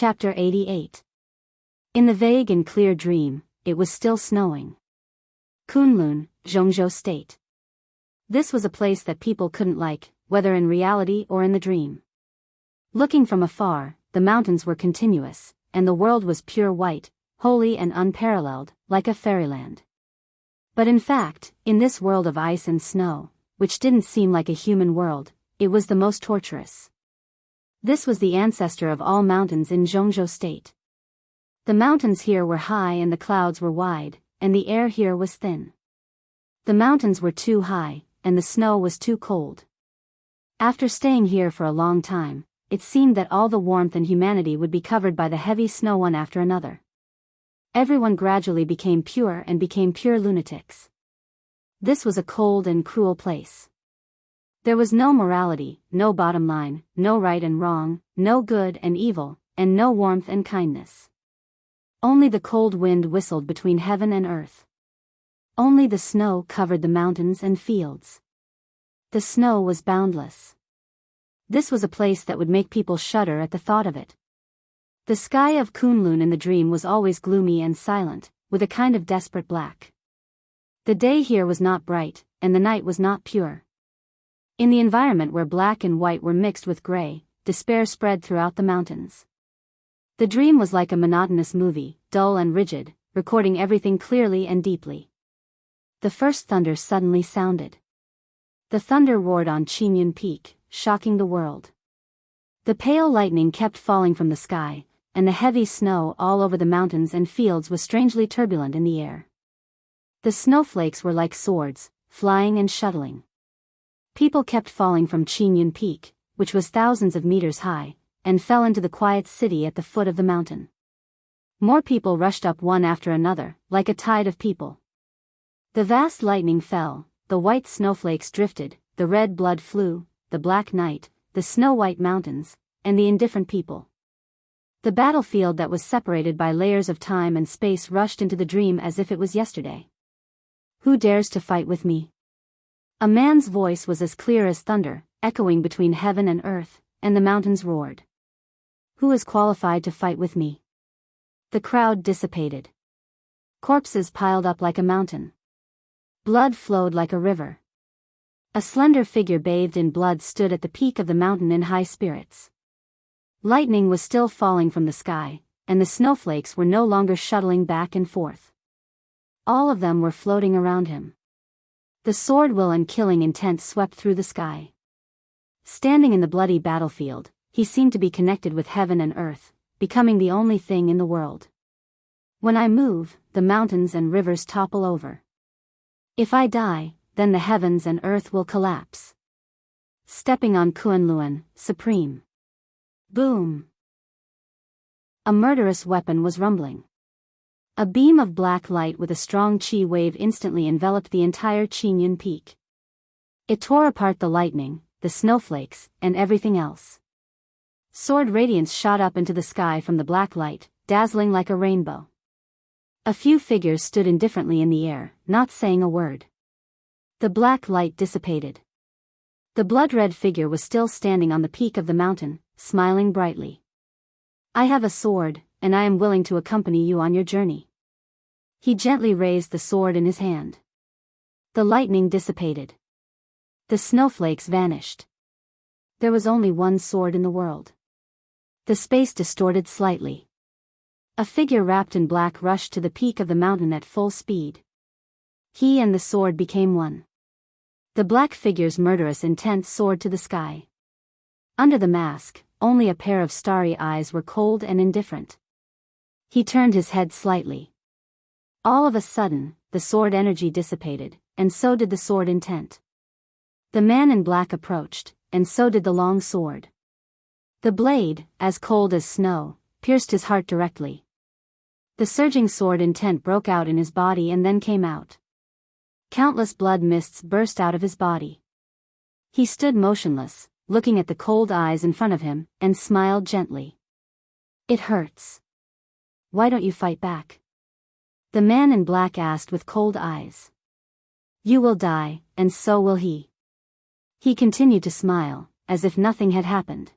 Chapter 88. In the vague and clear dream, it was still snowing. Kunlun, Jianghu State. This was a place that people couldn't like, whether in reality or in the dream. Looking from afar, the mountains were continuous, and the world was pure white, holy and unparalleled, like a fairyland. But in fact, in this world of ice and snow, which didn't seem like a human world, it was the most torturous. This was the ancestor of all mountains in Jianghu State. The mountains here were high and the clouds were wide, and the air here was thin. The mountains were too high, and the snow was too cold. After staying here for a long time, it seemed that all the warmth and humanity would be covered by the heavy snow one after another. Everyone gradually became pure and became pure lunatics. This was a cold and cruel place. There was no morality, no bottom line, no right and wrong, no good and evil, and no warmth and kindness. Only the cold wind whistled between heaven and earth. Only the snow covered the mountains and fields. The snow was boundless. This was a place that would make people shudder at the thought of it. The sky of Kunlun in the dream was always gloomy and silent, with a kind of desperate black. The day here was not bright, and the night was not pure. In the environment where black and white were mixed with gray, despair spread throughout the mountains. The dream was like a monotonous movie, dull and rigid, recording everything clearly and deeply. The first thunder suddenly sounded. The thunder roared on Qingyun Peak, shocking the world. The pale lightning kept falling from the sky, and the heavy snow all over the mountains and fields was strangely turbulent in the air. The snowflakes were like swords, flying and shuttling. People kept falling from Qingyun Peak, which was thousands of meters high, and fell into the quiet city at the foot of the mountain. More people rushed up one after another, like a tide of people. The vast lightning fell, the white snowflakes drifted, the red blood flew, the black night, the snow-white mountains, and the indifferent people. The battlefield that was separated by layers of time and space rushed into the dream as if it was yesterday. Who dares to fight with me? A man's voice was as clear as thunder, echoing between heaven and earth, and the mountains roared. Who is qualified to fight with me? The crowd dissipated. Corpses piled up like a mountain. Blood flowed like a river. A slender figure bathed in blood stood at the peak of the mountain in high spirits. Lightning was still falling from the sky, and the snowflakes were no longer shuttling back and forth. All of them were floating around him. The sword will and killing intent swept through the sky. Standing in the bloody battlefield, he seemed to be connected with heaven and earth, becoming the only thing in the world. When I move, the mountains and rivers topple over. If I die, then the heavens and earth will collapse. Stepping on Kunlun, supreme. Boom! A murderous weapon was rumbling. A beam of black light with a strong chi wave instantly enveloped the entire Qingyun Peak. It tore apart the lightning, the snowflakes, and everything else. Sword radiance shot up into the sky from the black light, dazzling like a rainbow. A few figures stood indifferently in the air, not saying a word. The black light dissipated. The blood-red figure was still standing on the peak of the mountain, smiling brightly. I have a sword, and I am willing to accompany you on your journey. He gently raised the sword in his hand. The lightning dissipated. The snowflakes vanished. There was only one sword in the world. The space distorted slightly. A figure wrapped in black rushed to the peak of the mountain at full speed. He and the sword became one. The black figure's murderous intent soared to the sky. Under the mask, only a pair of starry eyes were cold and indifferent. He turned his head slightly. All of a sudden, the sword energy dissipated, and so did the sword intent. The man in black approached, and so did the long sword. The blade, as cold as snow, pierced his heart directly. The surging sword intent broke out in his body and then came out. Countless blood mists burst out of his body. He stood motionless, looking at the cold eyes in front of him, and smiled gently. It hurts. Why don't you fight back? The man in black asked with cold eyes. You will die, and so will he. He continued to smile, as if nothing had happened.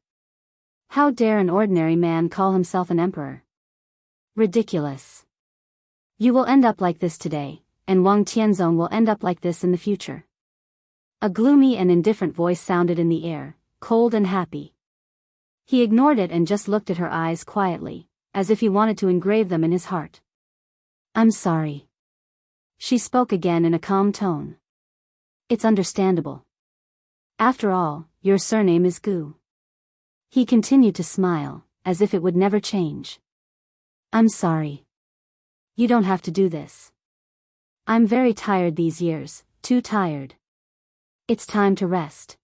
How dare an ordinary man call himself an emperor? Ridiculous. You will end up like this today, and Wang Tianzong will end up like this in the future. A gloomy and indifferent voice sounded in the air, cold and happy. He ignored it and just looked at her eyes quietly, as if he wanted to engrave them in his heart. I'm sorry. She spoke again in a calm tone. It's understandable. After all, your surname is Gu. He continued to smile, as if it would never change. I'm sorry. You don't have to do this. I'm very tired these years, too tired. It's time to rest.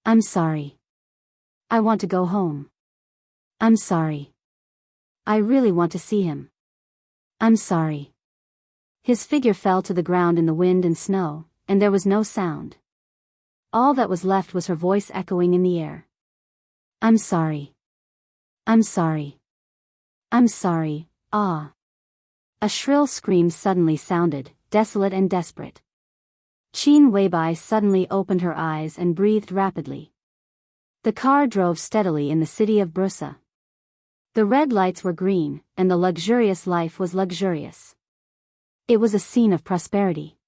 I'm sorry. I want to go home. I'm sorry. I really want to see him. I'm sorry. His figure fell to the ground in the wind and snow, and there was no sound. All that was left was her voice echoing in the air. I'm sorry. I'm sorry. I'm sorry, ah. A shrill scream suddenly sounded, desolate and desperate. Qin Weibai suddenly opened her eyes and breathed rapidly. The car drove steadily in the city of Brusa. The red lights were green, and the luxurious life was luxurious. It was a scene of prosperity.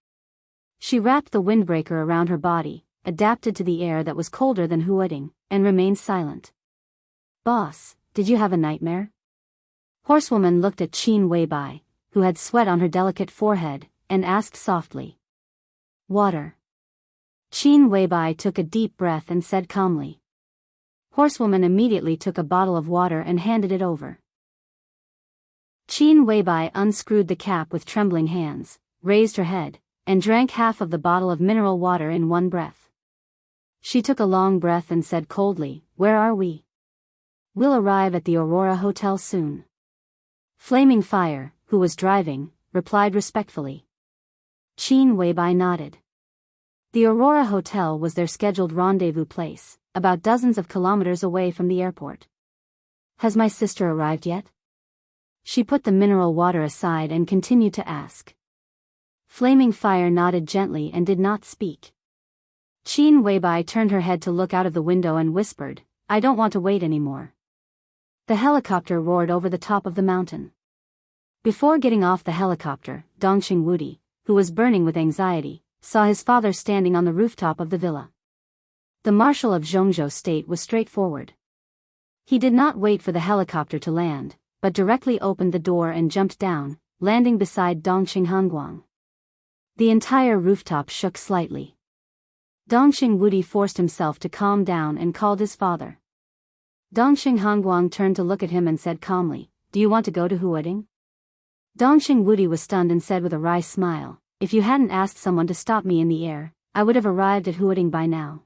She wrapped the windbreaker around her body, adapted to the air that was colder than Huading, and remained silent. Boss, did you have a nightmare? Horsewoman looked at Qin Weibai, who had sweat on her delicate forehead, and asked softly. Water. Qin Weibai took a deep breath and said calmly. Horsewoman immediately took a bottle of water and handed it over. Qin Weibai unscrewed the cap with trembling hands, raised her head, and drank half of the bottle of mineral water in one breath. She took a long breath and said coldly, Where are we? We'll arrive at the Aurora Hotel soon. Flaming Fire, who was driving, replied respectfully. Qin Weibai nodded. The Aurora Hotel was their scheduled rendezvous place, about dozens of kilometers away from the airport. Has my sister arrived yet? She put the mineral water aside and continued to ask. Flaming Fire nodded gently and did not speak. Qin Weibai turned her head to look out of the window and whispered, I don't want to wait anymore. The helicopter roared over the top of the mountain. Before getting off the helicopter, Dongxing Wudi, who was burning with anxiety, saw his father standing on the rooftop of the villa. The marshal of Jianghu state was straightforward. He did not wait for the helicopter to land, but directly opened the door and jumped down, landing beside Dongxing Hanguang. The entire rooftop shook slightly. Dongxing Wudi forced himself to calm down and called his father. Dongxing Hanguang turned to look at him and said calmly, Do you want to go to Huading? Dongxing Wudi was stunned and said with a wry smile, If you hadn't asked someone to stop me in the air, I would have arrived at Huading by now.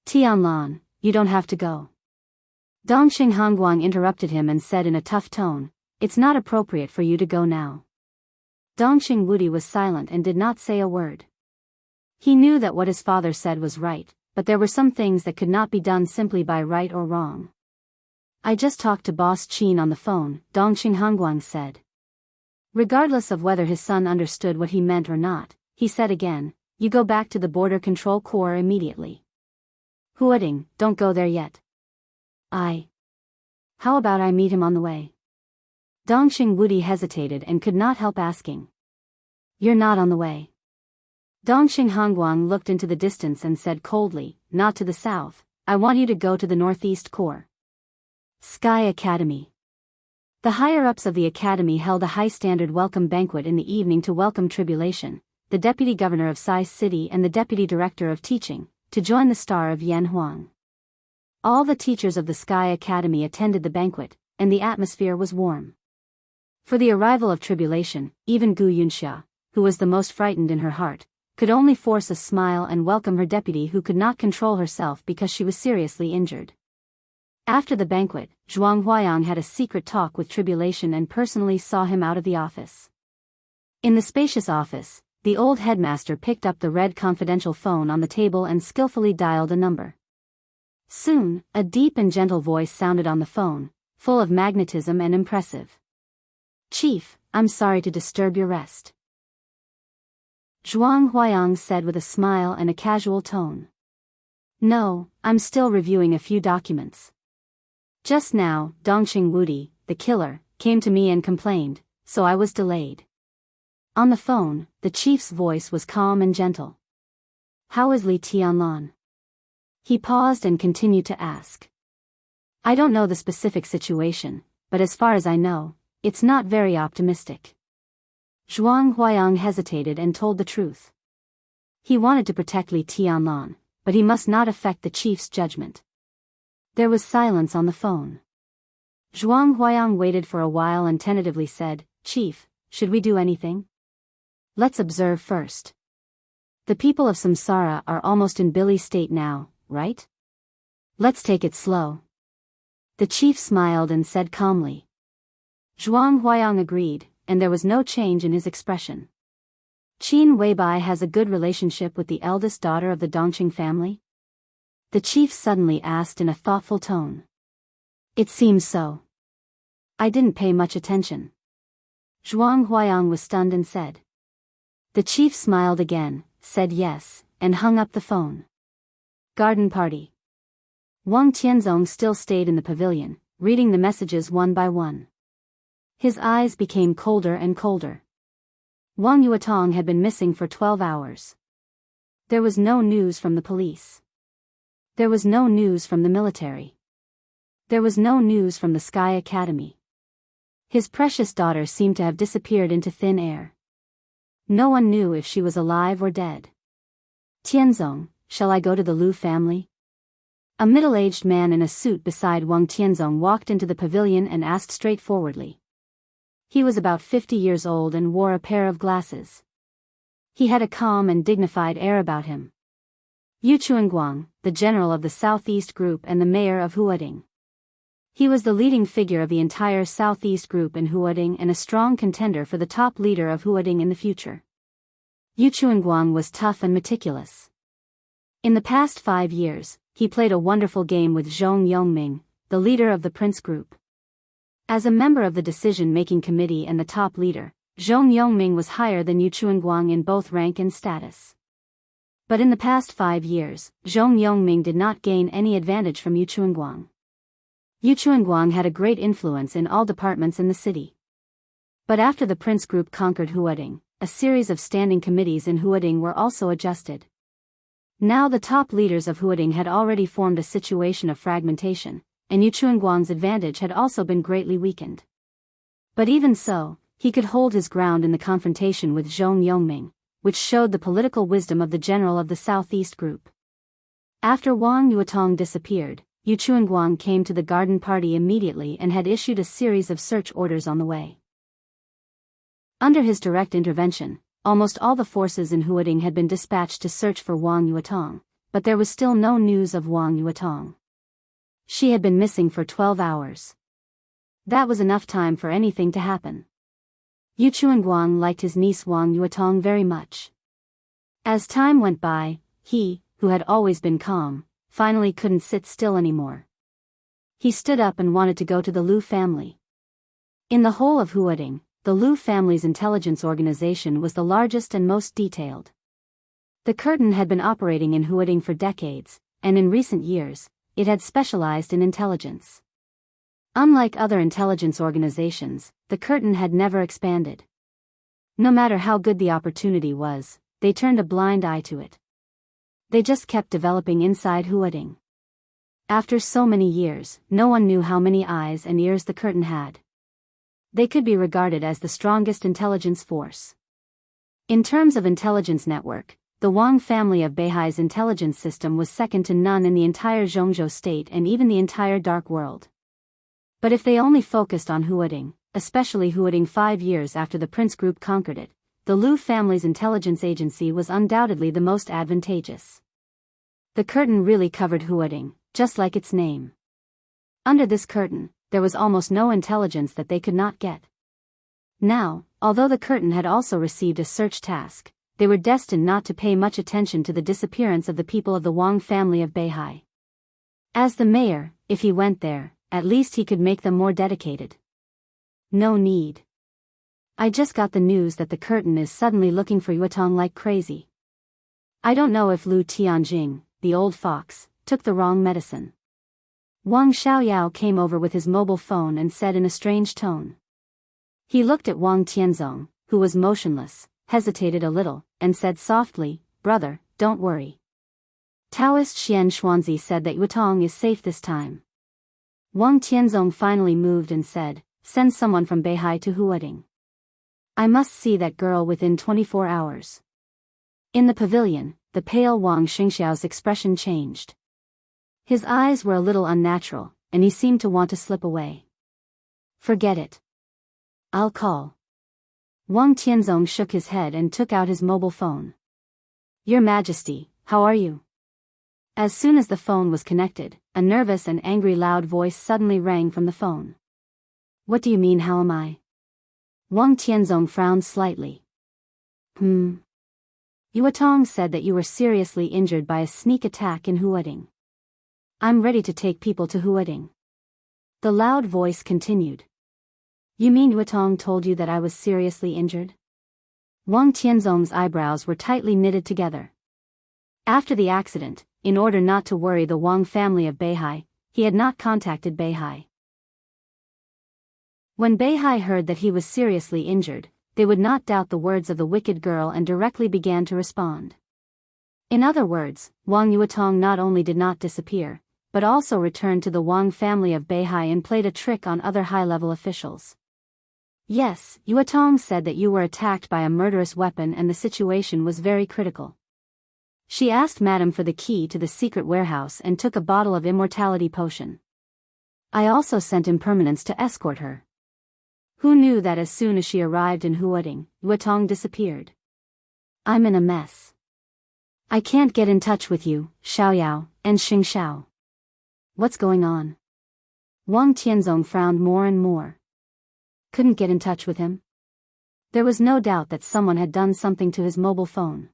Tianlan, you don't have to go. Dongxing Hanguang interrupted him and said in a tough tone, It's not appropriate for you to go now. Dongxing Wudi was silent and did not say a word. He knew that what his father said was right, but there were some things that could not be done simply by right or wrong. I just talked to Boss Qin on the phone, Dongxing Hanguang said. Regardless of whether his son understood what he meant or not, he said again, You go back to the Border Control Corps immediately. Huading, don't go there yet. How about I meet him on the way? Dongxing Wudi hesitated and could not help asking. You're not on the way. Dongxing Hanguang looked into the distance and said coldly, Not to the south, I want you to go to the Northeast Corps. Sky Academy. The higher-ups of the academy held a high-standard welcome banquet in the evening to welcome Tribulation, the deputy governor of Sai City and the deputy director of teaching, to join the star of Yanhuang. All the teachers of the Sky Academy attended the banquet, and the atmosphere was warm. For the arrival of Tribulation, even Gu Yunxia, who was the most frightened in her heart, could only force a smile and welcome her deputy who could not control herself because she was seriously injured. After the banquet, Zhuang Huayang had a secret talk with Tribulation and personally saw him out of the office. In the spacious office, the old headmaster picked up the red confidential phone on the table and skillfully dialed a number. Soon, a deep and gentle voice sounded on the phone, full of magnetism and impressive. Chief, I'm sorry to disturb your rest. Zhuang Huayang said with a smile and a casual tone. No, I'm still reviewing a few documents. Just now, Dongqing Wudi, the killer, came to me and complained, so I was delayed. On the phone, the chief's voice was calm and gentle. How is Li Tianlan? He paused and continued to ask. I don't know the specific situation, but as far as I know, it's not very optimistic. Zhuang Huayang hesitated and told the truth. He wanted to protect Li Tianlan, but he must not affect the chief's judgment. There was silence on the phone. Zhuang Huayang waited for a while and tentatively said, Chief, should we do anything? Let's observe first. The people of Samsara are almost in Billy state now, right? Let's take it slow. The chief smiled and said calmly. Zhuang Huayang agreed, and there was no change in his expression. Qin Weibai has a good relationship with the eldest daughter of the Dongqing family? The chief suddenly asked in a thoughtful tone. It seems so. I didn't pay much attention. Zhuang Huayang was stunned and said. The chief smiled again, said yes, and hung up the phone. Garden party. Wang Tianzong still stayed in the pavilion, reading the messages one by one. His eyes became colder and colder. Wang Yuetong had been missing for 12 hours. There was no news from the police. There was no news from the military. There was no news from the Sky Academy. His precious daughter seemed to have disappeared into thin air. No one knew if she was alive or dead. Tianzong, shall I go to the Lu family? A middle-aged man in a suit beside Wang Tianzong walked into the pavilion and asked straightforwardly. He was about 50 years old and wore a pair of glasses. He had a calm and dignified air about him. Yu Chuanguang, the general of the Southeast Group and the mayor of Huading. He was the leading figure of the entire Southeast Group in Huading and a strong contender for the top leader of Huading in the future. Yu Chuanguang was tough and meticulous. In the past 5 years, he played a wonderful game with Zhong Yongming, the leader of the Prince Group. As a member of the decision-making committee and the top leader, Zhong Yongming was higher than Yu Chuanguang in both rank and status. But in the past 5 years, Zhong Yongming did not gain any advantage from Yu Chuanguang. Yu Chuanguang had a great influence in all departments in the city. But after the Prince Group conquered Huading, a series of standing committees in Huading were also adjusted. Now the top leaders of Huading had already formed a situation of fragmentation, and Yu Chuanguang's advantage had also been greatly weakened. But even so, he could hold his ground in the confrontation with Zhong Yongming, which showed the political wisdom of the general of the Southeast Group. After Wang Yuetong disappeared, Yu Chuanguang came to the garden party immediately and had issued a series of search orders on the way. Under his direct intervention, almost all the forces in Huading had been dispatched to search for Wang Yuetong, but there was still no news of Wang Yuetong. She had been missing for 12 hours. That was enough time for anything to happen. Yu Chuanguang liked his niece Wang Yuetong very much. As time went by, he, who had always been calm, finally couldn't sit still anymore. He stood up and wanted to go to the Lu family. In the whole of Huading, the Lu family's intelligence organization was the largest and most detailed. The curtain had been operating in Huading for decades, and in recent years, it had specialized in intelligence. Unlike other intelligence organizations, the curtain had never expanded. No matter how good the opportunity was, they turned a blind eye to it. They just kept developing inside Huading. After so many years, no one knew how many eyes and ears the curtain had. They could be regarded as the strongest intelligence force. In terms of intelligence network, the Wang family of Beihai's intelligence system was second to none in the entire Zhongzhou state and even the entire Dark World. But if they only focused on Huading, especially Huading 5 years after the Prince Group conquered it, the Lu family's intelligence agency was undoubtedly the most advantageous. The curtain really covered Huading, just like its name. Under this curtain, there was almost no intelligence that they could not get. Now, although the curtain had also received a search task, they were destined not to pay much attention to the disappearance of the people of the Wang family of Beihai. As the mayor, if he went there, at least he could make them more dedicated. No need. I just got the news that the curtain is suddenly looking for Yuetong like crazy. I don't know if Lu Tianjing, the old fox, took the wrong medicine. Wang Xiaoyao came over with his mobile phone and said in a strange tone. He looked at Wang Tianzong, who was motionless, hesitated a little, and said softly, "Brother, don't worry. Daoist Xuanxia said that Yutong is safe this time." Wang Tianzong finally moved and said, "Send someone from Beihai to Huading. I must see that girl within 24 hours. In the pavilion, the pale Wang Xingxiao's expression changed. His eyes were a little unnatural, and he seemed to want to slip away. "Forget it. I'll call." Wang Tianzong shook his head and took out his mobile phone. "Your Majesty, how are you?" As soon as the phone was connected, a nervous and angry loud voice suddenly rang from the phone. "What do you mean, how am I?" Wang Tianzong frowned slightly. Yuatong said that you were seriously injured by a sneak attack in Huading. I'm ready to take people to Huading." The loud voice continued. "You mean Yuatong told you that I was seriously injured?" Wang Tianzong's eyebrows were tightly knitted together. After the accident, in order not to worry the Wang family of Beihai, he had not contacted Beihai. When Beihai heard that he was seriously injured, they would not doubt the words of the wicked girl and directly began to respond. In other words, Wang Yuatong not only did not disappear, but also returned to the Wang family of Beihai and played a trick on other high-level officials. "Yes, Yuatong said that you were attacked by a murderous weapon and the situation was very critical. She asked Madam for the key to the secret warehouse and took a bottle of immortality potion. I also sent impermanence to escort her. Who knew that as soon as she arrived in Huading, Yuatong disappeared? I'm in a mess. I can't get in touch with you, Xiaoyao, and Xingxiao. What's going on?" Wang Tianzong frowned more and more. Couldn't get in touch with him? There was no doubt that someone had done something to his mobile phone.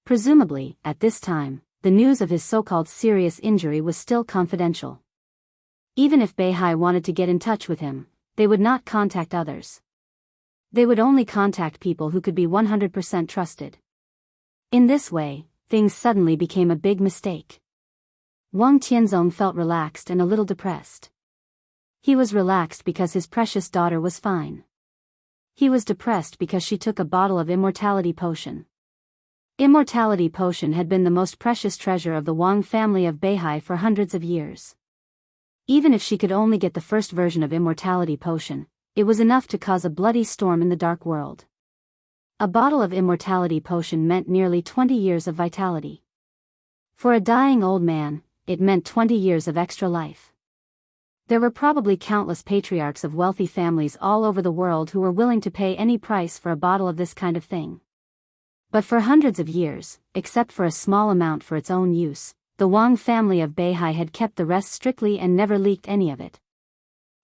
Presumably, at this time, the news of his so-called serious injury was still confidential. Even if Beihai wanted to get in touch with him, they would not contact others. They would only contact people who could be 100% trusted. In this way, things suddenly became a big mistake. Wang Tianzong felt relaxed and a little depressed. He was relaxed because his precious daughter was fine. He was depressed because she took a bottle of immortality potion. Immortality potion had been the most precious treasure of the Wang family of Beihai for hundreds of years. Even if she could only get the first version of immortality potion, it was enough to cause a bloody storm in the dark world. A bottle of immortality potion meant nearly 20 years of vitality. For a dying old man, it meant 20 years of extra life. There were probably countless patriarchs of wealthy families all over the world who were willing to pay any price for a bottle of this kind of thing. But for hundreds of years, except for a small amount for its own use, the Wang family of Beihai had kept the rest strictly and never leaked any of it.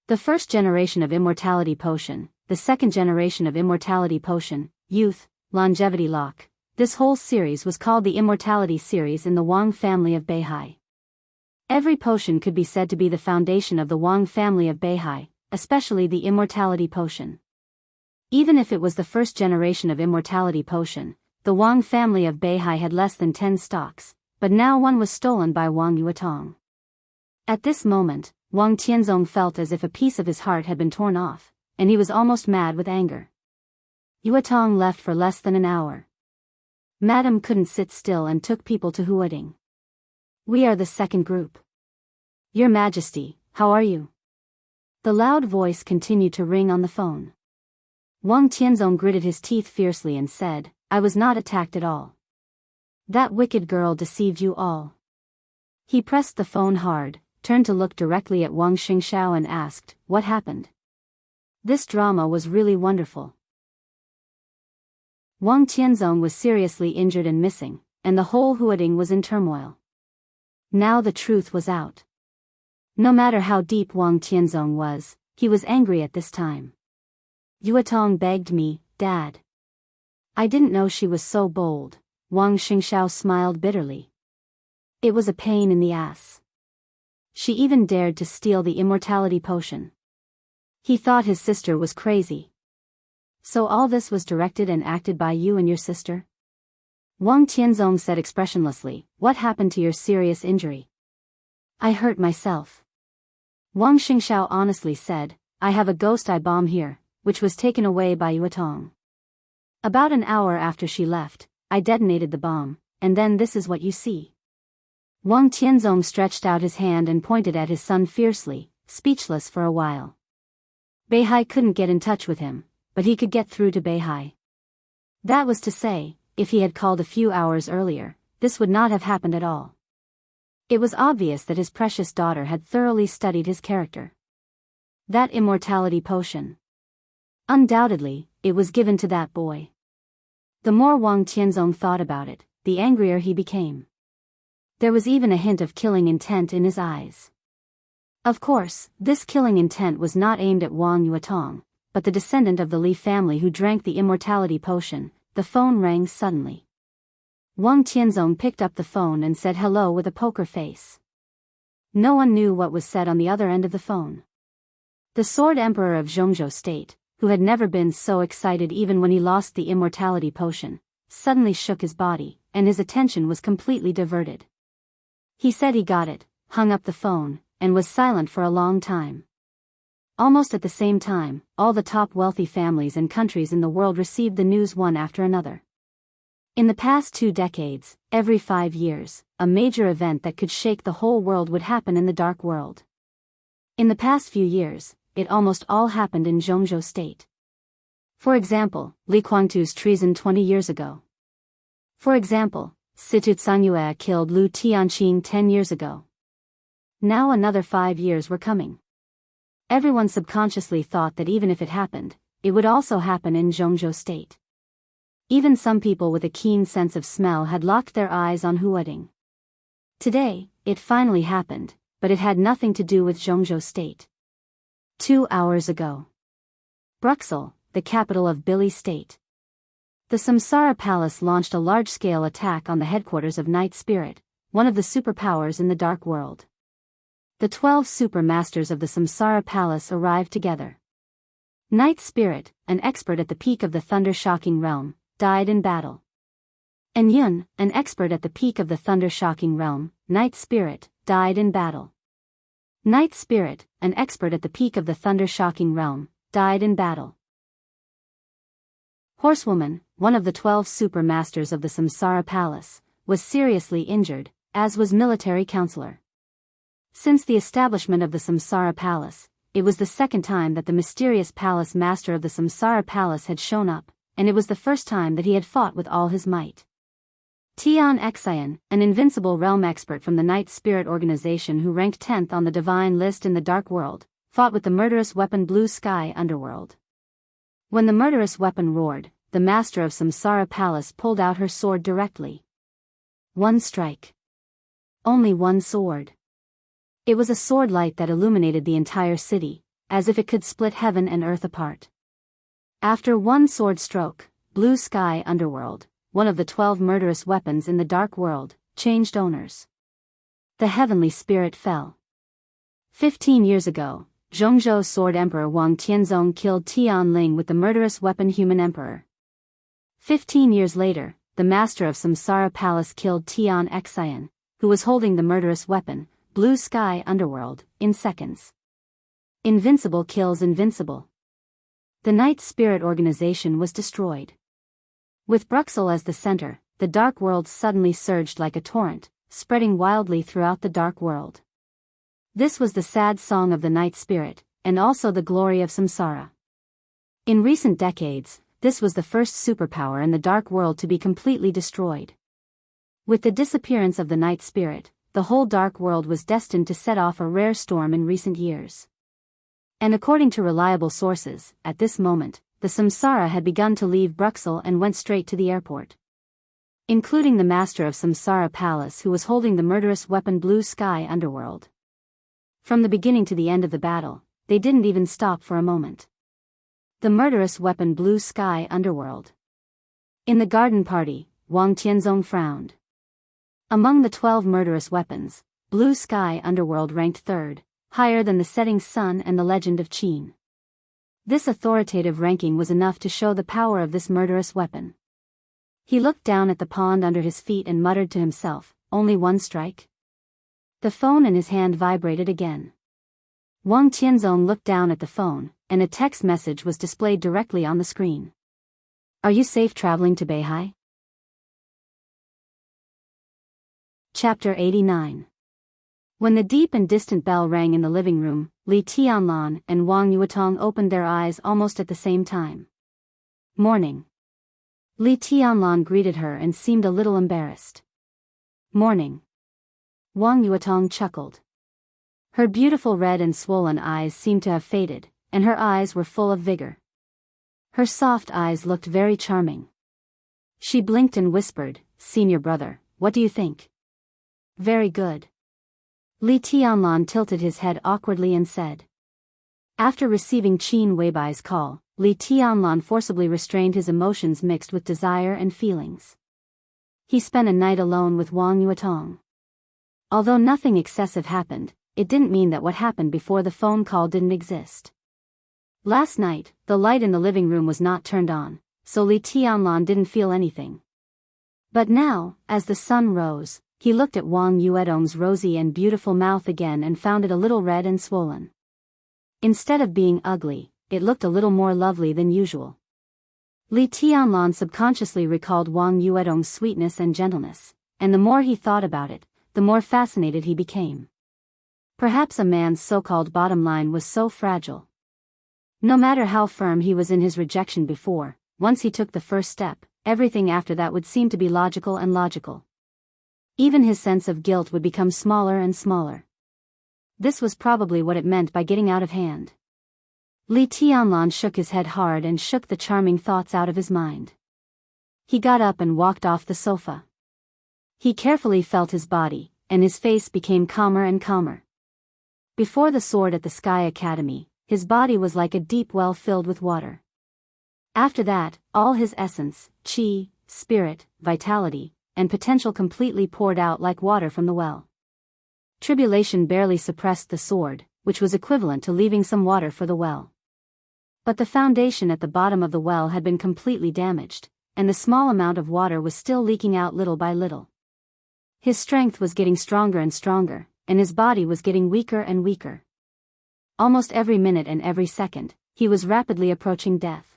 The first generation of immortality potion, the second generation of immortality potion, youth, longevity lock, this whole series was called the immortality series in the Wang family of Beihai. Every potion could be said to be the foundation of the Wang family of Beihai, especially the immortality potion. Even if it was the first generation of immortality potion, the Wang family of Beihai had less than 10 stocks, but now one was stolen by Wang Yuatong. At this moment, Wang Tianzong felt as if a piece of his heart had been torn off, and he was almost mad with anger. Yuatong left for less than an hour. Madam couldn't sit still and took people to Huading. "We are the second group. Your Majesty, how are you?" The loud voice continued to ring on the phone. Wang Tianzong gritted his teeth fiercely and said, "I was not attacked at all. That wicked girl deceived you all." He pressed the phone hard, turned to look directly at Wang Xingxiao and asked, "What happened?" This drama was really wonderful. Wang Tianzong was seriously injured and missing, and the whole Huading was in turmoil. Now the truth was out. No matter how deep Wang Tianzong was, he was angry at this time. "Yuatong begged me, Dad. I didn't know she was so bold." Wang Xingxiao smiled bitterly. "It was a pain in the ass. She even dared to steal the immortality potion. He thought his sister was crazy. So all this was directed and acted by you and your sister?" Wang Tianzong said expressionlessly, "What happened to your serious injury?" "I hurt myself. Wang Xingxiao honestly said, I have a ghost eye bomb here, which was taken away by Yuetong. About an hour after she left, I detonated the bomb, and then this is what you see. Wang Tianzong stretched out his hand and pointed at his son fiercely, speechless for a while. Beihai couldn't get in touch with him, but he could get through to Beihai. That was to say, if he had called a few hours earlier, this would not have happened at all. It was obvious that his precious daughter had thoroughly studied his character. That immortality potion. Undoubtedly, it was given to that boy. The more Wang Tianzong thought about it, the angrier he became. There was even a hint of killing intent in his eyes. Of course, this killing intent was not aimed at Wang Yuetong, but the descendant of the Li family who drank the immortality potion. The phone rang suddenly. Wang Tianzong picked up the phone and said hello with a poker face. No one knew what was said on the other end of the phone. The Sword Emperor of Jianghu State, who had never been so excited even when he lost the immortality potion, suddenly shook his body, and his attention was completely diverted. He said he got it, hung up the phone, and was silent for a long time. Almost at the same time, all the top wealthy families and countries in the world received the news one after another. In the past 2 decades, every 5 years, a major event that could shake the whole world would happen in the dark world. In the past few years, it almost all happened in Jianghu State. For example, Li Kuangtu's treason 20 years ago. For example, Situ Tsangyue killed Lu Tianqing 10 years ago. Now another 5 years were coming. Everyone subconsciously thought that even if it happened, it would also happen in Jianghu State. Even some people with a keen sense of smell had locked their eyes on Huading. Today, it finally happened, but it had nothing to do with Jianghu State. 2 hours ago. Bruxelles, the capital of Billy State. The Samsara Palace launched a large-scale attack on the headquarters of Night Spirit, one of the superpowers in the dark world. The 12 super masters of the Samsara Palace arrived together. Night Spirit, an expert at the peak of the thunder-shocking realm, died in battle. And Yun, an expert at the peak of the thunder-shocking realm, Night Spirit, died in battle. Night Spirit, an expert at the peak of the thunder-shocking realm, died in battle. Horsewoman, one of the 12 super masters of the Samsara Palace, was seriously injured, as was military counselor. Since the establishment of the Samsara Palace, it was the second time that the mysterious palace master of the Samsara Palace had shown up, and it was the first time that he had fought with all his might. Tian Xian, an invincible realm expert from the Night Spirit organization who ranked 10th on the divine list in the dark world, fought with the murderous weapon Blue Sky Underworld. When the murderous weapon roared, the master of Samsara Palace pulled out her sword directly. One strike. Only one sword. It was a sword light that illuminated the entire city, as if it could split heaven and earth apart. After one sword stroke, Blue Sky Underworld, one of the 12 murderous weapons in the dark world, changed owners. The heavenly spirit fell. 15 years ago, Zhongzhou Sword Emperor Wang Tianzong killed Tian Ling with the murderous weapon Human Emperor. 15 years later, the master of Samsara Palace killed Tian Xian, who was holding the murderous weapon, Blue Sky Underworld, in seconds. Invincible kills invincible. The Night Spirit organization was destroyed. With Bruxelles as the center, the dark world suddenly surged like a torrent, spreading wildly throughout the dark world. This was the sad song of the Night Spirit, and also the glory of Samsara. In recent decades, this was the first superpower in the dark world to be completely destroyed. With the disappearance of the Night Spirit, the whole dark world was destined to set off a rare storm in recent years. And according to reliable sources, at this moment, the Samsara had begun to leave Bruxelles and went straight to the airport. Including the master of Samsara Palace who was holding the murderous weapon Blue Sky Underworld. From the beginning to the end of the battle, they didn't even stop for a moment. The murderous weapon Blue Sky Underworld. In the garden party, Wang Tianzong frowned. Among the 12 murderous weapons, Blue Sky Underworld ranked third, higher than the setting sun and the legend of Qin. This authoritative ranking was enough to show the power of this murderous weapon. He looked down at the pond under his feet and muttered to himself, only one strike? The phone in his hand vibrated again. Wang Tianzong looked down at the phone, and a text message was displayed directly on the screen. Are you safe traveling to Beihai? Chapter 89. When the deep and distant bell rang in the living room, Li Tianlan and Wang Yuetong opened their eyes almost at the same time. Morning. Li Tianlan greeted her and seemed a little embarrassed. Morning. Wang Yuetong chuckled. Her beautiful red and swollen eyes seemed to have faded, and her eyes were full of vigor. Her soft eyes looked very charming. She blinked and whispered, "Senior brother, what do you think?" "Very good." Li Tianlan tilted his head awkwardly and said. After receiving Qin Weibai's call, Li Tianlan forcibly restrained his emotions mixed with desire and feelings. He spent a night alone with Wang Yuetong. Although nothing excessive happened, it didn't mean that what happened before the phone call didn't exist. Last night, the light in the living room was not turned on, so Li Tianlan didn't feel anything. But now, as the sun rose, he looked at Wang Yuetong's rosy and beautiful mouth again and found it a little red and swollen. Instead of being ugly, it looked a little more lovely than usual. Li Tianlan subconsciously recalled Wang Yuetong's sweetness and gentleness, and the more he thought about it, the more fascinated he became. Perhaps a man's so-called bottom line was so fragile. No matter how firm he was in his rejection before, once he took the first step, everything after that would seem to be logical and logical. Even his sense of guilt would become smaller and smaller. This was probably what it meant by getting out of hand. Li Tianlan shook his head hard and shook the charming thoughts out of his mind. He got up and walked off the sofa. He carefully felt his body, and his face became calmer and calmer. Before the sword at the Sky Academy, his body was like a deep well filled with water. After that, all his essence, qi, spirit, vitality, and potential completely poured out like water from the well. Tribulation barely suppressed the sword, which was equivalent to leaving some water for the well. But the foundation at the bottom of the well had been completely damaged, and the small amount of water was still leaking out little by little. His strength was getting stronger and stronger, and his body was getting weaker and weaker. Almost every minute and every second, he was rapidly approaching death.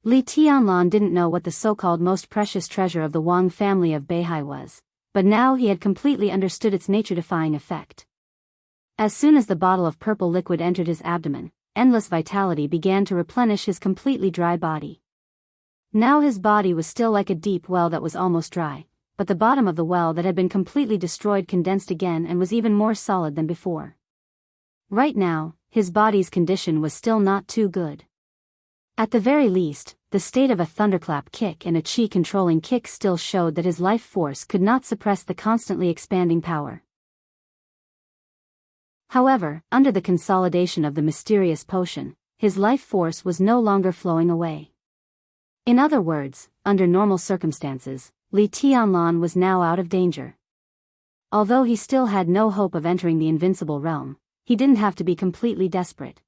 Li Tianlan didn't know what the so-called most precious treasure of the Wang family of Beihai was, but now he had completely understood its nature-defying effect. As soon as the bottle of purple liquid entered his abdomen, endless vitality began to replenish his completely dry body. Now his body was still like a deep well that was almost dry, but the bottom of the well that had been completely destroyed condensed again and was even more solid than before. Right now, his body's condition was still not too good. At the very least, the state of a thunderclap kick and a chi-controlling kick still showed that his life force could not suppress the constantly expanding power. However, under the consolidation of the mysterious potion, his life force was no longer flowing away. In other words, under normal circumstances, Li Tianlan was now out of danger. Although he still had no hope of entering the invincible realm, he didn't have to be completely desperate.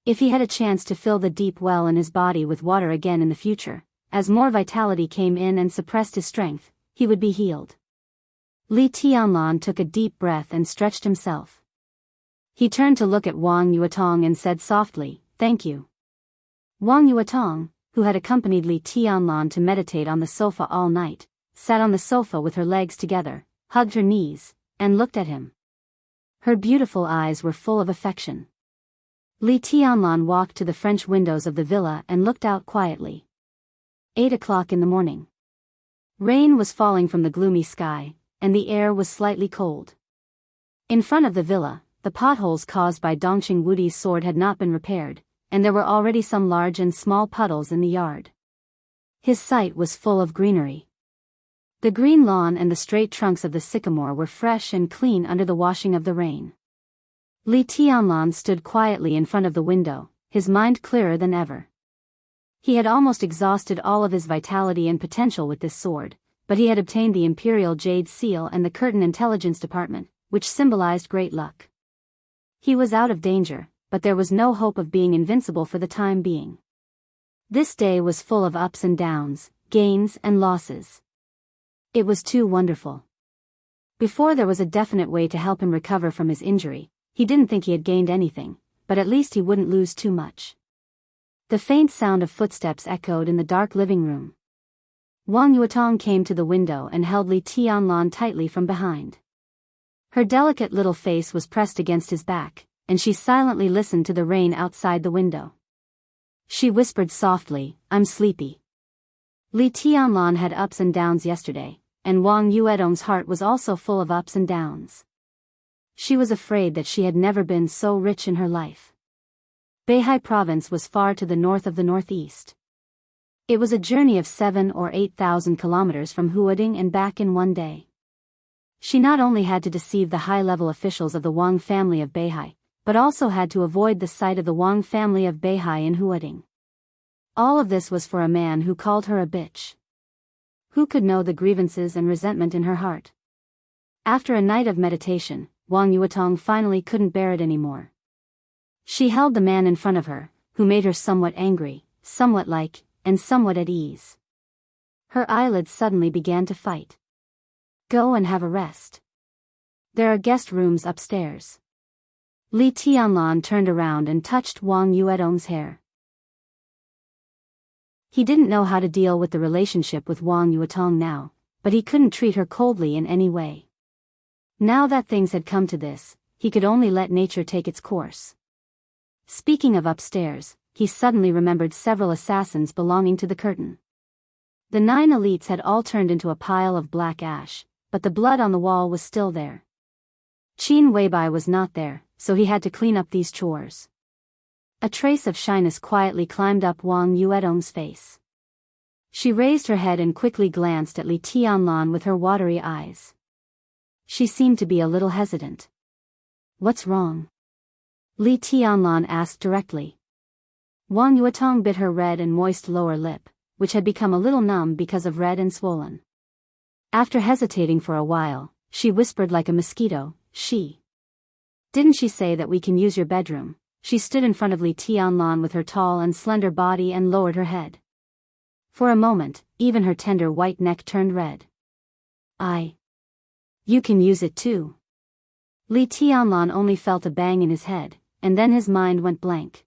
If he had a chance to fill the deep well in his body with water again in the future, as more vitality came in and suppressed his strength, he would be healed. Li Tianlan took a deep breath and stretched himself. He turned to look at Wang Yuetong and said softly, "Thank you." Wang Yuetong, who had accompanied Li Tianlan to meditate on the sofa all night, sat on the sofa with her legs together, hugged her knees, and looked at him. Her beautiful eyes were full of affection. Li Tianlan walked to the French windows of the villa and looked out quietly. 8 o'clock in the morning. Rain was falling from the gloomy sky, and the air was slightly cold. In front of the villa, the potholes caused by Dongqing Wudi's sword had not been repaired, and there were already some large and small puddles in the yard. His sight was full of greenery. The green lawn and the straight trunks of the sycamore were fresh and clean under the washing of the rain. Li Tianlan stood quietly in front of the window, his mind clearer than ever. He had almost exhausted all of his vitality and potential with this sword, but he had obtained the Imperial Jade Seal and the Curtain Intelligence Department, which symbolized great luck. He was out of danger, but there was no hope of being invincible for the time being. This day was full of ups and downs, gains and losses. It was too wonderful. Before there was a definite way to help him recover from his injury, He didn't think he had gained anything, but at least he wouldn't lose too much. The faint sound of footsteps echoed in the dark living room. Wang Yuetong came to the window and held Li Tianlan tightly from behind. Her delicate little face was pressed against his back, and she silently listened to the rain outside the window. She whispered softly, "I'm sleepy." Li Tianlan had ups and downs yesterday, and Wang Yuetong's heart was also full of ups and downs. She was afraid that she had never been so rich in her life. Beihai province was far to the north of the northeast. It was a journey of 7,000 or 8,000 kilometers from Huading and back in one day. She not only had to deceive the high-level officials of the Wang family of Beihai, but also had to avoid the sight of the Wang family of Beihai in Huading. All of this was for a man who called her a bitch. Who could know the grievances and resentment in her heart? After a night of meditation, Wang Yuetong finally couldn't bear it anymore. She held the man in front of her, who made her somewhat angry, somewhat like, and somewhat at ease. Her eyelids suddenly began to fight. "Go and have a rest. There are guest rooms upstairs." Li Tianlan turned around and touched Wang Yuetong's hair. He didn't know how to deal with the relationship with Wang Yuetong now, but he couldn't treat her coldly in any way. Now that things had come to this, he could only let nature take its course. Speaking of upstairs, he suddenly remembered several assassins belonging to the curtain. The 9 elites had all turned into a pile of black ash, but the blood on the wall was still there. Qin Weibai was not there, so he had to clean up these chores. A trace of shyness quietly climbed up Wang Yuetong's face. She raised her head and quickly glanced at Li Tianlan with her watery eyes. She seemed to be a little hesitant. "What's wrong?" Li Tianlan asked directly. Wang Yuetong bit her red and moist lower lip, which had become a little numb because of red and swollen. After hesitating for a while, she whispered like a mosquito, "Didn't she say that we can use your bedroom?" She stood in front of Li Tianlan with her tall and slender body and lowered her head. For a moment, even her tender white neck turned red. You can use it too." Li Tianlan only felt a bang in his head, and then his mind went blank.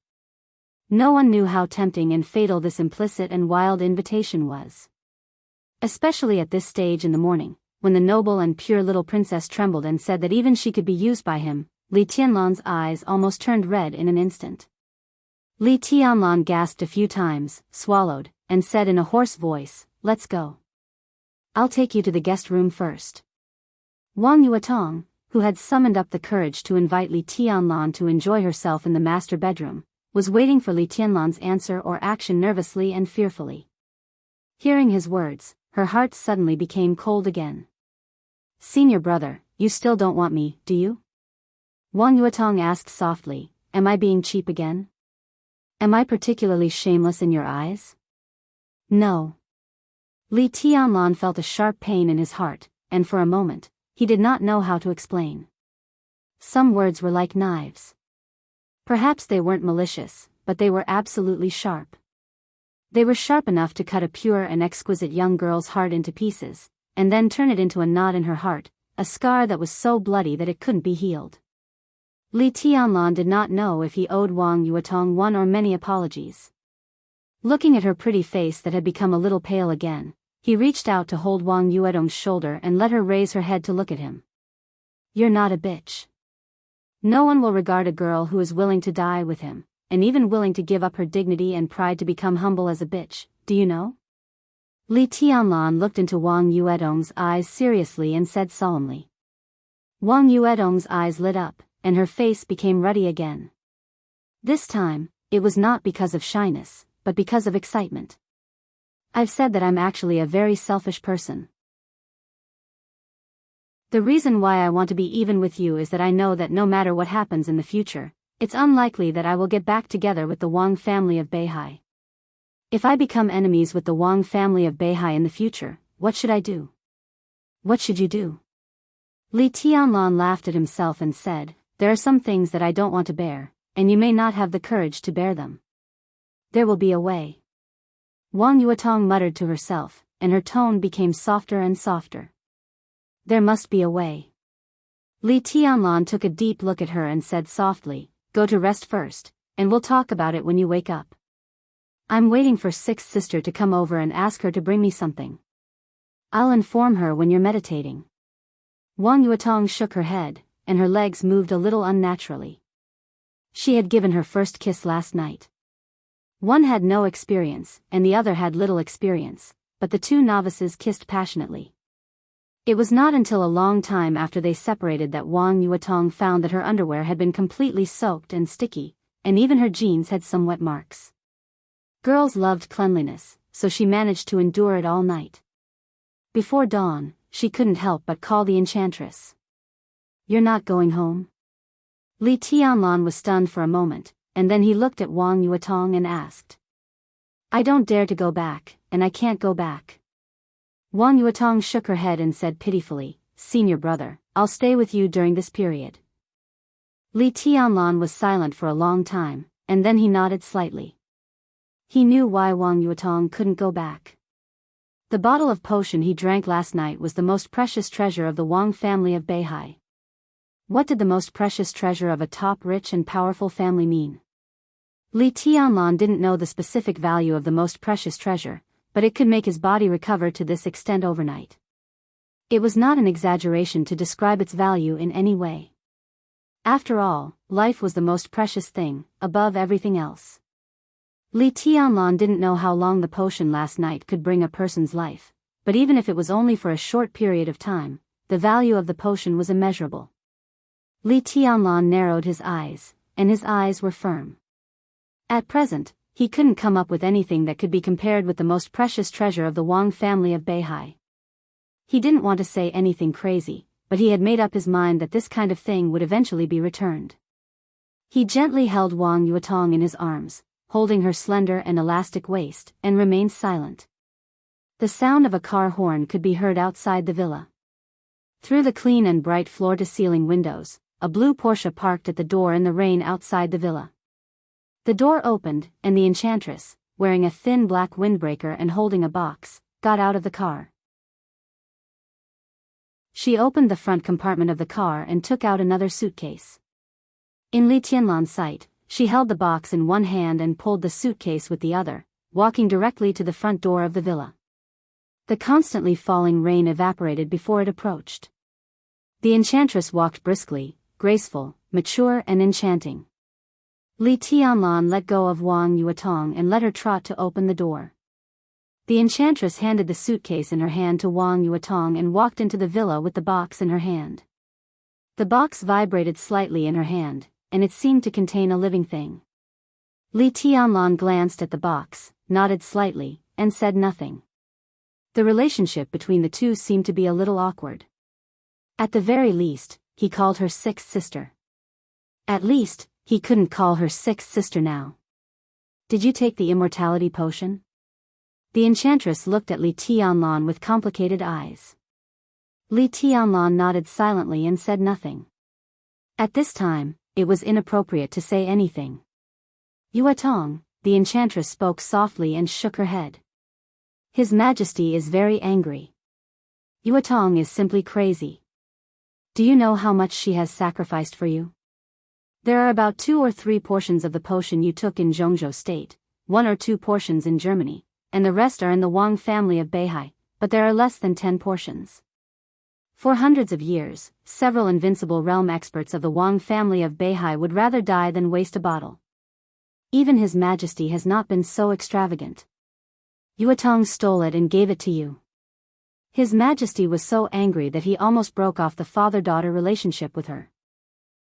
No one knew how tempting and fatal this implicit and wild invitation was. Especially at this stage in the morning, when the noble and pure little princess trembled and said that even she could be used by him, Li Tianlan's eyes almost turned red in an instant. Li Tianlan gasped a few times, swallowed, and said in a hoarse voice, "Let's go. I'll take you to the guest room first." Wang Yuetong, who had summoned up the courage to invite Li Tianlan to enjoy herself in the master bedroom, was waiting for Li Tianlan's answer or action nervously and fearfully. Hearing his words, her heart suddenly became cold again. "Senior brother, you still don't want me, do you?" Wang Yuetong asked softly, "Am I being cheap again? Am I particularly shameless in your eyes?" "No." Li Tianlan felt a sharp pain in his heart, and for a moment, he did not know how to explain. Some words were like knives. Perhaps they weren't malicious, but they were absolutely sharp. They were sharp enough to cut a pure and exquisite young girl's heart into pieces, and then turn it into a knot in her heart, a scar that was so bloody that it couldn't be healed. Li Tianlan did not know if he owed Wang Yuetong one or many apologies. Looking at her pretty face that had become a little pale again, he reached out to hold Wang Yuetong's shoulder and let her raise her head to look at him. "You're not a bitch. No one will regard a girl who is willing to die with him, and even willing to give up her dignity and pride to become humble as a bitch, do you know?" Li Tianlan looked into Wang Yuetong's eyes seriously and said solemnly. Wang Yuetong's eyes lit up, and her face became ruddy again. This time, it was not because of shyness, but because of excitement. "I've said that I'm actually a very selfish person. The reason why I want to be even with you is that I know that no matter what happens in the future, it's unlikely that I will get back together with the Wang family of Beihai. If I become enemies with the Wang family of Beihai in the future, what should I do?" "What should you do?" Li Tianlan laughed at himself and said, "There are some things that I don't want to bear, and you may not have the courage to bear them. There will be a way." Wang Yuetong muttered to herself, and her tone became softer and softer. "There must be a way." Li Tianlan took a deep look at her and said softly, "Go to rest first, and we'll talk about it when you wake up. I'm waiting for sixth sister to come over and ask her to bring me something. I'll inform her when you're meditating." Wang Yuetong shook her head, and her legs moved a little unnaturally. She had given her first kiss last night. One had no experience, and the other had little experience, but the two novices kissed passionately. It was not until a long time after they separated that Wang Yuetong found that her underwear had been completely soaked and sticky, and even her jeans had some wet marks. Girls loved cleanliness, so she managed to endure it all night. Before dawn, she couldn't help but call the enchantress. "You're not going home?" Li Tianlan was stunned for a moment, and then he looked at Wang Yuetong and asked. "I don't dare to go back, and I can't go back." Wang Yuetong shook her head and said pitifully, "Senior brother, I'll stay with you during this period." Li Tianlan was silent for a long time, and then he nodded slightly. He knew why Wang Yuetong couldn't go back. The bottle of potion he drank last night was the most precious treasure of the Wang family of Beihai. What did the most precious treasure of a top rich and powerful family mean? Li Tianlan didn't know the specific value of the most precious treasure, but it could make his body recover to this extent overnight. It was not an exaggeration to describe its value in any way. After all, life was the most precious thing, above everything else. Li Tianlan didn't know how long the potion last night could bring a person's life, but even if it was only for a short period of time, the value of the potion was immeasurable. Li Tianlan narrowed his eyes, and his eyes were firm. At present, he couldn't come up with anything that could be compared with the most precious treasure of the Wang family of Beihai. He didn't want to say anything crazy, but he had made up his mind that this kind of thing would eventually be returned. He gently held Wang Yuetong in his arms, holding her slender and elastic waist, and remained silent. The sound of a car horn could be heard outside the villa. Through the clean and bright floor-to-ceiling windows, a blue Porsche parked at the door in the rain outside the villa. The door opened, and the enchantress, wearing a thin black windbreaker and holding a box, got out of the car. She opened the front compartment of the car and took out another suitcase. In Li Tianlan's sight, she held the box in one hand and pulled the suitcase with the other, walking directly to the front door of the villa. The constantly falling rain evaporated before it approached. The enchantress walked briskly, graceful, mature and enchanting. Li Tianlan let go of Wang Yuetong and let her trot to open the door. The enchantress handed the suitcase in her hand to Wang Yuetong and walked into the villa with the box in her hand. The box vibrated slightly in her hand, and it seemed to contain a living thing. Li Tianlan glanced at the box, nodded slightly, and said nothing. The relationship between the two seemed to be a little awkward. At the very least, he called her sixth sister. At least, he couldn't call her sixth sister now. "Did you take the immortality potion?" The enchantress looked at Li Tianlan with complicated eyes. Li Tianlan nodded silently and said nothing. At this time, it was inappropriate to say anything. "Yuetong," the enchantress spoke softly and shook her head. "His Majesty is very angry. Yuetong is simply crazy. Do you know how much she has sacrificed for you? There are about 2 or 3 portions of the potion you took in Jianghu state, 1 or 2 portions in Germany, and the rest are in the Wang family of Beihai, but there are less than 10 portions. For hundreds of years, several invincible realm experts of the Wang family of Beihai would rather die than waste a bottle. Even His Majesty has not been so extravagant. Yuetong stole it and gave it to you." His Majesty was so angry that he almost broke off the father-daughter relationship with her.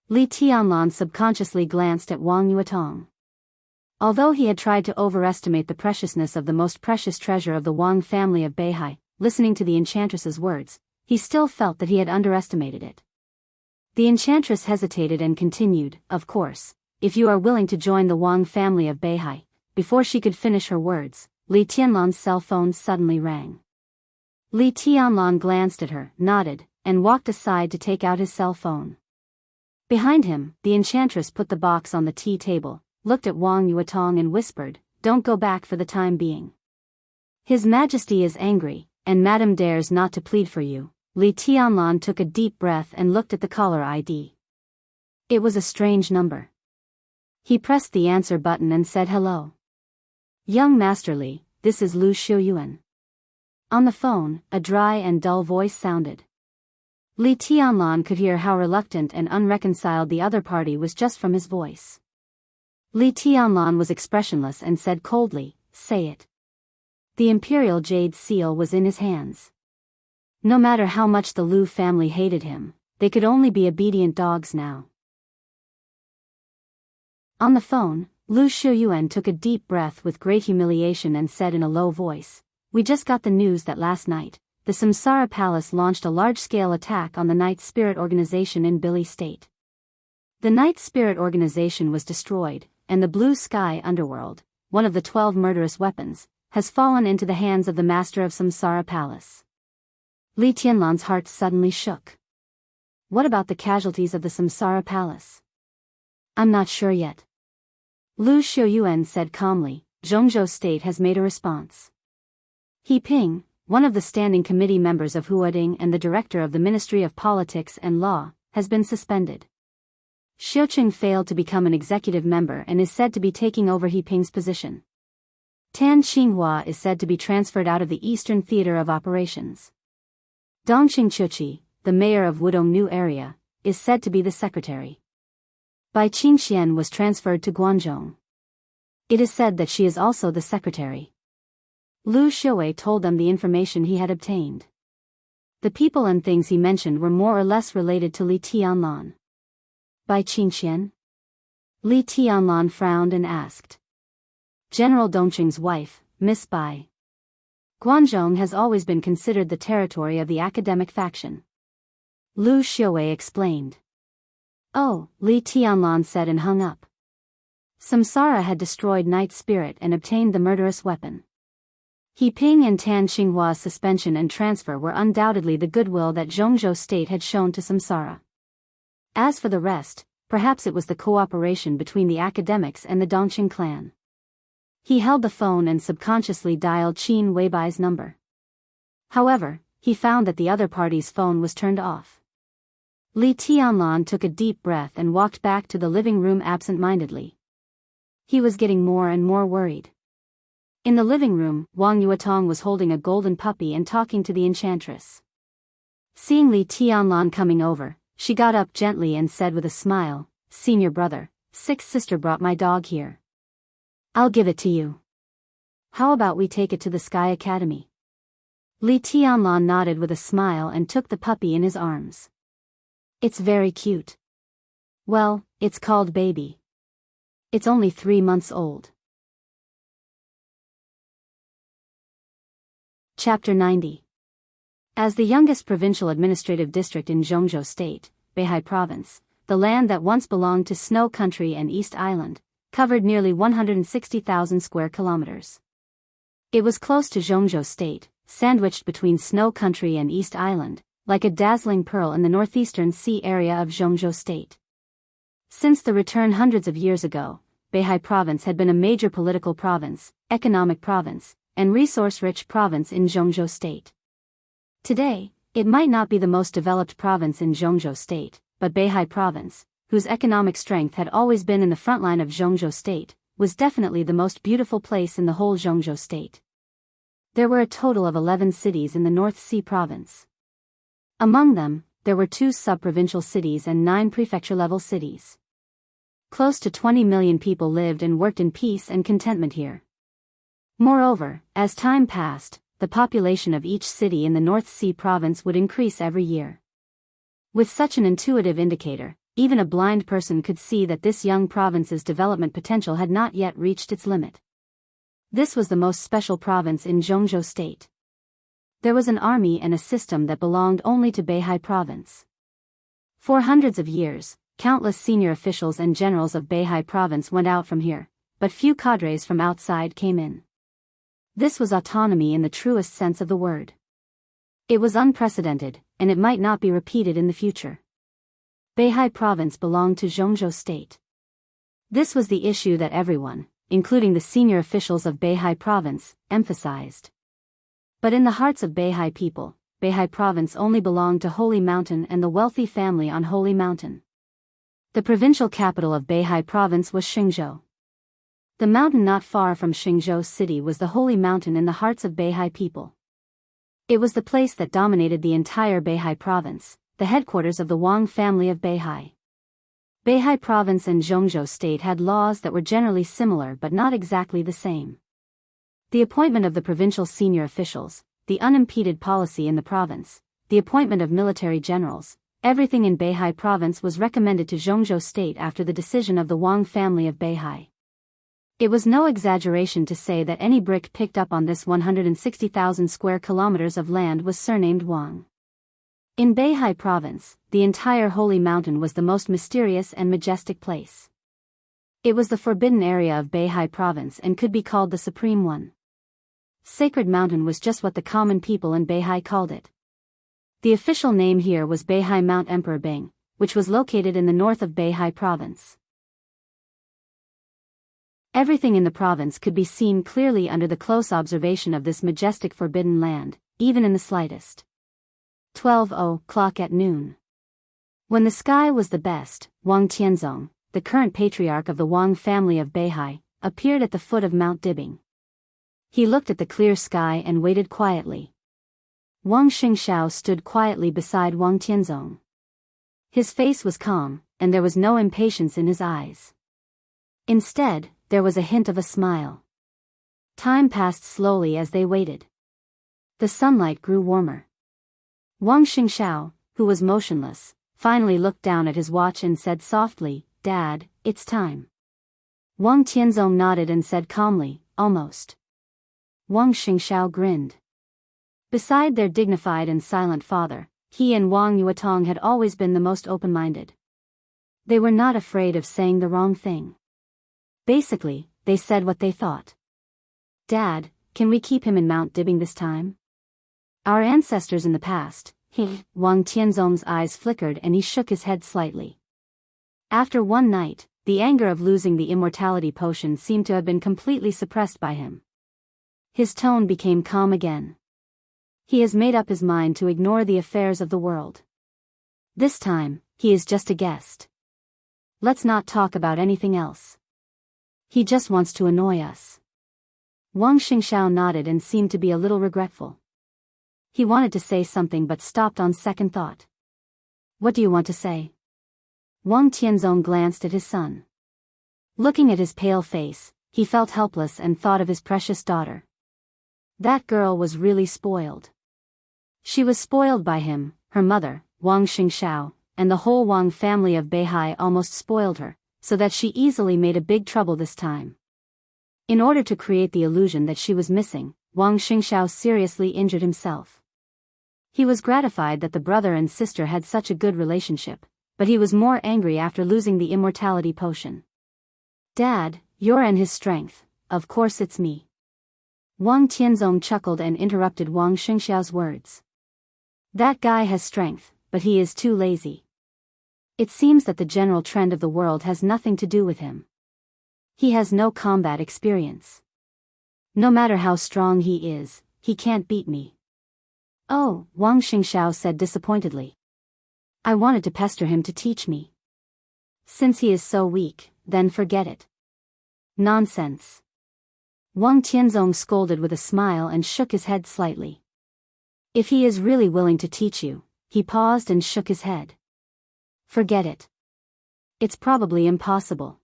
Li Tianlan subconsciously glanced at Wang Yuetong. Although he had tried to overestimate the preciousness of the most precious treasure of the Wang family of Beihai, listening to the enchantress's words, he still felt that he had underestimated it. The enchantress hesitated and continued, "Of course, if you are willing to join the Wang family of Beihai." Before she could finish her words, Li Tianlan's cell phone suddenly rang. Li Tianlan glanced at her, nodded, and walked aside to take out his cell phone. Behind him, the enchantress put the box on the tea table, looked at Wang Yuetong and whispered, "Don't go back for the time being. His Majesty is angry, and Madame dares not to plead for you, Li Tianlan took a deep breath and looked at the caller ID. It was a strange number. He pressed the answer button and said hello. Young Master Li, this is Lu Xiuyuan. On the phone, a dry and dull voice sounded. Li Tianlan could hear how reluctant and unreconciled the other party was just from his voice. Li Tianlan was expressionless and said coldly, "Say it." The imperial jade seal was in his hands. No matter how much the Lu family hated him, they could only be obedient dogs now. On the phone, Lu Xiuyuan took a deep breath with great humiliation and said in a low voice, "We just got the news that last night, the Samsara Palace launched a large-scale attack on the Night Spirit Organization in Billi State. The Night Spirit Organization was destroyed, and the Blue Sky Underworld, one of the 12 murderous weapons, has fallen into the hands of the master of Samsara Palace." Li Tianlan's heart suddenly shook. What about the casualties of the Samsara Palace? I'm not sure yet. Lu Xiuyuan said calmly, Jianghu State has made a response. He Ping, one of the standing committee members of Huading and the director of the Ministry of Politics and Law, has been suspended. Xiuqing failed to become an executive member and is said to be taking over He Ping's position. Tan Xinghua is said to be transferred out of the Eastern Theater of Operations. Dongqing Chuqi, the mayor of Wudong New Area, is said to be the secretary. Bai Qingxian was transferred to Guangzhou. It is said that she is also the secretary. Lu Xiuwei told them the information he had obtained. The people and things he mentioned were more or less related to Li Tianlan. Bai Qingxian? Li Tianlan frowned and asked. General Dongqing's wife, Miss Bai. Guangzhou has always been considered the territory of the academic faction. Lu Xiuwei explained. Oh, Li Tianlan said and hung up. Samsara had destroyed Night Spirit and obtained the murderous weapon. He Ping and Tan Xinghua's suspension and transfer were undoubtedly the goodwill that Jianghu State had shown to Samsara. As for the rest, perhaps it was the cooperation between the academics and the Dongqing clan. He held the phone and subconsciously dialed Qin Weibai's number. However, he found that the other party's phone was turned off. Li Tianlan took a deep breath and walked back to the living room absent-mindedly. He was getting more and more worried. In the living room, Wang Yuetong was holding a golden puppy and talking to the enchantress. Seeing Li Tianlan coming over, she got up gently and said with a smile, "Senior brother, Sixth sister brought my dog here. I'll give it to you. How about we take it to the Sky Academy?" Li Tianlan nodded with a smile and took the puppy in his arms. It's very cute. Well, it's called Baby. It's only 3 months old. Chapter 90. As the youngest provincial administrative district in Jianghu State, Beihai Province, the land that once belonged to Snow Country and East Island, covered nearly 160,000 square kilometers. It was close to Jianghu State, sandwiched between Snow Country and East Island, like a dazzling pearl in the northeastern sea area of Jianghu State. Since the return hundreds of years ago, Beihai Province had been a major political province, economic province, and resource-rich province in Jianghu State. Today, it might not be the most developed province in Jianghu State, but Beihai Province, whose economic strength had always been in the front line of Jianghu State, was definitely the most beautiful place in the whole Jianghu State. There were a total of 11 cities in the North Sea Province. Among them, there were 2 sub-provincial cities and 9 prefecture-level cities. Close to 20 million people lived and worked in peace and contentment here. Moreover, as time passed, the population of each city in the North Sea Province would increase every year. With such an intuitive indicator, even a blind person could see that this young province's development potential had not yet reached its limit. This was the most special province in Jianghu State. There was an army and a system that belonged only to Beihai Province. For hundreds of years, countless senior officials and generals of Beihai Province went out from here, but few cadres from outside came in. This was autonomy in the truest sense of the word. It was unprecedented, and it might not be repeated in the future. Beihai Province belonged to Jianghu State. This was the issue that everyone, including the senior officials of Beihai Province, emphasized. But in the hearts of Beihai people, Beihai Province only belonged to Holy Mountain and the wealthy family on Holy Mountain. The provincial capital of Beihai Province was Xingzhou. The mountain not far from Xingzhou city was the Holy Mountain in the hearts of Beihai people. It was the place that dominated the entire Beihai Province, the headquarters of the Wang family of Beihai. Beihai Province and Zhongzhou State had laws that were generally similar but not exactly the same. The appointment of the provincial senior officials, the unimpeded policy in the province, the appointment of military generals, everything in Beihai Province was recommended to Zhongzhou State after the decision of the Wang family of Beihai. It was no exaggeration to say that any brick picked up on this 160,000 square kilometers of land was surnamed Wang. In Beihai Province, the entire Holy Mountain was the most mysterious and majestic place. It was the forbidden area of Beihai Province and could be called the Supreme One. Sacred Mountain was just what the common people in Beihai called it. The official name here was Beihai Mount Emperor Bing, which was located in the north of Beihai Province. Everything in the province could be seen clearly under the close observation of this majestic forbidden land, even in the slightest. 12:00 at noon. When the sky was the best, Wang Tianzong, the current patriarch of the Wang family of Beihai, appeared at the foot of Mount Dibing. He looked at the clear sky and waited quietly. Wang Xianxia stood quietly beside Wang Tianzong. His face was calm, and there was no impatience in his eyes. Instead, there was a hint of a smile. Time passed slowly as they waited. The sunlight grew warmer. Wang Xianxia, who was motionless, finally looked down at his watch and said softly, "Dad, it's time." Wang Tianzong nodded and said calmly, "Almost." Wang Xianxia grinned. Beside their dignified and silent father, he and Wang Yuetong had always been the most open-minded. They were not afraid of saying the wrong thing. Basically, they said what they thought. "Dad, can we keep him in Mount Dibing this time? Our ancestors in the past," Wang Tianzong's eyes flickered and he shook his head slightly. After one night, the anger of losing the immortality potion seemed to have been completely suppressed by him. His tone became calm again. He has made up his mind to ignore the affairs of the world. This time, he is just a guest. Let's not talk about anything else. He just wants to annoy us. Wang Xianxia nodded and seemed to be a little regretful. He wanted to say something but stopped on second thought. "What do you want to say?" Wang Tianzong glanced at his son. Looking at his pale face, he felt helpless and thought of his precious daughter. That girl was really spoiled. She was spoiled by him, her mother, Wang Xianxia, and the whole Wang family of Beihai almost spoiled her, so that she easily made a big trouble this time. In order to create the illusion that she was missing, Wang Xianxia seriously injured himself. He was gratified that the brother and sister had such a good relationship, but he was more angry after losing the immortality potion. "Dad, you're and his strength, of course it's me." Wang Tianzong chuckled and interrupted Wang Xianxia's words. "That guy has strength, but he is too lazy. It seems that the general trend of the world has nothing to do with him. He has no combat experience. No matter how strong he is, he can't beat me." "Oh," Wang Xianxia said disappointedly. "I wanted to pester him to teach me. Since he is so weak, then forget it." "Nonsense." Wang Tianzong scolded with a smile and shook his head slightly. "If he is really willing to teach you," he paused and shook his head. "Forget it. It's probably impossible."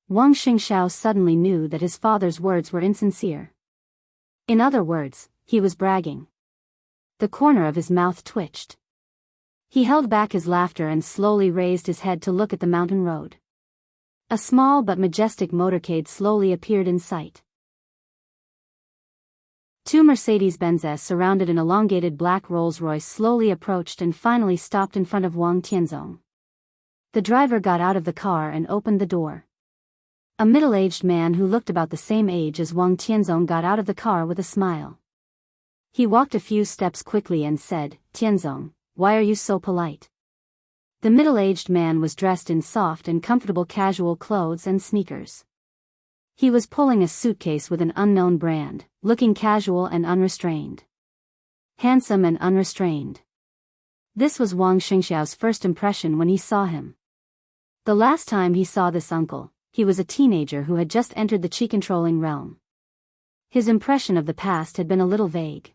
Wang Xianxia suddenly knew that his father's words were insincere. In other words, he was bragging. The corner of his mouth twitched. He held back his laughter and slowly raised his head to look at the mountain road. A small but majestic motorcade slowly appeared in sight. Two Mercedes-Benzes surrounded an elongated black Rolls-Royce slowly approached and finally stopped in front of Wang Tianzong. The driver got out of the car and opened the door. A middle-aged man who looked about the same age as Wang Tianzong got out of the car with a smile. He walked a few steps quickly and said, "Tianzong, why are you so polite?" The middle-aged man was dressed in soft and comfortable casual clothes and sneakers. He was pulling a suitcase with an unknown brand, looking casual and unrestrained. handsome and unrestrained. This was Wang Xingxiao's first impression when he saw him. The last time he saw this uncle, he was a teenager who had just entered the qi-controlling realm. His impression of the past had been a little vague.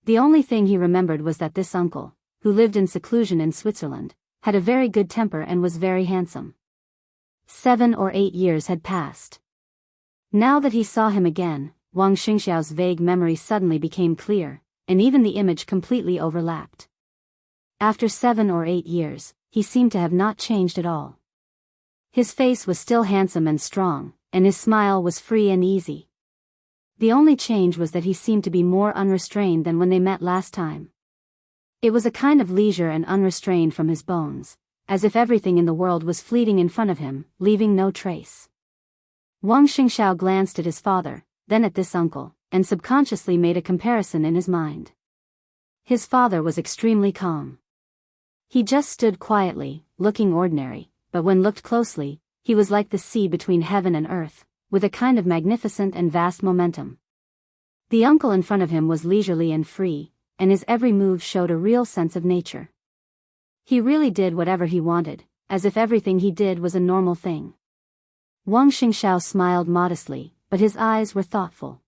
The only thing he remembered was that this uncle, who lived in seclusion in Switzerland, had a very good temper and was very handsome. 7 or 8 years had passed. Now that he saw him again, Wang Xingxiao's vague memory suddenly became clear, and even the image completely overlapped. After 7 or 8 years, he seemed to have not changed at all. His face was still handsome and strong, and his smile was free and easy. The only change was that he seemed to be more unrestrained than when they met last time. It was a kind of leisure and unrestrained from his bones, as if everything in the world was fleeting in front of him, leaving no trace. Wang Xingxiao glanced at his father, then at this uncle, and subconsciously made a comparison in his mind. His father was extremely calm. He just stood quietly, looking ordinary, but when looked closely, he was like the sea between heaven and earth, with a kind of magnificent and vast momentum. The uncle in front of him was leisurely and free, and his every move showed a real sense of nature. He really did whatever he wanted, as if everything he did was a normal thing. Wang Xingxiao smiled modestly, but his eyes were thoughtful.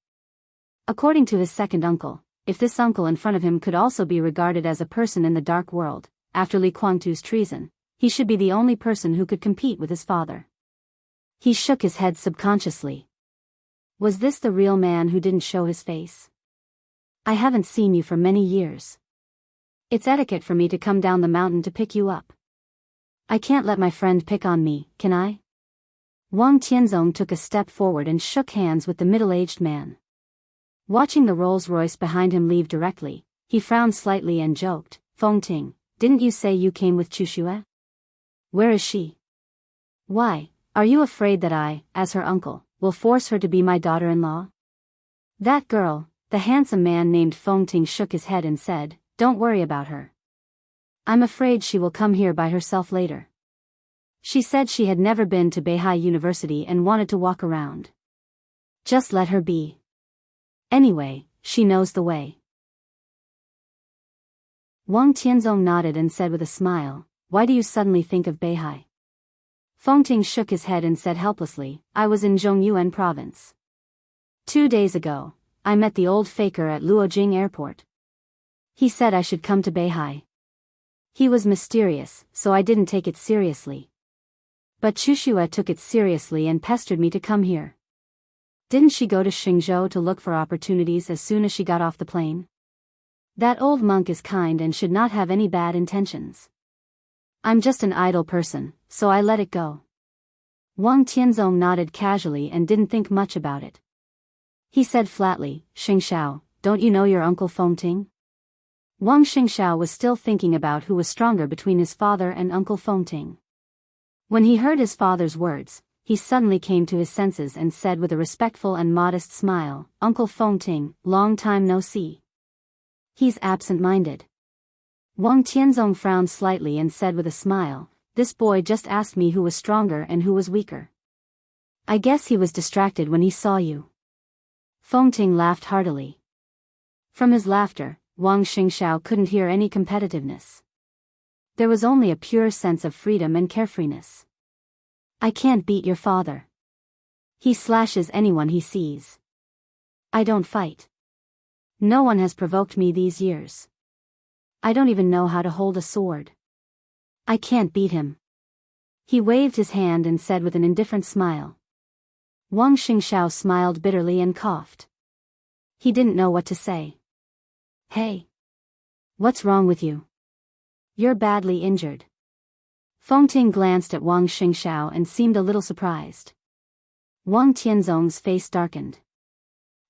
According to his second uncle, if this uncle in front of him could also be regarded as a person in the dark world, after Li Guangtu's treason, he should be the only person who could compete with his father. He shook his head subconsciously. Was this the real man who didn't show his face? I haven't seen you for many years. It's etiquette for me to come down the mountain to pick you up. I can't let my friend pick on me, can I? Wang Tianzong took a step forward and shook hands with the middle-aged man. Watching the Rolls-Royce behind him leave directly, he frowned slightly and joked, "Feng Ting, didn't you say you came with Chuxue? Where is she? Why, are you afraid that I, as her uncle, will force her to be my daughter-in-law?" That girl, the handsome man named Feng Ting, shook his head and said, "Don't worry about her. I'm afraid she will come here by herself later. She said she had never been to Beihai University and wanted to walk around. Just let her be. Anyway, she knows the way." Wang Tianzong nodded and said with a smile, "Why do you suddenly think of Beihai?" Feng Ting shook his head and said helplessly, "I was in Zhongyuan province. 2 days ago, I met the old faker at Luojing airport. He said I should come to Beihai. He was mysterious, so I didn't take it seriously. But Chuxue took it seriously and pestered me to come here. Didn't she go to Xingzhou to look for opportunities as soon as she got off the plane? That old monk is kind and should not have any bad intentions. I'm just an idle person, so I let it go." Wang Tianzong nodded casually and didn't think much about it. He said flatly, "Xingxiao, don't you know your uncle Feng Ting?" Wang Xingxiao was still thinking about who was stronger between his father and Uncle Feng Ting. When he heard his father's words, he suddenly came to his senses and said with a respectful and modest smile, "Uncle Feng Ting, long time no see. He's absent-minded." Wang Tianzong frowned slightly and said with a smile, "This boy just asked me who was stronger and who was weaker. I guess he was distracted when he saw you." Feng Ting laughed heartily. From his laughter, Wang Xingxiao couldn't hear any competitiveness. There was only a pure sense of freedom and carefreeness. "I can't beat your father. He slashes anyone he sees. I don't fight. No one has provoked me these years. I don't even know how to hold a sword. I can't beat him." He waved his hand and said with an indifferent smile. Wang Xingxiao smiled bitterly and coughed. He didn't know what to say. "Hey! What's wrong with you? You're badly injured." Feng Ting glanced at Wang Xingxiao and seemed a little surprised. Wang Tianzong's face darkened.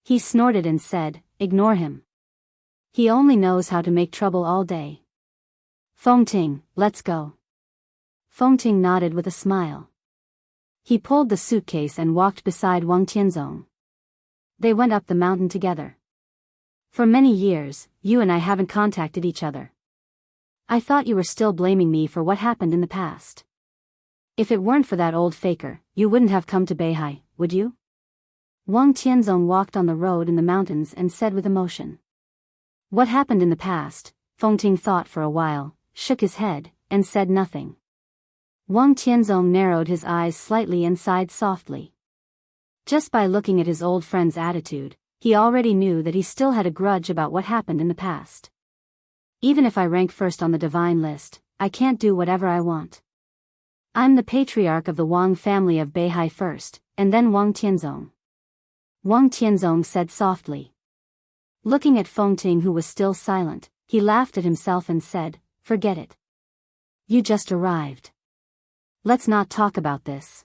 He snorted and said, "Ignore him. He only knows how to make trouble all day. Feng Ting, let's go." Feng Ting nodded with a smile. He pulled the suitcase and walked beside Wang Tianzong. They went up the mountain together. "For many years, you and I haven't contacted each other. I thought you were still blaming me for what happened in the past. If it weren't for that old faker, you wouldn't have come to Beihai, would you?" Wang Tianzong walked on the road in the mountains and said with emotion. What happened in the past? Fengting thought for a while, shook his head, and said nothing. Wang Tianzong narrowed his eyes slightly and sighed softly. Just by looking at his old friend's attitude, he already knew that he still had a grudge about what happened in the past. Even if I rank first on the divine list, I can't do whatever I want. I'm the patriarch of the Wang family of Beihai first, and then Wang Tianzong. Wang Tianzong said softly. Looking at Fengting, who was still silent, he laughed at himself and said, "Forget it. You just arrived. Let's not talk about this.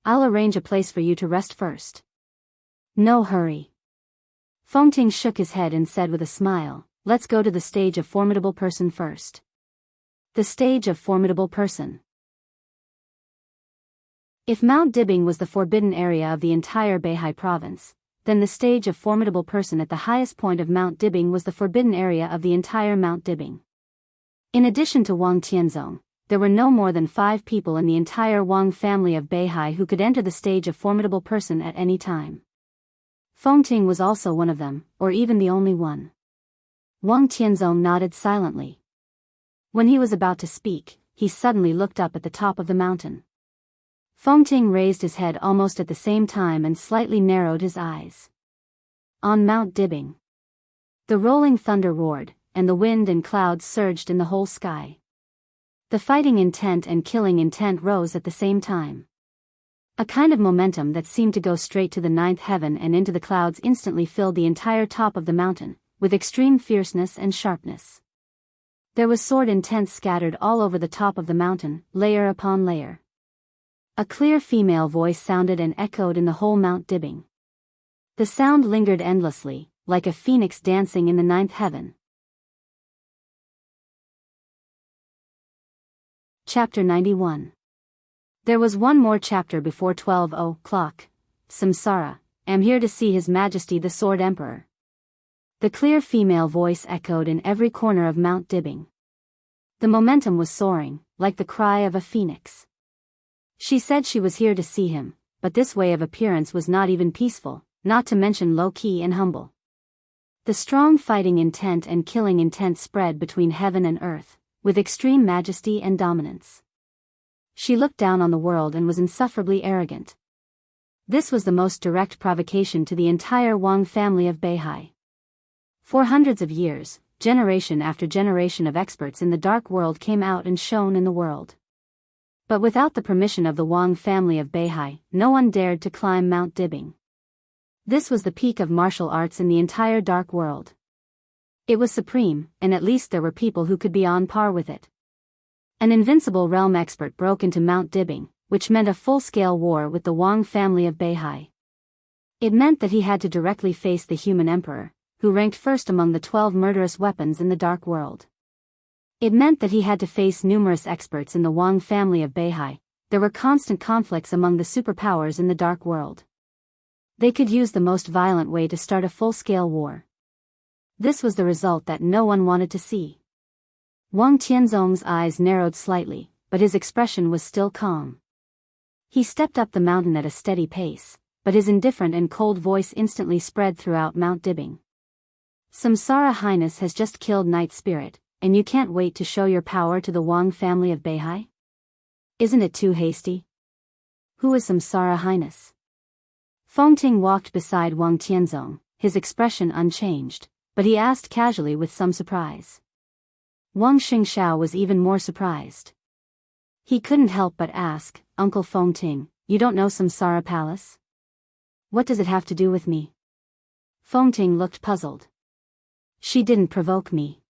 I'll arrange a place for you to rest first." "No hurry." Fengting shook his head and said with a smile, "Let's go to the stage of formidable person first." The stage of formidable person. If Mount Dibing was the forbidden area of the entire Beihai province, then the stage of formidable person at the highest point of Mount Dibing was the forbidden area of the entire Mount Dibing. In addition to Wang Tianzong, there were no more than 5 people in the entire Wang family of Beihai who could enter the stage of formidable person at any time. Fengting was also one of them, or even the only one. Wang Tianzong nodded silently. When he was about to speak, he suddenly looked up at the top of the mountain. Fengting raised his head almost at the same time and slightly narrowed his eyes. On Mount Dibing. The rolling thunder roared, and the wind and clouds surged in the whole sky. The fighting intent and killing intent rose at the same time. A kind of momentum that seemed to go straight to the 9th heaven and into the clouds instantly filled the entire top of the mountain, with extreme fierceness and sharpness. There was sword intent scattered all over the top of the mountain, layer upon layer. A clear female voice sounded and echoed in the whole Mount Dibing. The sound lingered endlessly, like a phoenix dancing in the 9th heaven. Chapter 91. There was one more chapter before 12 o'clock. Samsara, am here to see His Majesty the Sword Emperor. The clear female voice echoed in every corner of Mount Dibing. The momentum was soaring, like the cry of a phoenix. She said she was here to see him, but this way of appearance was not even peaceful, not to mention low-key and humble. The strong fighting intent and killing intent spread between heaven and earth, with extreme majesty and dominance. She looked down on the world and was insufferably arrogant. This was the most direct provocation to the entire Wang family of Beihai. For hundreds of years, generation after generation of experts in the dark world came out and shone in the world. But without the permission of the Wang family of Beihai, no one dared to climb Mount Dibing. This was the peak of martial arts in the entire dark world. It was supreme, and at least there were people who could be on par with it. An invincible realm expert broke into Mount Dibing, which meant a full-scale war with the Wang family of Beihai. It meant that he had to directly face the human emperor, who ranked first among the 12 murderous weapons in the dark world. It meant that he had to face numerous experts in the Wang family of Beihai. There were constant conflicts among the superpowers in the dark world. They could use the most violent way to start a full-scale war. This was the result that no one wanted to see. Wang Tianzong's eyes narrowed slightly, but his expression was still calm. He stepped up the mountain at a steady pace, but his indifferent and cold voice instantly spread throughout Mount Dibing. Samsara Highness has just killed Night Spirit, and you can't wait to show your power to the Wang family of Beihai? Isn't it too hasty? Who is Samsara Highness? Fengting walked beside Wang Tianzong, his expression unchanged, but he asked casually with some surprise. Wang Xianxia was even more surprised. He couldn't help but ask, "Uncle Fengting, you don't know Samsara Palace? What does it have to do with me?" Fengting looked puzzled. "She didn't provoke me.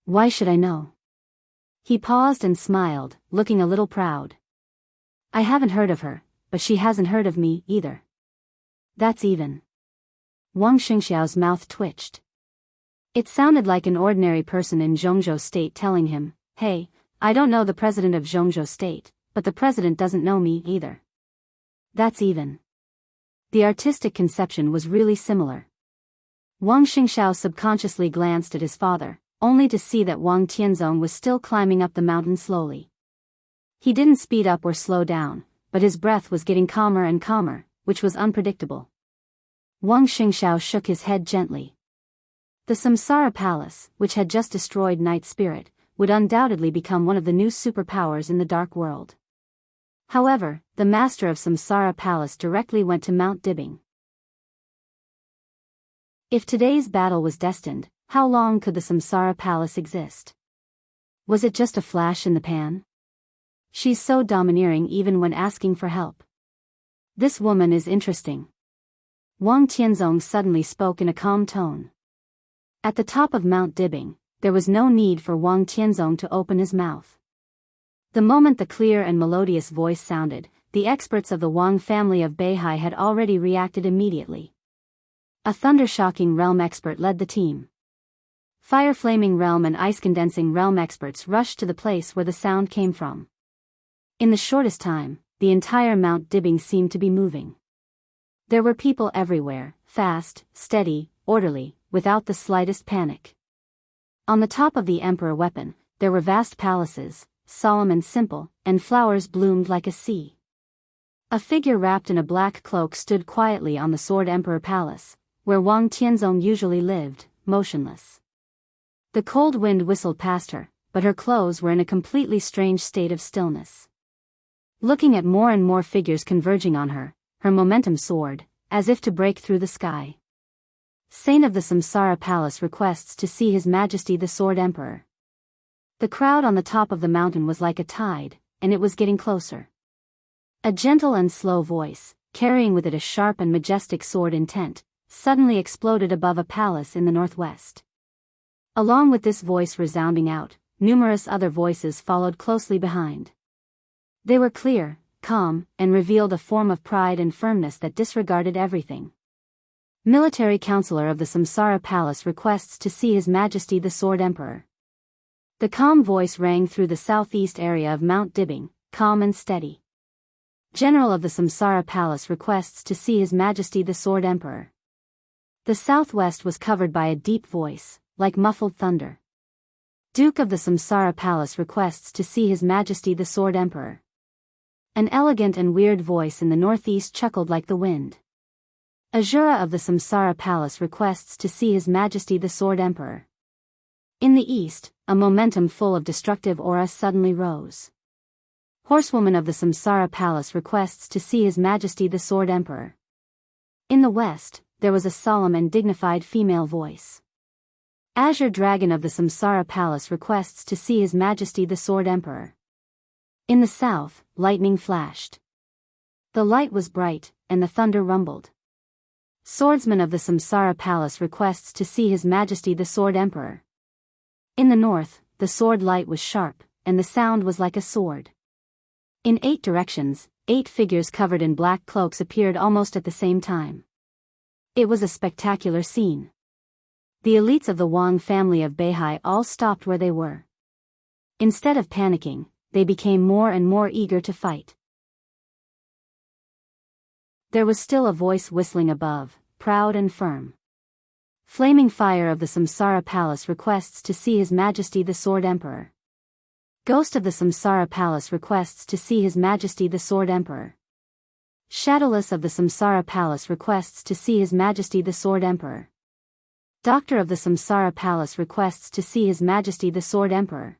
Why should I know?" He paused and smiled, looking a little proud. "I haven't heard of her, but she hasn't heard of me either. That's even." Wang Xianxiao's mouth twitched. It sounded like an ordinary person in Jianghu State telling him, "Hey, I don't know the president of Jianghu State, but the president doesn't know me either." That's even. The artistic conception was really similar. Wang Xianxiao subconsciously glanced at his father, only to see that Wang Tianzong was still climbing up the mountain slowly. He didn't speed up or slow down, but his breath was getting calmer and calmer, which was unpredictable. Wang Xianxiao shook his head gently. The Samsara Palace, which had just destroyed Night Spirit, would undoubtedly become one of the new superpowers in the Dark World. However, the master of Samsara Palace directly went to Mount Dibbing. If today's battle was destined, how long could the Samsara Palace exist? Was it just a flash in the pan? She's so domineering even when asking for help. This woman is interesting. Wang Tianzong suddenly spoke in a calm tone. At the top of Mount Dibbing, there was no need for Wang Tianzong to open his mouth. The moment the clear and melodious voice sounded, the experts of the Wang family of Beihai had already reacted immediately. A thunder-shocking realm expert led the team. Fire-flaming realm and ice-condensing realm experts rushed to the place where the sound came from. In the shortest time, the entire Mount Dibbing seemed to be moving. There were people everywhere, fast, steady, orderly, without the slightest panic. On the top of the Emperor Weapon, there were vast palaces, solemn and simple, and flowers bloomed like a sea. A figure wrapped in a black cloak stood quietly on the Sword Emperor Palace, where Wang Tianzong usually lived, motionless. The cold wind whistled past her, but her clothes were in a completely strange state of stillness. Looking at more and more figures converging on her, her momentum soared, as if to break through the sky. Saint of the Samsara Palace requests to see His Majesty the Sword Emperor. The crowd on the top of the mountain was like a tide, and it was getting closer. A gentle and slow voice, carrying with it a sharp and majestic sword intent, suddenly exploded above a palace in the northwest. Along with this voice resounding out, numerous other voices followed closely behind. They were clear, calm, and revealed a form of pride and firmness that disregarded everything. Military Counselor of the Samsara Palace requests to see His Majesty the Sword Emperor. The calm voice rang through the southeast area of Mount Dibbing, calm and steady. General of the Samsara Palace requests to see His Majesty the Sword Emperor. The southwest was covered by a deep voice, like muffled thunder. Duke of the Samsara Palace requests to see His Majesty the Sword Emperor. An elegant and weird voice in the northeast chuckled like the wind. Azura of the Samsara Palace requests to see His Majesty the Sword Emperor. In the east, a momentum full of destructive aura suddenly rose. Horsewoman of the Samsara Palace requests to see His Majesty the Sword Emperor. In the west, there was a solemn and dignified female voice. Azure Dragon of the Samsara Palace requests to see His Majesty the Sword Emperor. In the south, lightning flashed. The light was bright, and the thunder rumbled. Swordsman of the Samsara Palace requests to see His Majesty the Sword Emperor. In the north, the sword light was sharp, and the sound was like a sword. In 8 directions, 8 figures covered in black cloaks appeared almost at the same time. It was a spectacular scene. The elites of the Wang family of Beihai all stopped where they were. Instead of panicking, they became more and more eager to fight. There was still a voice whistling above, proud and firm. Flaming Fire of the Samsara Palace requests to see His Majesty the Sword Emperor. Ghost of the Samsara Palace requests to see His Majesty the Sword Emperor. Shadowless of the Samsara Palace requests to see His Majesty the Sword Emperor. Doctor of the Samsara Palace requests to see His Majesty the Sword Emperor.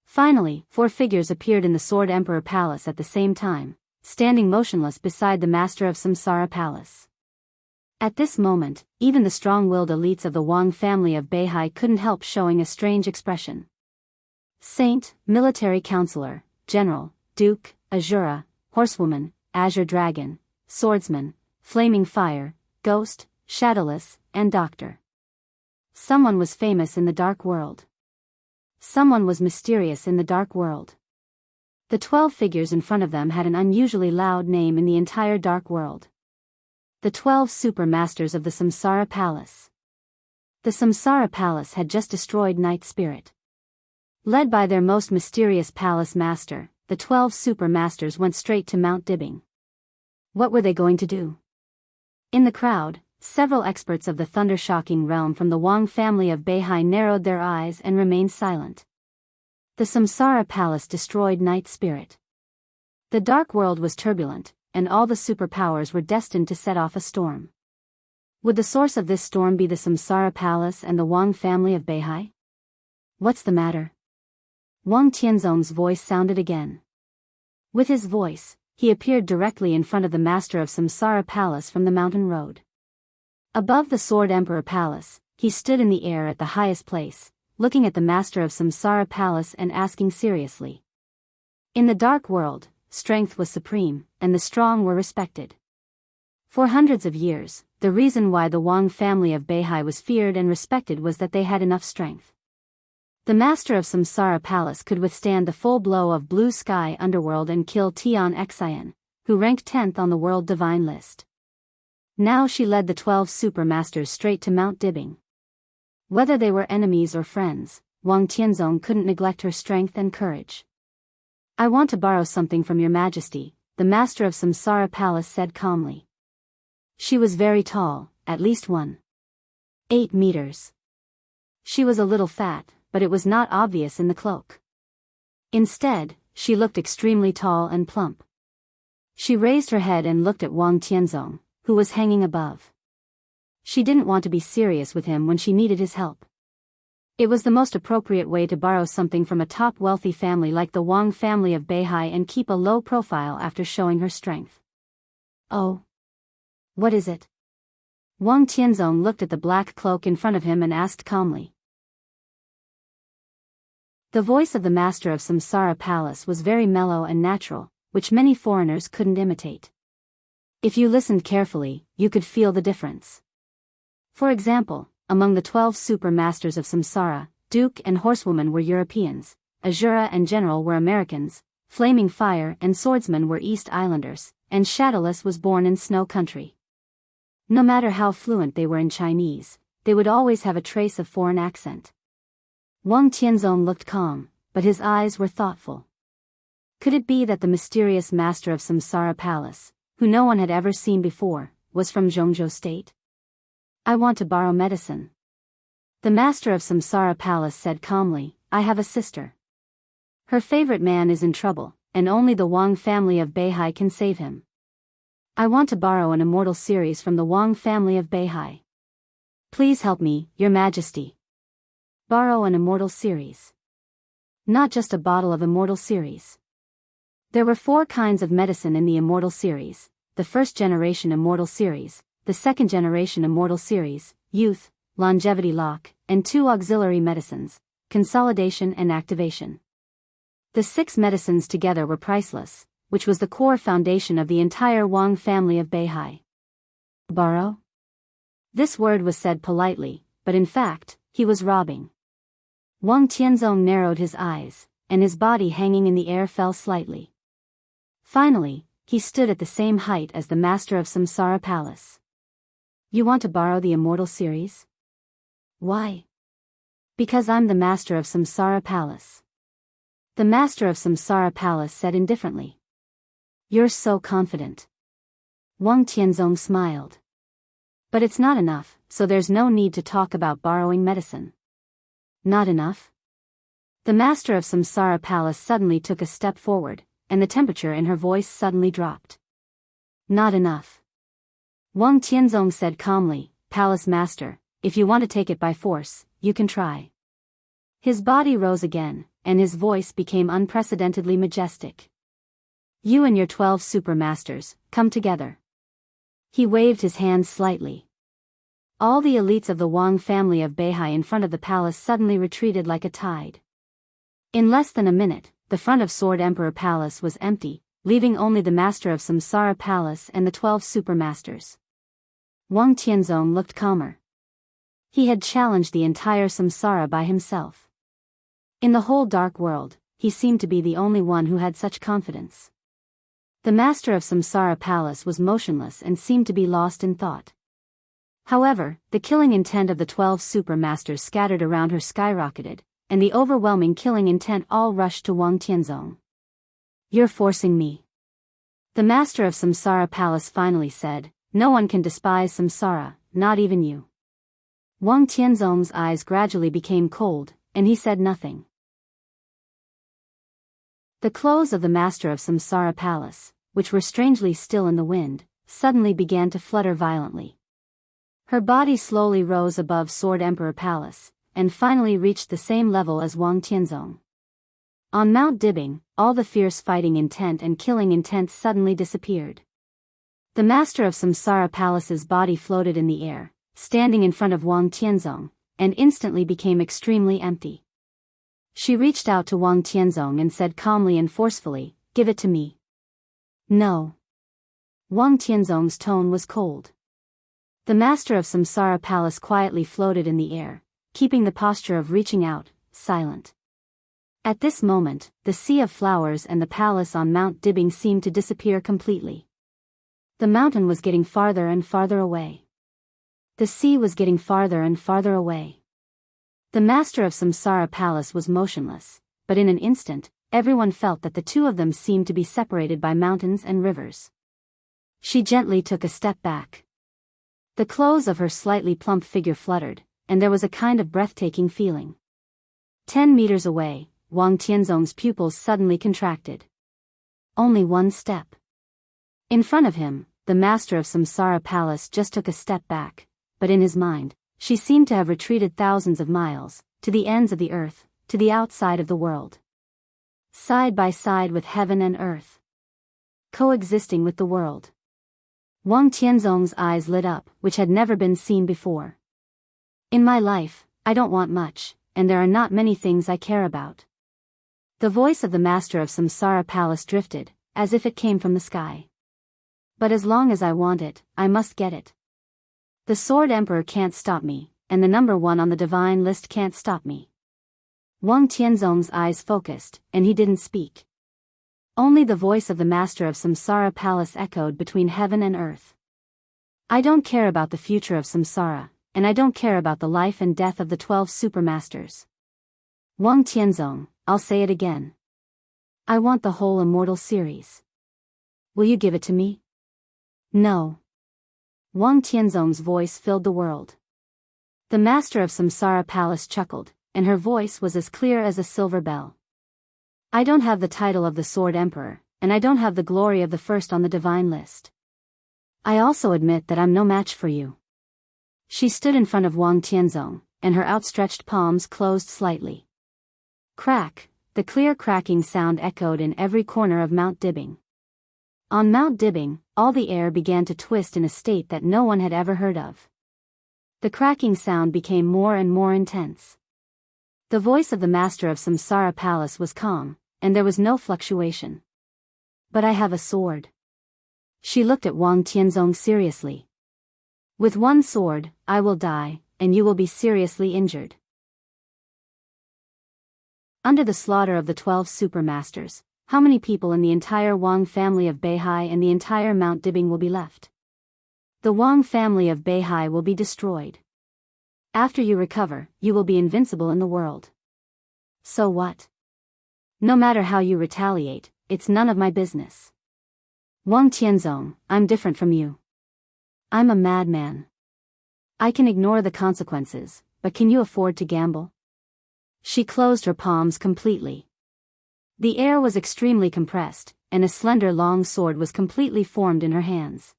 Finally, 4 figures appeared in the Sword Emperor Palace at the same time, standing motionless beside the Master of Samsara Palace. At this moment, even the strong-willed elites of the Wang family of Beihai couldn't help showing a strange expression. Saint, Military Counselor, General, Duke, Azura, Horsewoman, Azure Dragon, Swordsman, Flaming Fire, Ghost, Shadowless, and Doctor. Someone was famous in the Dark World. Someone was mysterious in the Dark World. The 12 figures in front of them had an unusually loud name in the entire Dark World. The 12 Super Masters of the Samsara Palace. The Samsara Palace had just destroyed Night Spirit. Led by their most mysterious palace master, the 12 Super Masters went straight to Mount Dibbing. What were they going to do? In the crowd, several experts of the thunder-shocking realm from the Wang family of Beihai narrowed their eyes and remained silent. The Samsara Palace destroyed Night Spirit. The Dark World was turbulent, and all the superpowers were destined to set off a storm. Would the source of this storm be the Samsara Palace and the Wang family of Beihai? What's the matter? Wang Tianzong's voice sounded again. With his voice, he appeared directly in front of the master of Samsara Palace from the mountain road. Above the Sword Emperor Palace, he stood in the air at the highest place, looking at the master of Samsara Palace and asking seriously. In the dark world, strength was supreme, and the strong were respected. For hundreds of years, the reason why the Wang family of Beihai was feared and respected was that they had enough strength. The master of Samsara Palace could withstand the full blow of Blue Sky Underworld and kill Tian Xian, who ranked 10th on the world divine list. Now she led the 12 super masters straight to Mount Dibbing. Whether they were enemies or friends, Wang Tianzong couldn't neglect her strength and courage. I want to borrow something from your majesty, the master of Samsara Palace said calmly. She was very tall, at least 1.8 meters. She was a little fat, but it was not obvious in the cloak. Instead, she looked extremely tall and plump. She raised her head and looked at Wang Tianzong, who was hanging above. She didn't want to be serious with him when she needed his help. It was the most appropriate way to borrow something from a top wealthy family like the Wang family of Beihai and keep a low profile after showing her strength. Oh. What is it? Wang Tianzong looked at the black cloak in front of him and asked calmly. The voice of the master of Samsara Palace was very mellow and natural, which many foreigners couldn't imitate. If you listened carefully, you could feel the difference. For example, among the 12 super masters of Samsara, Duke and Horsewoman were Europeans, Azura and General were Americans, Flaming Fire and Swordsmen were East Islanders, and Shadowless was born in Snow Country. No matter how fluent they were in Chinese, they would always have a trace of foreign accent. Wang Tianzong looked calm, but his eyes were thoughtful. Could it be that the mysterious master of Samsara Palace, who no one had ever seen before, was from Jianghu state? I want to borrow medicine. The master of Samsara Palace said calmly, I have a sister. Her favorite man is in trouble, and only the Wang family of Beihai can save him. I want to borrow an immortal series from the Wang family of Beihai. Please help me, your majesty. Borrow an immortal series. Not just a bottle of immortal series. There were 4 kinds of medicine in the Immortal series, the first generation Immortal series, the second generation Immortal series, Youth, Longevity Lock, and 2 auxiliary medicines, Consolidation and Activation. The 6 medicines together were priceless, which was the core foundation of the entire Wang family of Beihai. Borrow? This word was said politely, but in fact, he was robbing. Wang Tianzong narrowed his eyes, and his body hanging in the air fell slightly. Finally, he stood at the same height as the master of Samsara Palace. You want to borrow the Immortal series? Why? Because I'm the master of Samsara Palace. The master of Samsara Palace said indifferently. You're so confident. Wang Tianzong smiled. But it's not enough, so there's no need to talk about borrowing medicine. Not enough? The master of Samsara Palace suddenly took a step forward, and the temperature in her voice suddenly dropped. Not enough. Wang Tianzong said calmly, Palace Master, if you want to take it by force, you can try. His body rose again, and his voice became unprecedentedly majestic. You and your 12 super masters, come together. He waved his hand slightly. All the elites of the Wang family of Beihai in front of the palace suddenly retreated like a tide. In less than a minute, the front of Sword Emperor Palace was empty, leaving only the master of Samsara Palace and the 12 super masters. Wang Tianzong looked calmer. He had challenged the entire Samsara by himself. In the whole dark world, he seemed to be the only one who had such confidence. The master of Samsara Palace was motionless and seemed to be lost in thought. However, the killing intent of the 12 super masters scattered around her skyrocketed, and the overwhelming killing intent all rushed to Wang Tianzong. You're forcing me. The master of Samsara Palace finally said, no one can despise Samsara, not even you. Wang Tianzong's eyes gradually became cold, and he said nothing. The clothes of the master of Samsara Palace, which were strangely still in the wind, suddenly began to flutter violently. Her body slowly rose above Sword Emperor Palace, and finally reached the same level as Wang Tianzong. On Mount Dibing, all the fierce fighting intent and killing intent suddenly disappeared. The master of Samsara Palace's body floated in the air, standing in front of Wang Tianzong, and instantly became extremely empty. She reached out to Wang Tianzong and said calmly and forcefully, "Give it to me." "No." Wang Tianzong's tone was cold. The master of Samsara Palace quietly floated in the air, keeping the posture of reaching out, silent. At this moment, the sea of flowers and the palace on Mount Dibing seemed to disappear completely. The mountain was getting farther and farther away. The sea was getting farther and farther away. The master of Samsara Palace was motionless, but in an instant, everyone felt that the two of them seemed to be separated by mountains and rivers. She gently took a step back. The clothes of her slightly plump figure fluttered, and there was a kind of breathtaking feeling. 10 meters away, Wang Tianzong's pupils suddenly contracted. Only one step. In front of him, the master of Samsara Palace just took a step back, but in his mind, she seemed to have retreated thousands of miles, to the ends of the earth, to the outside of the world. Side by side with heaven and earth. Coexisting with the world. Wang Tianzong's eyes lit up, which had never been seen before. "In my life, I don't want much, and there are not many things I care about." The voice of the master of Samsara Palace drifted, as if it came from the sky. "But as long as I want it, I must get it. The Sword Emperor can't stop me, and the number 1 on the divine list can't stop me." Wang Tianzong's eyes focused, and he didn't speak. Only the voice of the master of Samsara Palace echoed between heaven and earth. "I don't care about the future of Samsara, and I don't care about the life and death of the 12 supermasters. Wang Tianzong, I'll say it again. I want the whole immortal series. Will you give it to me?" "No." Wang Tianzong's voice filled the world. The master of Samsara Palace chuckled, and her voice was as clear as a silver bell. "I don't have the title of the Sword Emperor, and I don't have the glory of the first on the divine list. I also admit that I'm no match for you." She stood in front of Wang Tianzong, and her outstretched palms closed slightly. Crack, the clear cracking sound echoed in every corner of Mount Dibing. On Mount Dibing, all the air began to twist in a state that no one had ever heard of. The cracking sound became more and more intense. The voice of the master of Samsara Palace was calm, and there was no fluctuation. "But I have a sword." She looked at Wang Tianzong seriously. "With one sword, I will die, and you will be seriously injured." Under the slaughter of the 12 supermasters, how many people in the entire Wang family of Beihai and the entire Mount Dibing will be left? The Wang family of Beihai will be destroyed. After you recover, you will be invincible in the world. So what? No matter how you retaliate, it's none of my business. Wang Tianzong, I'm different from you. I'm a madman. I can ignore the consequences, but can you afford to gamble? She closed her palms completely. The air was extremely compressed, and a slender long sword was completely formed in her hands.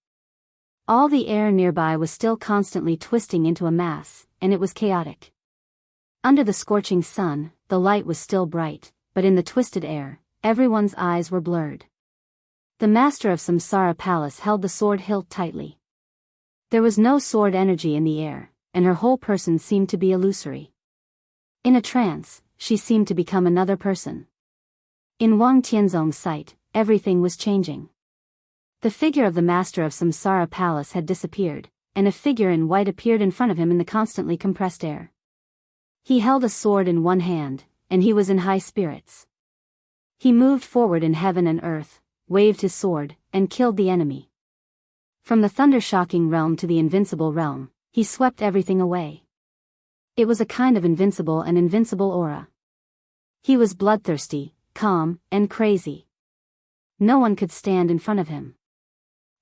All the air nearby was still constantly twisting into a mass, and it was chaotic. Under the scorching sun, the light was still bright, but in the twisted air, everyone's eyes were blurred. The master of Samsara Palace held the sword hilt tightly. There was no sword energy in the air, and her whole person seemed to be illusory. In a trance, she seemed to become another person. In Wang Tianzong's sight, everything was changing. The figure of the master of Samsara Palace had disappeared, and a figure in white appeared in front of him in the constantly compressed air. He held a sword in one hand, and he was in high spirits. He moved forward in heaven and earth, waved his sword, and killed the enemy. From the thunder-shocking realm to the invincible realm, he swept everything away. It was a kind of invincible and invincible aura. He was bloodthirsty, calm, and crazy. No one could stand in front of him.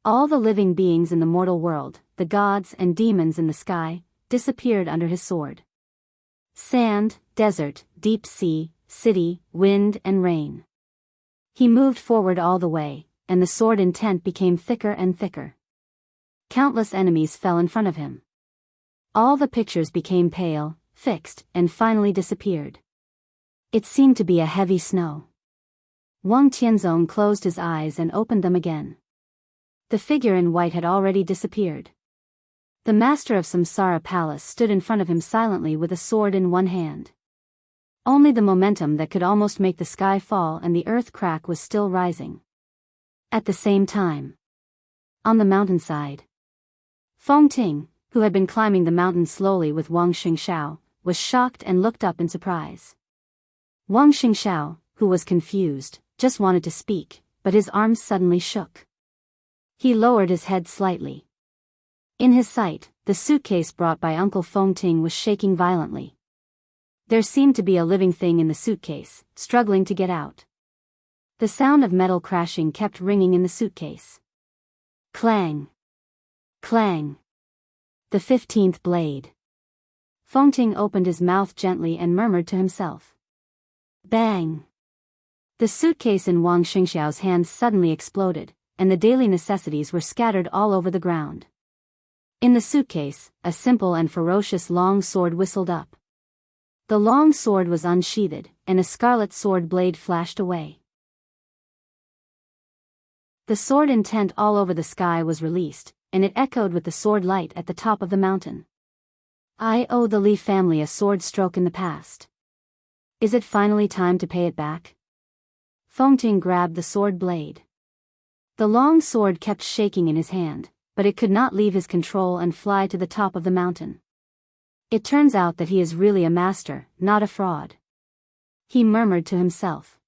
All the living beings in the mortal world, the gods and demons in the sky, disappeared under his sword. Sand, desert, deep sea, city, wind and rain. He moved forward all the way, and the sword intent became thicker and thicker. Countless enemies fell in front of him. All the pictures became pale, fixed, and finally disappeared. It seemed to be a heavy snow. Wang Tianzong closed his eyes and opened them again. The figure in white had already disappeared. The master of Samsara Palace stood in front of him silently with a sword in one hand. Only the momentum that could almost make the sky fall and the earth crack was still rising. At the same time, on the mountainside, Feng Ting, who had been climbing the mountain slowly with Wang Xingxiao, was shocked and looked up in surprise. Wang Xingxiao, who was confused, just wanted to speak, but his arms suddenly shook. He lowered his head slightly. In his sight, the suitcase brought by Uncle Feng Ting was shaking violently. There seemed to be a living thing in the suitcase, struggling to get out. The sound of metal crashing kept ringing in the suitcase. Clang! Clang! The 15th blade. Feng Ting opened his mouth gently and murmured to himself. Bang! The suitcase in Wang Xingxiao's hands suddenly exploded, and the daily necessities were scattered all over the ground. In the suitcase, a simple and ferocious long sword whistled up. The long sword was unsheathed, and a scarlet sword blade flashed away. The sword intent all over the sky was released, and it echoed with the sword light at the top of the mountain. I owe the Li family a sword stroke in the past. Is it finally time to pay it back? Feng Ting grabbed the sword blade. The long sword kept shaking in his hand, but it could not leave his control and fly to the top of the mountain. It turns out that he is really a master, not a fraud. He murmured to himself.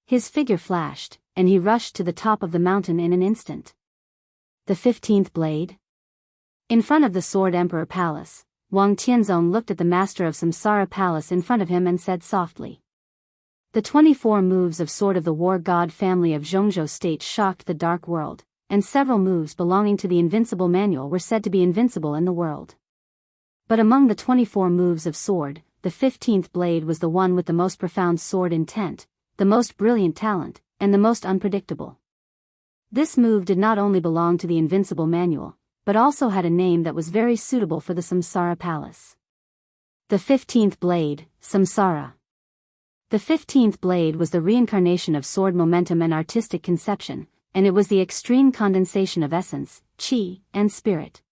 His figure flashed, and he rushed to the top of the mountain in an instant. The 15th blade? In front of the Sword Emperor Palace, Wang Tianzong looked at the master of Samsara Palace in front of him and said softly. The 24 moves of Sword of the War God family of Jianghu State shocked the dark world, and several moves belonging to the Invincible Manual were said to be invincible in the world. But among the 24 moves of sword, the 15th blade was the one with the most profound sword intent, the most brilliant talent, and the most unpredictable. This move did not only belong to the Invincible Manual, but also had a name that was very suitable for the Samsara Palace. The 15th blade, Samsara. The 15th blade was the reincarnation of sword momentum and artistic conception, and it was the extreme condensation of essence, qi, and spirit.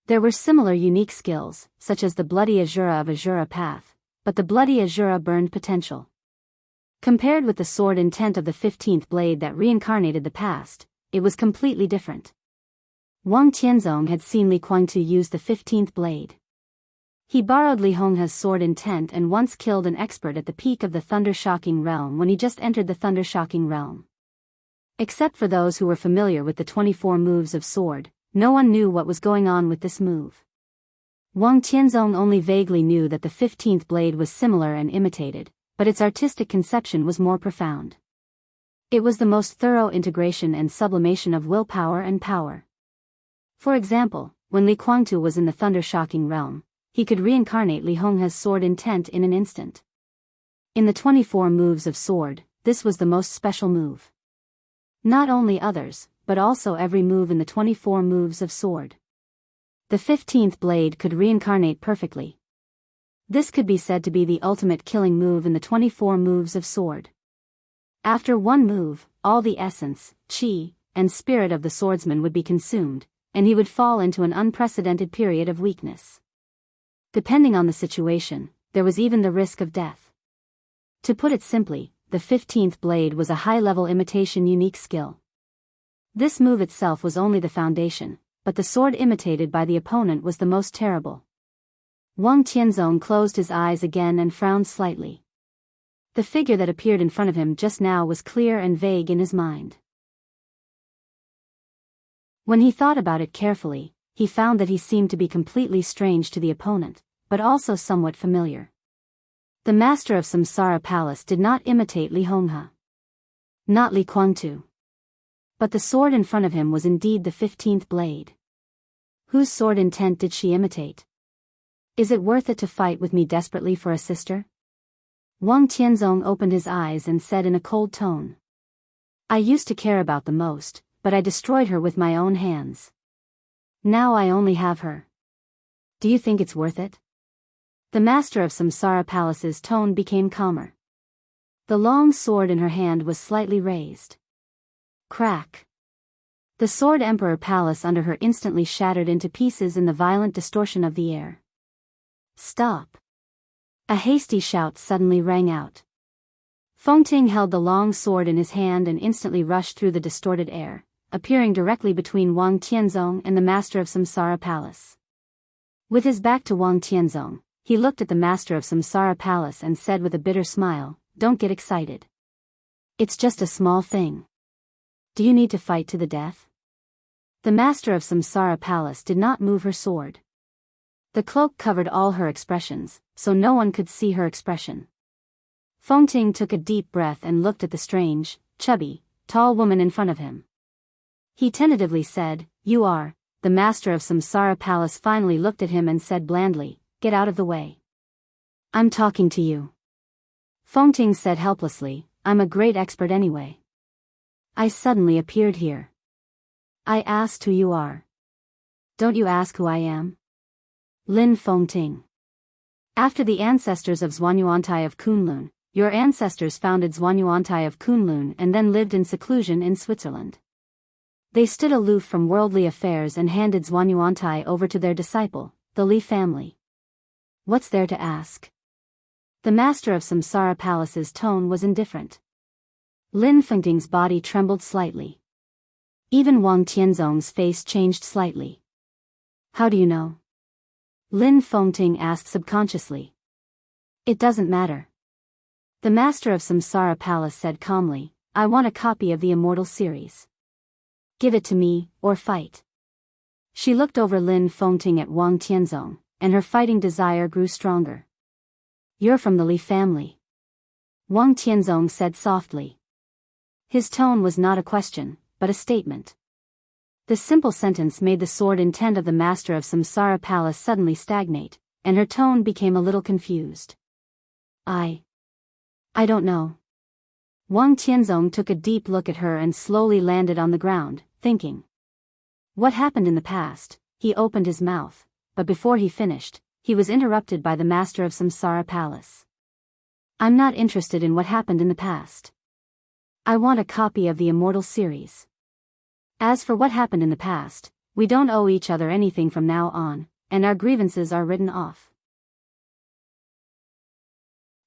There were similar unique skills, such as the Bloody Azura of Azura Path, but the Bloody Azura burned potential. Compared with the sword intent of the 15th blade that reincarnated the past, it was completely different. Wang Tianzong had seen Li Guangtu use the 15th blade. He borrowed Li Honghe's sword intent and once killed an expert at the peak of the Thunder-Shocking Realm when he just entered the Thunder-Shocking Realm. Except for those who were familiar with the 24 moves of sword, no one knew what was going on with this move. Wang Tianzong only vaguely knew that the 15th blade was similar and imitated, but its artistic conception was more profound. It was the most thorough integration and sublimation of willpower and power. For example, when Li Guangtu was in the Thunder-Shocking Realm, he could reincarnate Li Honghe's sword intent in an instant. In the 24 moves of sword, this was the most special move. Not only others, but also every move in the 24 moves of sword. The 15th blade could reincarnate perfectly. This could be said to be the ultimate killing move in the 24 moves of sword. After one move, all the essence, qi, and spirit of the swordsman would be consumed, and he would fall into an unprecedented period of weakness. Depending on the situation, there was even the risk of death. To put it simply, the 15th blade was a high-level imitation unique skill. This move itself was only the foundation, but the sword imitated by the opponent was the most terrible. Wang Tianzong closed his eyes again and frowned slightly. The figure that appeared in front of him just now was clear and vague in his mind. When he thought about it carefully, he found that he seemed to be completely strange to the opponent, but also somewhat familiar. The master of Samsara Palace did not imitate Li Honghe. Not Li Guangtu. But the sword in front of him was indeed the 15th blade. Whose sword intent did she imitate? Is it worth it to fight with me desperately for a sister? Wang Tianzong opened his eyes and said in a cold tone. I used to care about the most, but I destroyed her with my own hands. Now I only have her. Do you think it's worth it? The master of Samsara Palace's tone became calmer. The long sword in her hand was slightly raised. Crack. The sword Emperor Palace under her instantly shattered into pieces in the violent distortion of the air. Stop. A hasty shout suddenly rang out. Fengting held the long sword in his hand and instantly rushed through the distorted air, appearing directly between Wang Tianzong and the master of Samsara Palace. With his back to Wang Tianzong, he looked at the master of Samsara Palace and said with a bitter smile, "Don't get excited. It's just a small thing. Do you need to fight to the death?" The master of Samsara Palace did not move her sword. The cloak covered all her expressions, so no one could see her expression. Fengting took a deep breath and looked at the strange, chubby, tall woman in front of him. He tentatively said, "You are." The master of Samsara Palace finally looked at him and said blandly, "Get out of the way. I'm talking to you." Fengting said helplessly, "I'm a great expert anyway. I suddenly appeared here. I asked who you are. Don't you ask who I am?" Lin Fengting. After the ancestors of Zhuanyuantai of Kunlun, your ancestors founded Zhuanyuantai of Kunlun and then lived in seclusion in Switzerland. They stood aloof from worldly affairs and handed Zhuanyuantai over to their disciple, the Li family. What's there to ask? The master of Samsara Palace's tone was indifferent. Lin Fengting's body trembled slightly. Even Wang Tianzong's face changed slightly. How do you know? Lin Fengting asked subconsciously. It doesn't matter. The master of Samsara Palace said calmly, I want a copy of the Immortal series. Give it to me, or fight. She looked over Lin Fengting at Wang Tianzong, and her fighting desire grew stronger. You're from the Li family. Wang Tianzong said softly. His tone was not a question, but a statement. The simple sentence made the sword intent of the master of Samsara Palace suddenly stagnate, and her tone became a little confused. I don't know. Wang Tianzong took a deep look at her and slowly landed on the ground, thinking. What happened in the past? He opened his mouth, but before he finished, he was interrupted by the master of Samsara Palace. I'm not interested in what happened in the past. I want a copy of the Immortal series. As for what happened in the past, we don't owe each other anything from now on, and our grievances are written off.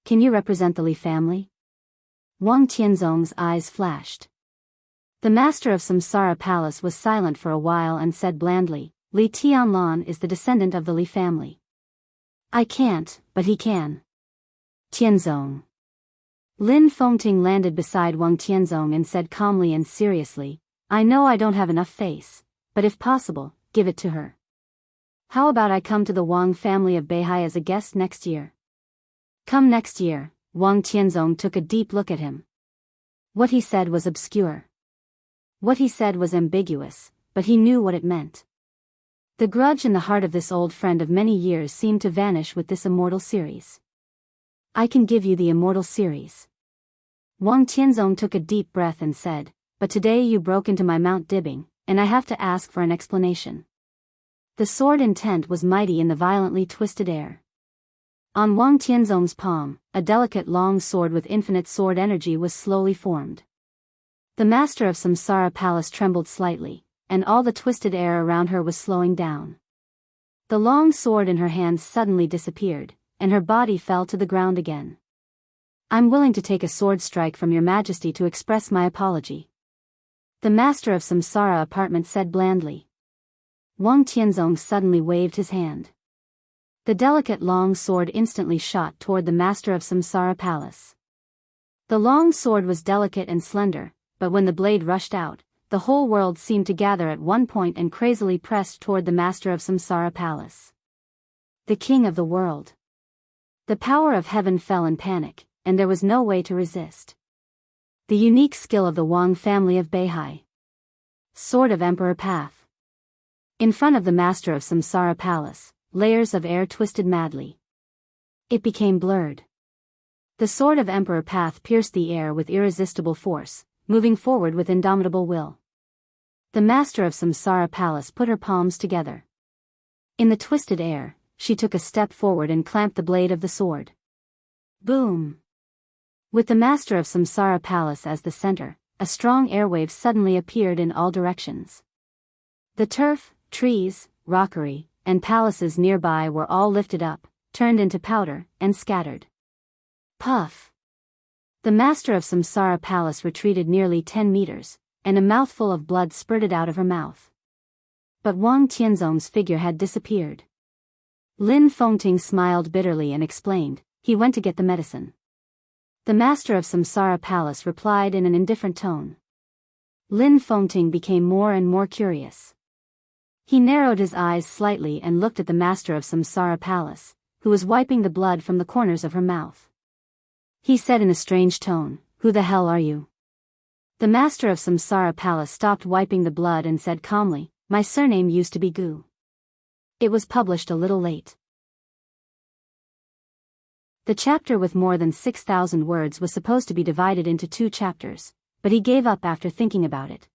Can you represent the Li family? Wang Tianzong's eyes flashed. The master of Samsara Palace was silent for a while and said blandly, Li Tianlan is the descendant of the Li family. I can't, but he can. Tianzong. Lin Fengting landed beside Wang Tianzong and said calmly and seriously, I know I don't have enough face, but if possible, give it to her. How about I come to the Wang family of Beihai as a guest next year? Come next year. Wang Tianzong took a deep look at him. What he said was obscure. What he said was ambiguous, but he knew what it meant. The grudge in the heart of this old friend of many years seemed to vanish with this Immortal series. I can give you the Immortal series. Wang Tianzong took a deep breath and said, but today you broke into my Mount Dibbing, and I have to ask for an explanation. The sword intent was mighty in the violently twisted air. On Wang Tianzong's palm, a delicate long sword with infinite sword energy was slowly formed. The master of Samsara Palace trembled slightly, and all the twisted air around her was slowing down. The long sword in her hand suddenly disappeared, and her body fell to the ground again. I'm willing to take a sword strike from your majesty to express my apology. The master of Samsara apartment said blandly. Wang Tianzong suddenly waved his hand. The delicate long sword instantly shot toward the master of Samsara Palace. The long sword was delicate and slender, but when the blade rushed out, the whole world seemed to gather at one point and crazily pressed toward the master of Samsara Palace. The king of the world. The power of heaven fell in panic, and there was no way to resist. The unique skill of the Wang family of Beihai. Sword of Emperor Path. In front of the master of Samsara Palace, layers of air twisted madly. It became blurred. The sword of Emperor Path pierced the air with irresistible force, moving forward with indomitable will. The master of Samsara Palace put her palms together. In the twisted air, she took a step forward and clamped the blade of the sword. Boom! With the master of Samsara Palace as the center, a strong airwave suddenly appeared in all directions. The turf, trees, rockery, and palaces nearby were all lifted up, turned into powder, and scattered. Puff! The master of Samsara Palace retreated nearly 10 meters, and a mouthful of blood spurted out of her mouth. But Wang Tianzong's figure had disappeared. Lin Fengting smiled bitterly and explained, he went to get the medicine. The master of Samsara Palace replied in an indifferent tone. Lin Fengting became more and more curious. He narrowed his eyes slightly and looked at the master of Samsara Palace, who was wiping the blood from the corners of her mouth. He said in a strange tone, "Who the hell are you?" The master of Samsara Palace stopped wiping the blood and said calmly, "My surname used to be Gu." It was published a little late. The chapter with more than 6,000 words was supposed to be divided into 2 chapters, but he gave up after thinking about it.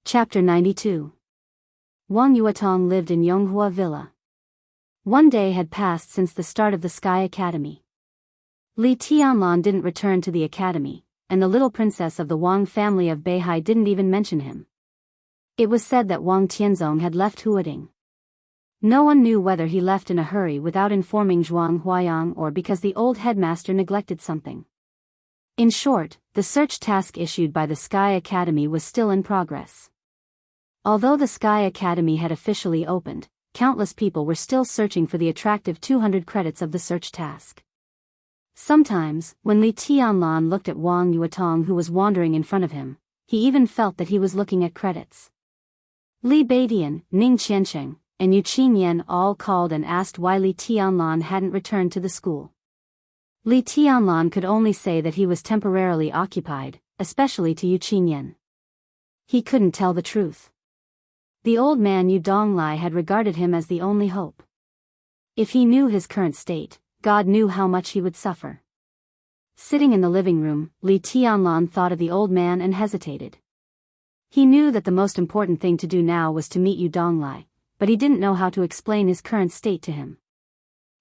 Chapter 92. Wang Yuatong lived in Yonghua Villa. One day had passed since the start of the Sky Academy. Li Tianlan didn't return to the academy, and the little princess of the Wang family of Beihai didn't even mention him. It was said that Wang Tianzong had left Huading. No one knew whether he left in a hurry without informing Zhuang Huayang or because the old headmaster neglected something. In short, the search task issued by the Sky Academy was still in progress. Although the Sky Academy had officially opened, countless people were still searching for the attractive 200 credits of the search task. Sometimes, when Li Tianlan looked at Wang Yuatong who was wandering in front of him, he even felt that he was looking at credits. Li Beidian, Ning Qiansheng, and Yu Qingyan all called and asked why Li Tianlan hadn't returned to the school. Li Tianlan could only say that he was temporarily occupied, especially to Yu Qingyan. He couldn't tell the truth. The old man Yu Donglai had regarded him as the only hope. If he knew his current state, God knew how much he would suffer. Sitting in the living room, Li Tianlan thought of the old man and hesitated. He knew that the most important thing to do now was to meet Yu Donglai, but he didn't know how to explain his current state to him.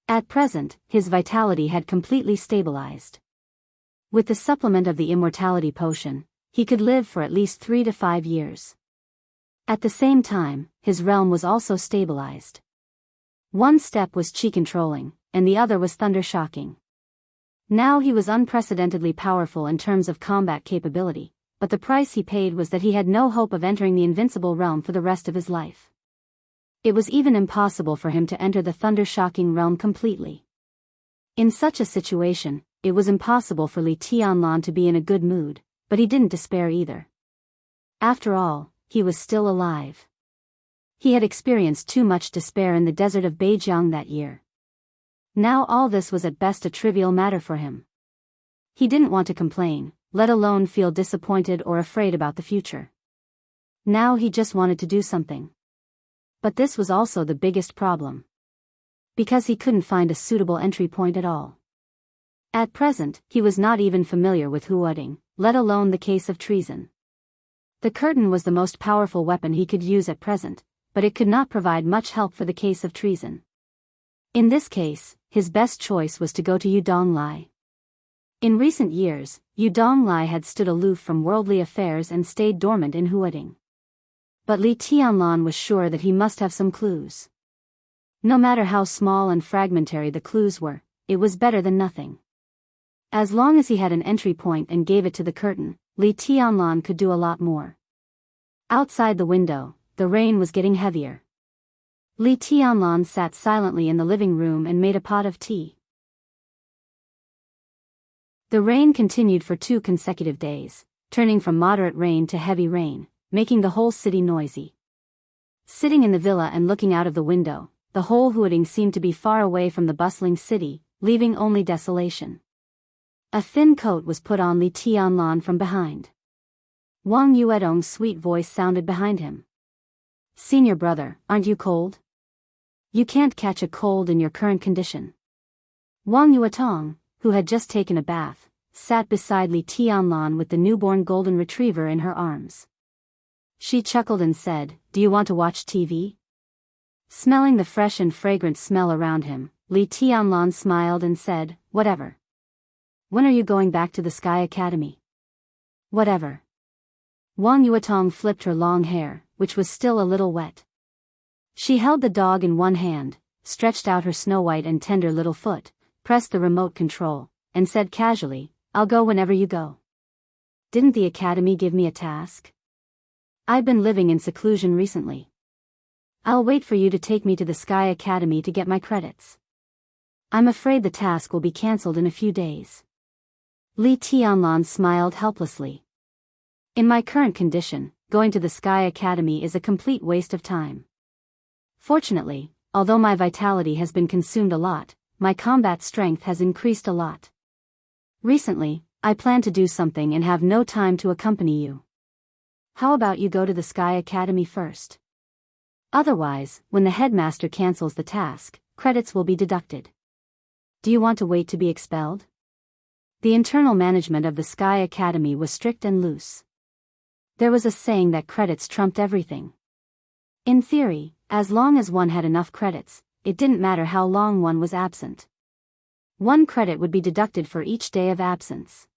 At present, his vitality had completely stabilized. With the supplement of the immortality potion, he could live for at least 3 to 5 years. At the same time, his realm was also stabilized. One step was chi controlling, and the other was thunder shocking. Now he was unprecedentedly powerful in terms of combat capability, but the price he paid was that he had no hope of entering the invincible realm for the rest of his life. It was even impossible for him to enter the thunder shocking realm completely. In such a situation, it was impossible for Li Tianlan to be in a good mood, but he didn't despair either. After all, he was still alive. He had experienced too much despair in the desert of Beijiang that year. Now all this was at best a trivial matter for him. He didn't want to complain, let alone feel disappointed or afraid about the future. Now he just wanted to do something. But this was also the biggest problem. Because he couldn't find a suitable entry point at all. At present, he was not even familiar with Huading, let alone the case of treason. The curtain was the most powerful weapon he could use at present, but it could not provide much help for the case of treason. In this case, his best choice was to go to Yu Donglai. In recent years, Yu Donglai had stood aloof from worldly affairs and stayed dormant in Huading. But Li Tianlan was sure that he must have some clues. No matter how small and fragmentary the clues were, it was better than nothing. As long as he had an entry point and gave it to the curtain, Li Tianlan could do a lot more. Outside the window, the rain was getting heavier. Li Tianlan sat silently in the living room and made a pot of tea. The rain continued for 2 consecutive days, turning from moderate rain to heavy rain, making the whole city noisy. Sitting in the villa and looking out of the window, the whole Huading seemed to be far away from the bustling city, leaving only desolation. A thin coat was put on Li Tianlan from behind. Wang Yuedong's sweet voice sounded behind him. "Senior brother, aren't you cold? You can't catch a cold in your current condition." Wang Yuetong, who had just taken a bath, sat beside Li Tianlan with the newborn golden retriever in her arms. She chuckled and said, "Do you want to watch TV?" Smelling the fresh and fragrant smell around him, Li Tianlan smiled and said, "Whatever." "When are you going back to the Sky Academy?" "Whatever." Wang Yuetong flipped her long hair, which was still a little wet. She held the dog in one hand, stretched out her snow-white and tender little foot, pressed the remote control, and said casually, "I'll go whenever you go." "Didn't the academy give me a task? I've been living in seclusion recently. I'll wait for you to take me to the Sky Academy to get my credits." "I'm afraid the task will be cancelled in a few days." Li Tianlan smiled helplessly. "In my current condition, going to the Sky Academy is a complete waste of time. Fortunately, although my vitality has been consumed a lot, my combat strength has increased a lot. Recently, I plan to do something and have no time to accompany you. How about you go to the Sky Academy first? Otherwise, when the headmaster cancels the task, credits will be deducted. Do you want to wait to be expelled?" The internal management of the Sky Academy was strict and loose. There was a saying that credits trumped everything. In theory, as long as one had enough credits, it didn't matter how long one was absent. 1 credit would be deducted for each day of absence.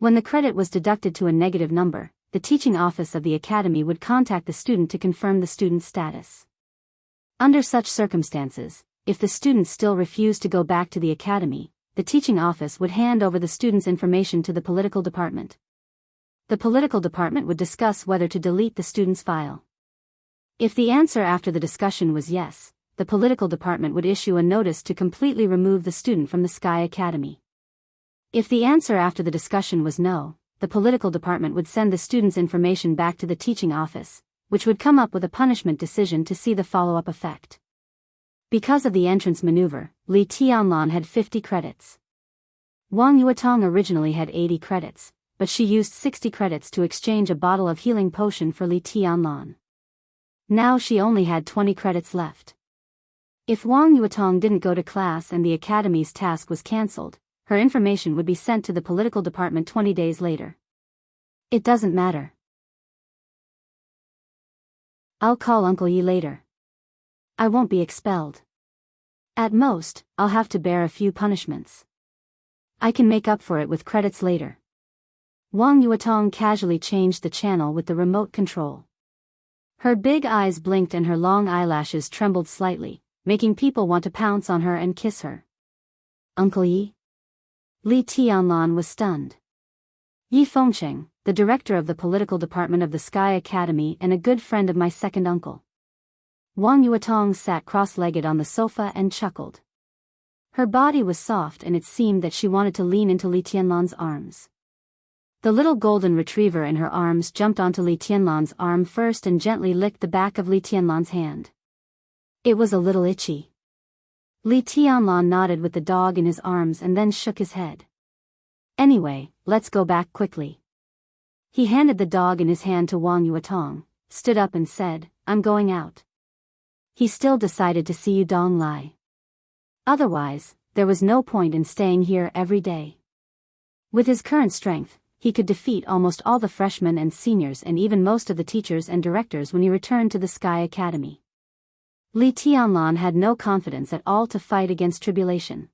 When the credit was deducted to a negative number, the teaching office of the academy would contact the student to confirm the student's status. Under such circumstances, if the student still refused to go back to the academy, the teaching office would hand over the student's information to the political department. The political department would discuss whether to delete the student's file. If the answer after the discussion was yes, the political department would issue a notice to completely remove the student from the Sky Academy. If the answer after the discussion was no, the political department would send the student's information back to the teaching office, which would come up with a punishment decision to see the follow-up effect. Because of the entrance maneuver, Li Tianlan had 50 credits. Wang Yuetong originally had 80 credits, but she used 60 credits to exchange a bottle of healing potion for Li Tianlan. Now she only had 20 credits left. If Wang Yuetong didn't go to class and the academy's task was cancelled, her information would be sent to the political department 20 days later. "It doesn't matter. I'll call Uncle Yi later. I won't be expelled. At most, I'll have to bear a few punishments. I can make up for it with credits later." Wang Yuetong casually changed the channel with the remote control. Her big eyes blinked and her long eyelashes trembled slightly, making people want to pounce on her and kiss her. "Uncle Yi?" Li Tianlan was stunned. Yi Fengcheng, the director of the political department of the Sky Academy and a good friend of my second uncle. Wang Yuetong sat cross-legged on the sofa and chuckled. Her body was soft and it seemed that she wanted to lean into Li Tianlan's arms. The little golden retriever in her arms jumped onto Li Tianlan's arm first and gently licked the back of Li Tianlan's hand. It was a little itchy. Li Tianlan nodded with the dog in his arms and then shook his head. "Anyway, let's go back quickly." He handed the dog in his hand to Wang Yuetong, stood up and said, "I'm going out." He still decided to see you Dong Lai. Otherwise, there was no point in staying here every day. With his current strength, he could defeat almost all the freshmen and seniors and even most of the teachers and directors when he returned to the Sky Academy. Li Tianlan had no confidence at all to fight against tribulation.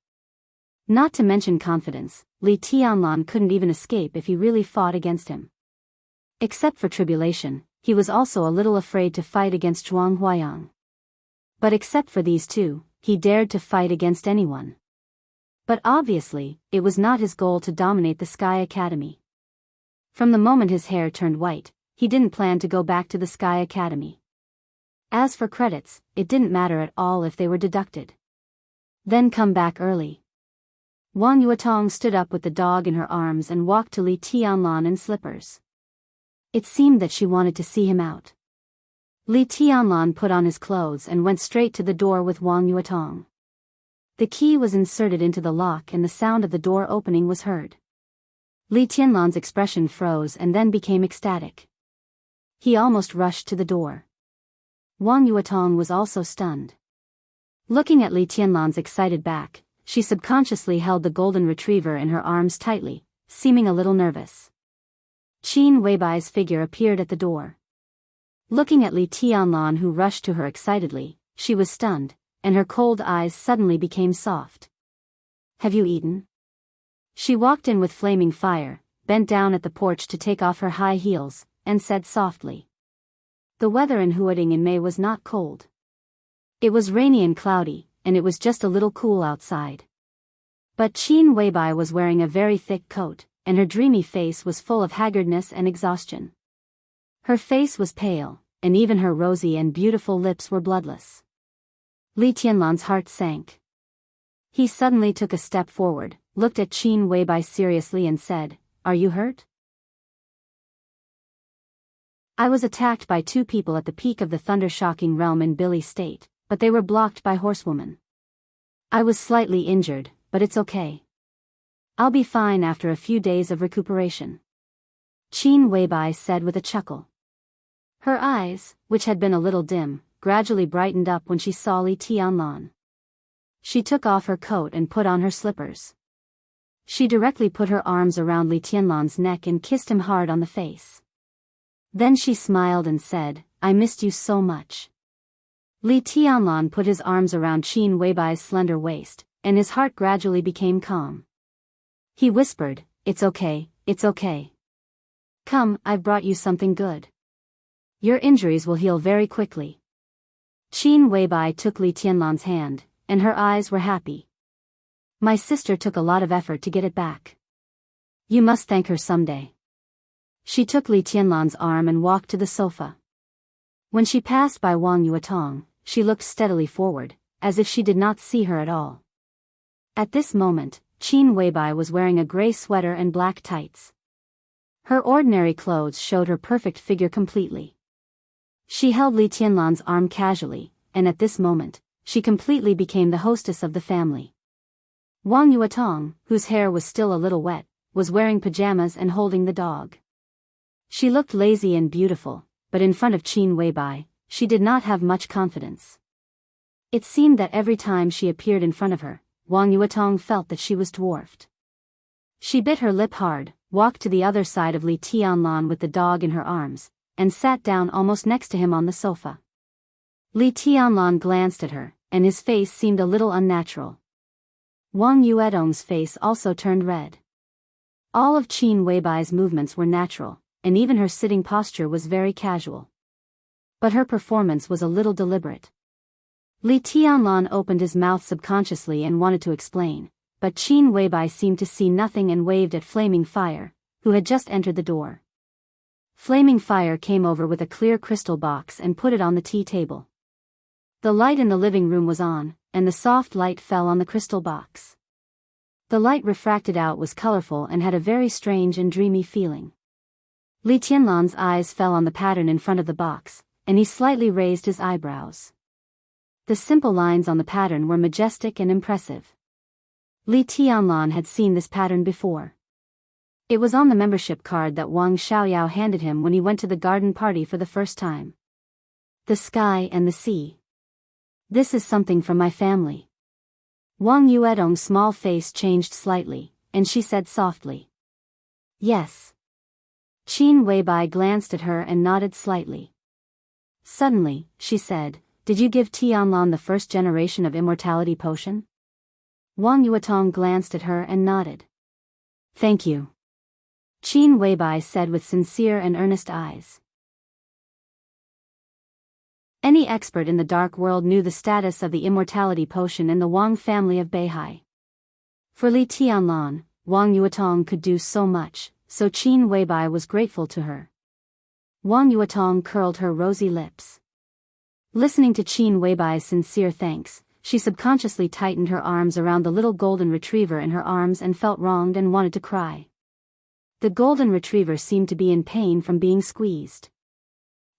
Not to mention confidence, Li Tianlan couldn't even escape if he really fought against him. Except for tribulation, he was also a little afraid to fight against Zhuang Huayang. But except for these two, he dared to fight against anyone. But obviously, it was not his goal to dominate the Sky Academy. From the moment his hair turned white, he didn't plan to go back to the Sky Academy. As for credits, it didn't matter at all if they were deducted. Then come back early. Wang Yuetong stood up with the dog in her arms and walked to Li Tianlan in slippers. It seemed that she wanted to see him out. Li Tianlan put on his clothes and went straight to the door with Wang Yuetong. The key was inserted into the lock and the sound of the door opening was heard. Li Tianlan's expression froze and then became ecstatic. He almost rushed to the door. Wang Yuetong was also stunned. Looking at Li Tianlan's excited back, she subconsciously held the golden retriever in her arms tightly, seeming a little nervous. Qin Weibai's figure appeared at the door. Looking at Li Tianlan, who rushed to her excitedly, she was stunned, and her cold eyes suddenly became soft. Have you eaten? She walked in with flaming fire, bent down at the porch to take off her high heels, and said softly. The weather in Huading in May was not cold. It was rainy and cloudy, and it was just a little cool outside. But Qin Weibai was wearing a very thick coat, and her dreamy face was full of haggardness and exhaustion. Her face was pale, and even her rosy and beautiful lips were bloodless. Li Tianlan's heart sank. He suddenly took a step forward, looked at Qin Weibai seriously and said, Are you hurt? I was attacked by 2 people at the peak of the thunder-shocking realm in Billy State, but they were blocked by horsewomen. I was slightly injured, but it's okay. I'll be fine after a few days of recuperation. Qin Weibai said with a chuckle. Her eyes, which had been a little dim, gradually brightened up when she saw Li Tianlan. She took off her coat and put on her slippers. She directly put her arms around Li Tianlan's neck and kissed him hard on the face. Then she smiled and said, I missed you so much. Li Tianlan put his arms around Qin Weibai's slender waist, and his heart gradually became calm. He whispered, It's okay, it's okay. Come, I've brought you something good. Your injuries will heal very quickly. Qin Weibai took Li Tianlan's hand, and her eyes were happy. My sister took a lot of effort to get it back. You must thank her someday. She took Li Tianlan's arm and walked to the sofa. When she passed by Wang Yuetong, she looked steadily forward, as if she did not see her at all. At this moment, Qin Weibai was wearing a gray sweater and black tights. Her ordinary clothes showed her perfect figure completely. She held Li Tianlan's arm casually, and at this moment, she completely became the hostess of the family. Wang Yuetong, whose hair was still a little wet, was wearing pajamas and holding the dog. She looked lazy and beautiful, but in front of Qin Weibai, she did not have much confidence. It seemed that every time she appeared in front of her, Wang Yuetong felt that she was dwarfed. She bit her lip hard, walked to the other side of Li Tianlan with the dog in her arms, and sat down almost next to him on the sofa. Li Tianlan glanced at her, and his face seemed a little unnatural. Wang Yuetong's face also turned red. All of Qin Weibai's movements were natural, and even her sitting posture was very casual. But her performance was a little deliberate. Li Tianlan opened his mouth subconsciously and wanted to explain, but Qin Weibai seemed to see nothing and waved at Flaming Fire, who had just entered the door. Flaming Fire came over with a clear crystal box and put it on the tea table. The light in the living room was on, and the soft light fell on the crystal box. The light refracted out was colorful and had a very strange and dreamy feeling. Li Tianlan's eyes fell on the pattern in front of the box, and he slightly raised his eyebrows. The simple lines on the pattern were majestic and impressive. Li Tianlan had seen this pattern before. It was on the membership card that Wang Xiaoyao handed him when he went to the garden party for the first time. The sky and the sea. This is something from my family. Wang Yuetong's small face changed slightly, and she said softly. Yes. Qin Weibai glanced at her and nodded slightly. Suddenly, she said, Did you give Tianlan the first generation of immortality potion? Wang Yuetong glanced at her and nodded. Thank you. Qin Weibai said with sincere and earnest eyes. Any expert in the dark world knew the status of the immortality potion in the Wang family of Beihai. For Li Tianlan, Wang Yuetong could do so much, so Qin Weibai was grateful to her. Wang Yuetong curled her rosy lips. Listening to Qin Weibai's sincere thanks, she subconsciously tightened her arms around the little golden retriever in her arms and felt wronged and wanted to cry. The golden retriever seemed to be in pain from being squeezed.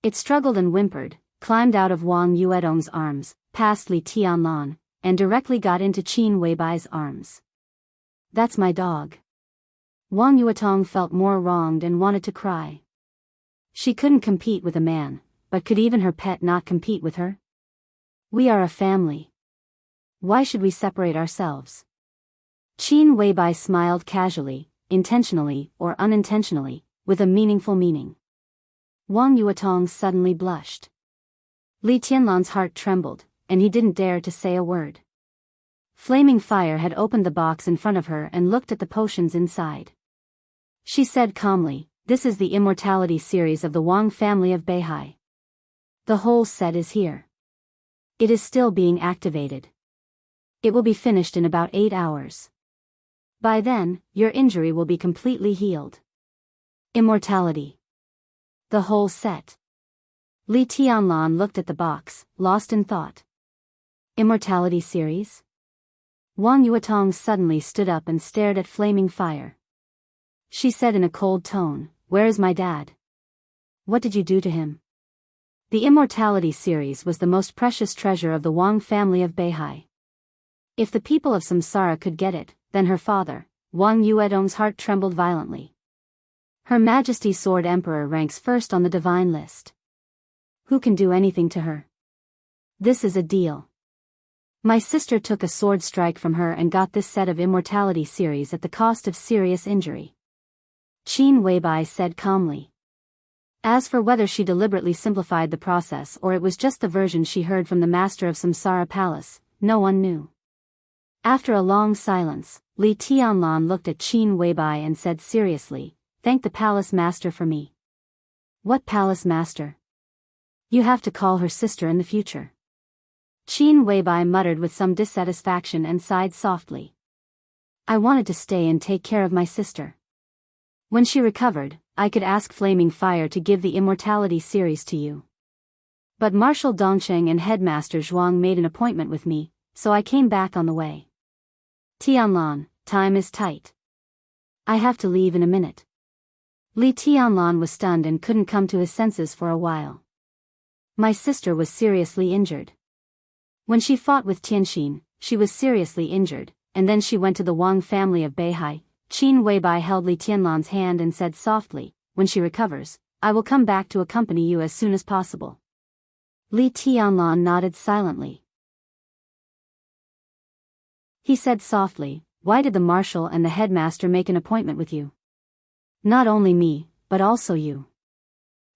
It struggled and whimpered, climbed out of Wang Yuetong's arms, past Li Tianlan, and directly got into Qin Weibai's arms. That's my dog. Wang Yuetong felt more wronged and wanted to cry. She couldn't compete with a man, but could even her pet not compete with her? We are a family. Why should we separate ourselves? Qin Weibai smiled casually, intentionally or unintentionally, with a meaningful meaning. Wang Yuetong suddenly blushed. Li Tianlan's heart trembled, and he didn't dare to say a word. Flaming Fire had opened the box in front of her and looked at the potions inside. She said calmly, "This is the Immortality series of the Wang family of Beihai. The whole set is here. It is still being activated. It will be finished in about 8 hours. By then, your injury will be completely healed. Immortality. The whole set." Li Tianlan looked at the box, lost in thought. Immortality series? Wang Yuetong suddenly stood up and stared at Flaming Fire. She said in a cold tone, "Where is my dad? What did you do to him?" The Immortality series was the most precious treasure of the Wang family of Beihai. If the people of Samsara could get it, then her father, Wang Yuetong's heart trembled violently. Her Majesty's Sword Emperor ranks first on the divine list. Who can do anything to her? This is a deal. My sister took a sword strike from her and got this set of Immortality series at the cost of serious injury. Qin Weibai said calmly. As for whether she deliberately simplified the process or it was just the version she heard from the master of Samsara Palace, no one knew. After a long silence, Li Tianlan looked at Qin Weibai and said seriously, "Thank the palace master for me." "What palace master?" "You have to call her sister in the future." Qin Weibai muttered with some dissatisfaction and sighed softly. "I wanted to stay and take care of my sister. When she recovered, I could ask Flaming Fire to give the Immortality series to you. But Marshal Dongsheng and Headmaster Zhuang made an appointment with me, so I came back on the way. Tianlan, time is tight. I have to leave in a minute." Li Tianlan was stunned and couldn't come to his senses for a while. "My sister was seriously injured. When she fought with Tianxin, she was seriously injured, and then she went to the Wang family of Beihai." Qin Weibai held Li Tianlan's hand and said softly, "When she recovers, I will come back to accompany you as soon as possible." Li Tianlan nodded silently. He said softly, "Why did the marshal and the headmaster make an appointment with you?" "Not only me, but also you.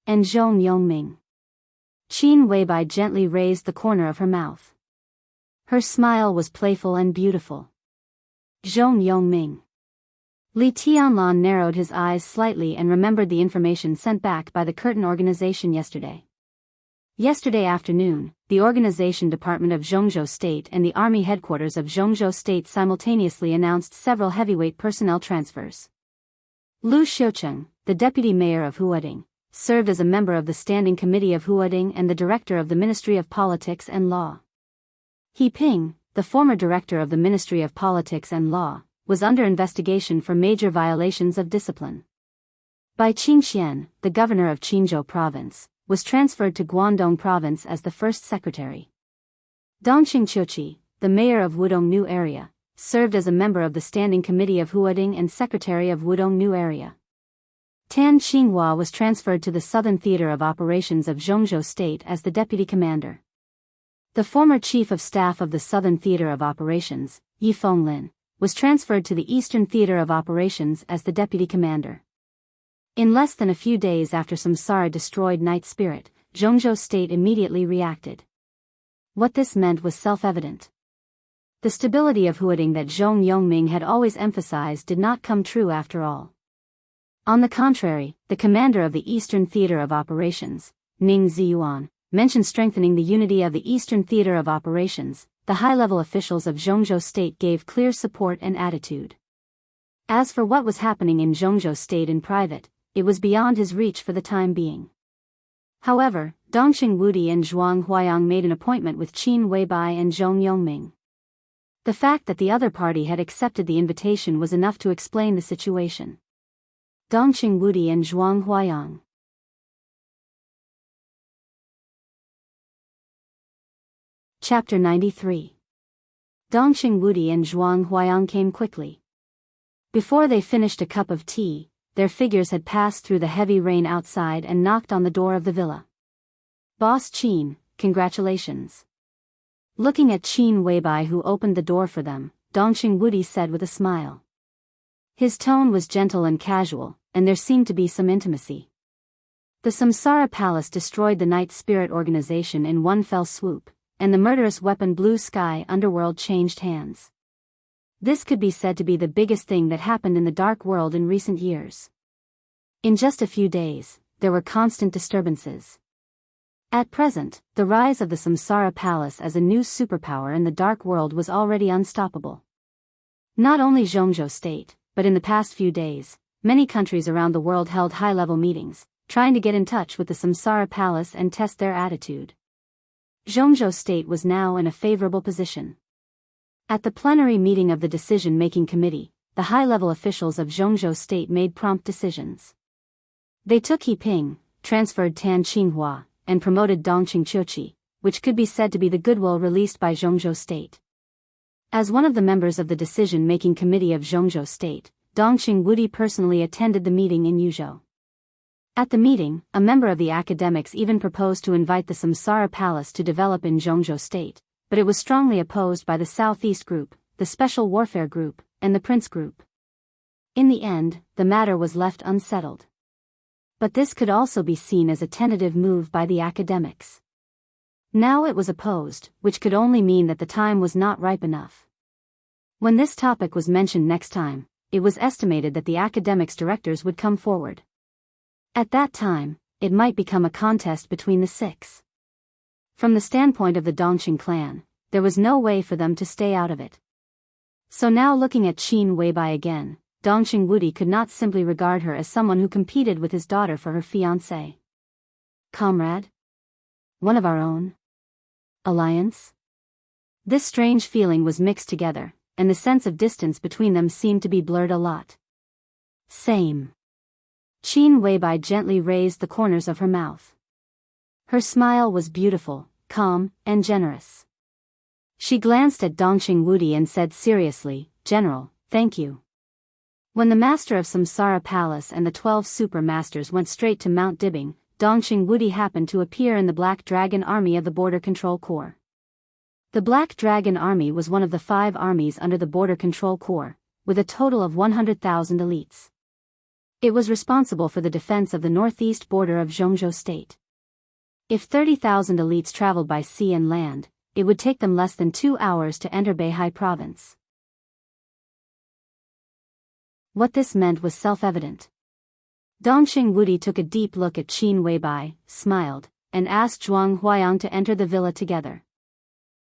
And Zhong Yongming." Qin Weibai gently raised the corner of her mouth. Her smile was playful and beautiful. "Zhong Yongming." Li Tianlan narrowed his eyes slightly and remembered the information sent back by the Curtain organization yesterday. Yesterday afternoon, the organization department of Zhongzhou State and the army headquarters of Zhongzhou State simultaneously announced several heavyweight personnel transfers. Lu Xiucheng, the deputy mayor of Huading, served as a member of the Standing Committee of Huading and the director of the Ministry of Politics and Law. He Ping, the former director of the Ministry of Politics and Law, was under investigation for major violations of discipline. Bai Qingxian, the governor of Qinzhou province, was transferred to Guangdong province as the first secretary. Dongxing Qiuqi, the mayor of Wudong New Area, served as a member of the Standing Committee of Huading and secretary of Wudong New Area. Tan Qinghua was transferred to the Southern Theater of Operations of Zhongzhou State as the deputy commander. The former chief of staff of the Southern Theater of Operations, Yi Fenglin, was transferred to the Eastern Theater of Operations as the deputy commander. In less than a few days after Samsara destroyed Night Spirit, Zhongzhou State immediately reacted. What this meant was self-evident. The stability of Huading that Zhong Yongming had always emphasized did not come true after all. On the contrary, the commander of the Eastern Theater of Operations, Ning Ziyuan, mentioned strengthening the unity of the Eastern Theater of Operations. The high-level officials of Zhongzhou State gave clear support and attitude. As for what was happening in Zhongzhou State in private, it was beyond his reach for the time being. However, Dongxing Wudi and Zhuang Huayang made an appointment with Qin Weibai and Zhong Yongming. The fact that the other party had accepted the invitation was enough to explain the situation. Dongxing Wudi and Zhuang Huayang. Chapter 93. Dongxing Wudi and Zhuang Huayang came quickly. Before they finished a cup of tea, their figures had passed through the heavy rain outside and knocked on the door of the villa. "Boss Qin, congratulations." Looking at Qin Weibai who opened the door for them, Dongxing Wudi said with a smile. His tone was gentle and casual, and there seemed to be some intimacy. The Samsara Palace destroyed the Night Spirit organization in one fell swoop, and the murderous weapon Blue Sky Underworld changed hands. This could be said to be the biggest thing that happened in the Dark World in recent years. In just a few days, there were constant disturbances. At present, the rise of the Samsara Palace as a new superpower in the Dark World was already unstoppable. Not only Jianghu State, but in the past few days, many countries around the world held high-level meetings, trying to get in touch with the Samsara Palace and test their attitude. Jianghu State was now in a favorable position. At the plenary meeting of the decision-making committee, the high-level officials of Jianghu State made prompt decisions. They took He Ping, transferred Tan Qinghua, and promoted Dong Qingqiuqi, which could be said to be the goodwill released by Jianghu State. As one of the members of the decision-making committee of Jianghu State, Dong Qingwudi personally attended the meeting in Yuzhou. At the meeting, a member of the academics even proposed to invite the Samsara Palace to develop in Jianghu State, but it was strongly opposed by the Southeast Group, the Special Warfare Group, and the Prince Group. In the end, the matter was left unsettled. But this could also be seen as a tentative move by the academics. Now it was opposed, which could only mean that the time was not ripe enough. When this topic was mentioned next time, it was estimated that the academics' directors would come forward. At that time, it might become a contest between the six. From the standpoint of the Dongqing clan, there was no way for them to stay out of it. So now looking at Qin Weibai again, Dong Qingwudi could not simply regard her as someone who competed with his daughter for her fiancé. Comrade? One of our own? Alliance? This strange feeling was mixed together, and the sense of distance between them seemed to be blurred a lot. Same. Qin Weibai gently raised the corners of her mouth. Her smile was beautiful, calm, and generous. She glanced at Dong Qingwudi and said seriously, "General, thank you." When the master of Samsara Palace and the 12 super masters went straight to Mount Dibbing, Dong Qingwudi happened to appear in the Black Dragon Army of the Border Control Corps. The Black Dragon Army was one of the 5 armies under the Border Control Corps, with a total of 100,000 elites. It was responsible for the defense of the northeast border of Jianghu State. If 30,000 elites traveled by sea and land, it would take them less than 2 hours to enter Beihai province. What this meant was self-evident. Dong Qingwudi took a deep look at Qin Weibai, smiled, and asked Zhuang Huayang to enter the villa together.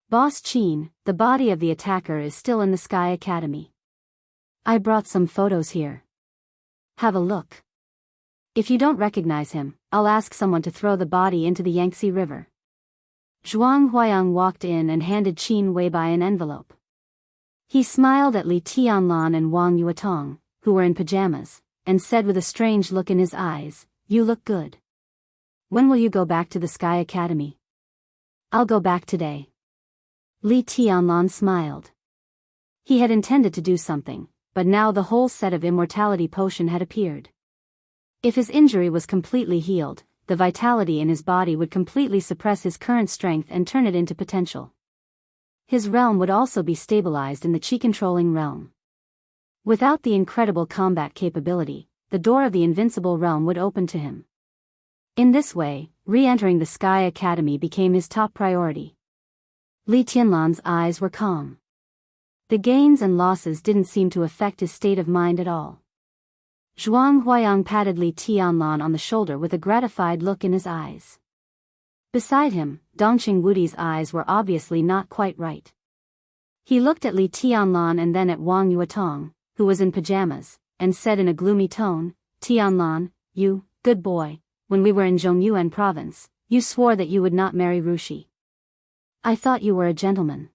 Boss Qin, the body of the attacker is still in the Sky Academy. I brought some photos here. Have a look. If you don't recognize him, I'll ask someone to throw the body into the Yangtze River. Zhuang Huayang walked in and handed Qin Weibai an envelope. He smiled at Li Tianlan and Wang Yuetong, who were in pajamas, and said with a strange look in his eyes, "You look good. When will you go back to the Sky Academy?" "I'll go back today." Li Tianlan smiled. He had intended to do something, but now the whole set of immortality potion had appeared. If his injury was completely healed, the vitality in his body would completely suppress his current strength and turn it into potential. His realm would also be stabilized in the chi-controlling realm. Without the incredible combat capability, the door of the invincible realm would open to him. In this way, re-entering the Sky Academy became his top priority. Li Tianlan's eyes were calm. The gains and losses didn't seem to affect his state of mind at all. Zhuang Huayang patted Li Tianlan on the shoulder with a gratified look in his eyes. Beside him, Dong Qingwudi's eyes were obviously not quite right. He looked at Li Tianlan and then at Wang Yuetong, who was in pajamas, and said in a gloomy tone, "Tianlan, you, good boy, when we were in Zhongyuan province, you swore that you would not marry Rushi. I thought you were a gentleman.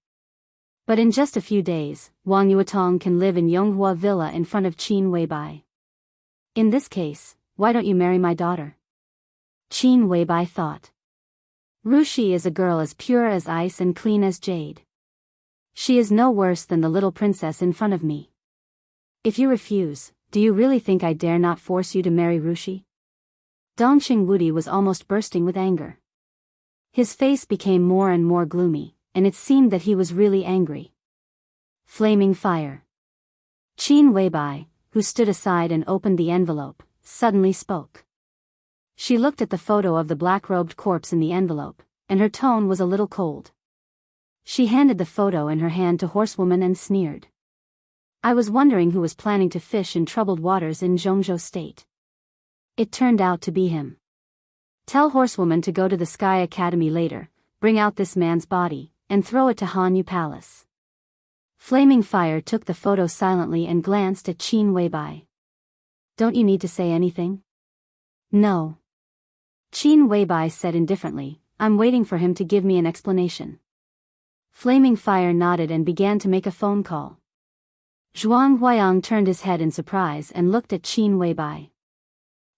But in just a few days, Wang Yuetong can live in Yonghua Villa in front of Qin Weibai. In this case, why don't you marry my daughter?" Qin Weibai thought. Rushi is a girl as pure as ice and clean as jade. She is no worse than the little princess in front of me. If you refuse, do you really think I dare not force you to marry Rushi? Dong Qingwudi was almost bursting with anger. His face became more and more gloomy, and it seemed that he was really angry. Flaming fire. Qin Weibai, who stood aside and opened the envelope, suddenly spoke. She looked at the photo of the black-robed corpse in the envelope, and her tone was a little cold. She handed the photo in her hand to Horsewoman and sneered. I was wondering who was planning to fish in troubled waters in Jianghu State. It turned out to be him. Tell Horsewoman to go to the Sky Academy later, bring out this man's body, and throw it to Hanyu Palace. Flaming Fire took the photo silently and glanced at Qin Weibai. Don't you need to say anything? No. Qin Weibai said indifferently, I'm waiting for him to give me an explanation. Flaming Fire nodded and began to make a phone call. Zhuang Huayang turned his head in surprise and looked at Qin Weibai.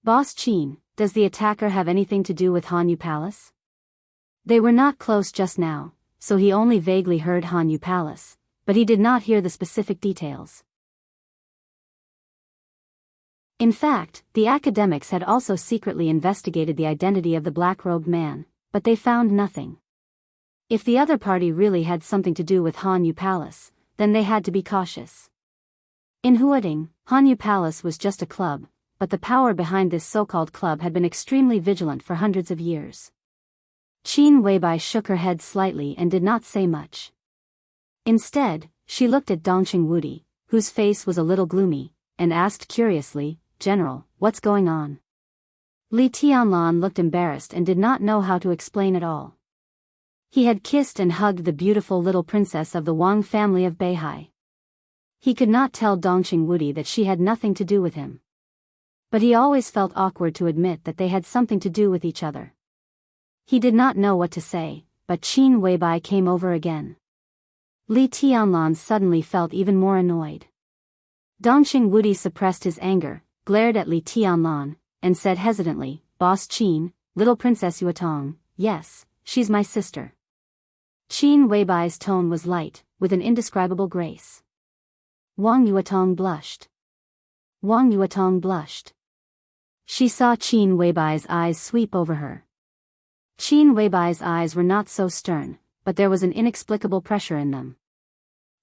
Boss Qin, does the attacker have anything to do with Hanyu Palace? They were not close just now, so he only vaguely heard Hanyu Palace, but he did not hear the specific details. In fact, the academics had also secretly investigated the identity of the black-robed man, but they found nothing. If the other party really had something to do with Hanyu Palace, then they had to be cautious. In Huading, Hanyu Palace was just a club, but the power behind this so-called club had been extremely vigilant for hundreds of years. Qin Weibai shook her head slightly and did not say much. Instead, she looked at Dongqing Wudi, whose face was a little gloomy, and asked curiously, General, what's going on? Li Tianlan looked embarrassed and did not know how to explain at all. He had kissed and hugged the beautiful little princess of the Wang family of Beihai. He could not tell Dongqing Wudi that she had nothing to do with him. But he always felt awkward to admit that they had something to do with each other. He did not know what to say, but Qin Weibai came over again. Li Tianlan suddenly felt even more annoyed. Dongqing Wudi suppressed his anger, glared at Li Tianlan, and said hesitantly, Boss Qin, little Princess Yuetong, yes, she's my sister. Qin Weibai's tone was light, with an indescribable grace. Wang Yuetong blushed. Wang Yuetong blushed. She saw Qin Weibai's eyes sweep over her. Qin Weibai's eyes were not so stern, but there was an inexplicable pressure in them.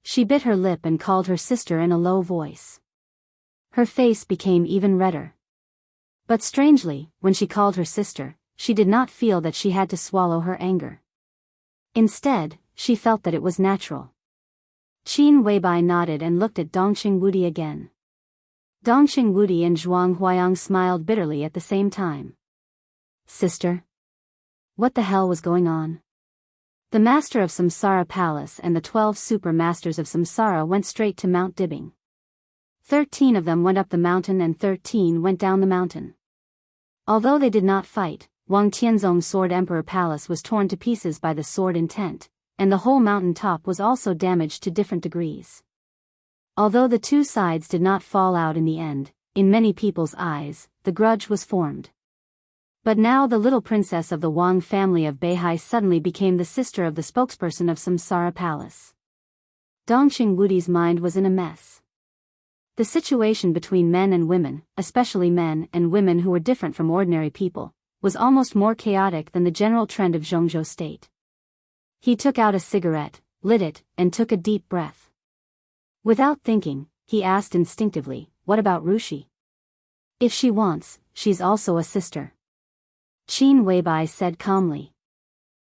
She bit her lip and called her sister in a low voice. Her face became even redder. But strangely, when she called her sister, she did not feel that she had to swallow her anger. Instead, she felt that it was natural. Qin Weibai nodded and looked at Dongqing Wudi again. Dongqing Wudi and Zhuang Huayang smiled bitterly at the same time. Sister? What the hell was going on? The master of Samsara Palace and the 12 super masters of Samsara went straight to Mount Dibbing. 13 of them went up the mountain and 13 went down the mountain. Although they did not fight, Wang Tianzong's Sword Emperor Palace was torn to pieces by the sword intent, and the whole mountain top was also damaged to different degrees. Although the two sides did not fall out in the end, in many people's eyes, the grudge was formed. But now the little princess of the Wang family of Beihai suddenly became the sister of the spokesperson of Samsara Palace. Dongqing Wudi's mind was in a mess. The situation between men and women, especially men and women who were different from ordinary people, was almost more chaotic than the general trend of Jianghu State. He took out a cigarette, lit it, and took a deep breath. Without thinking, he asked instinctively, what about Rushi? If she wants, she's also a sister. Qin Weibai said calmly.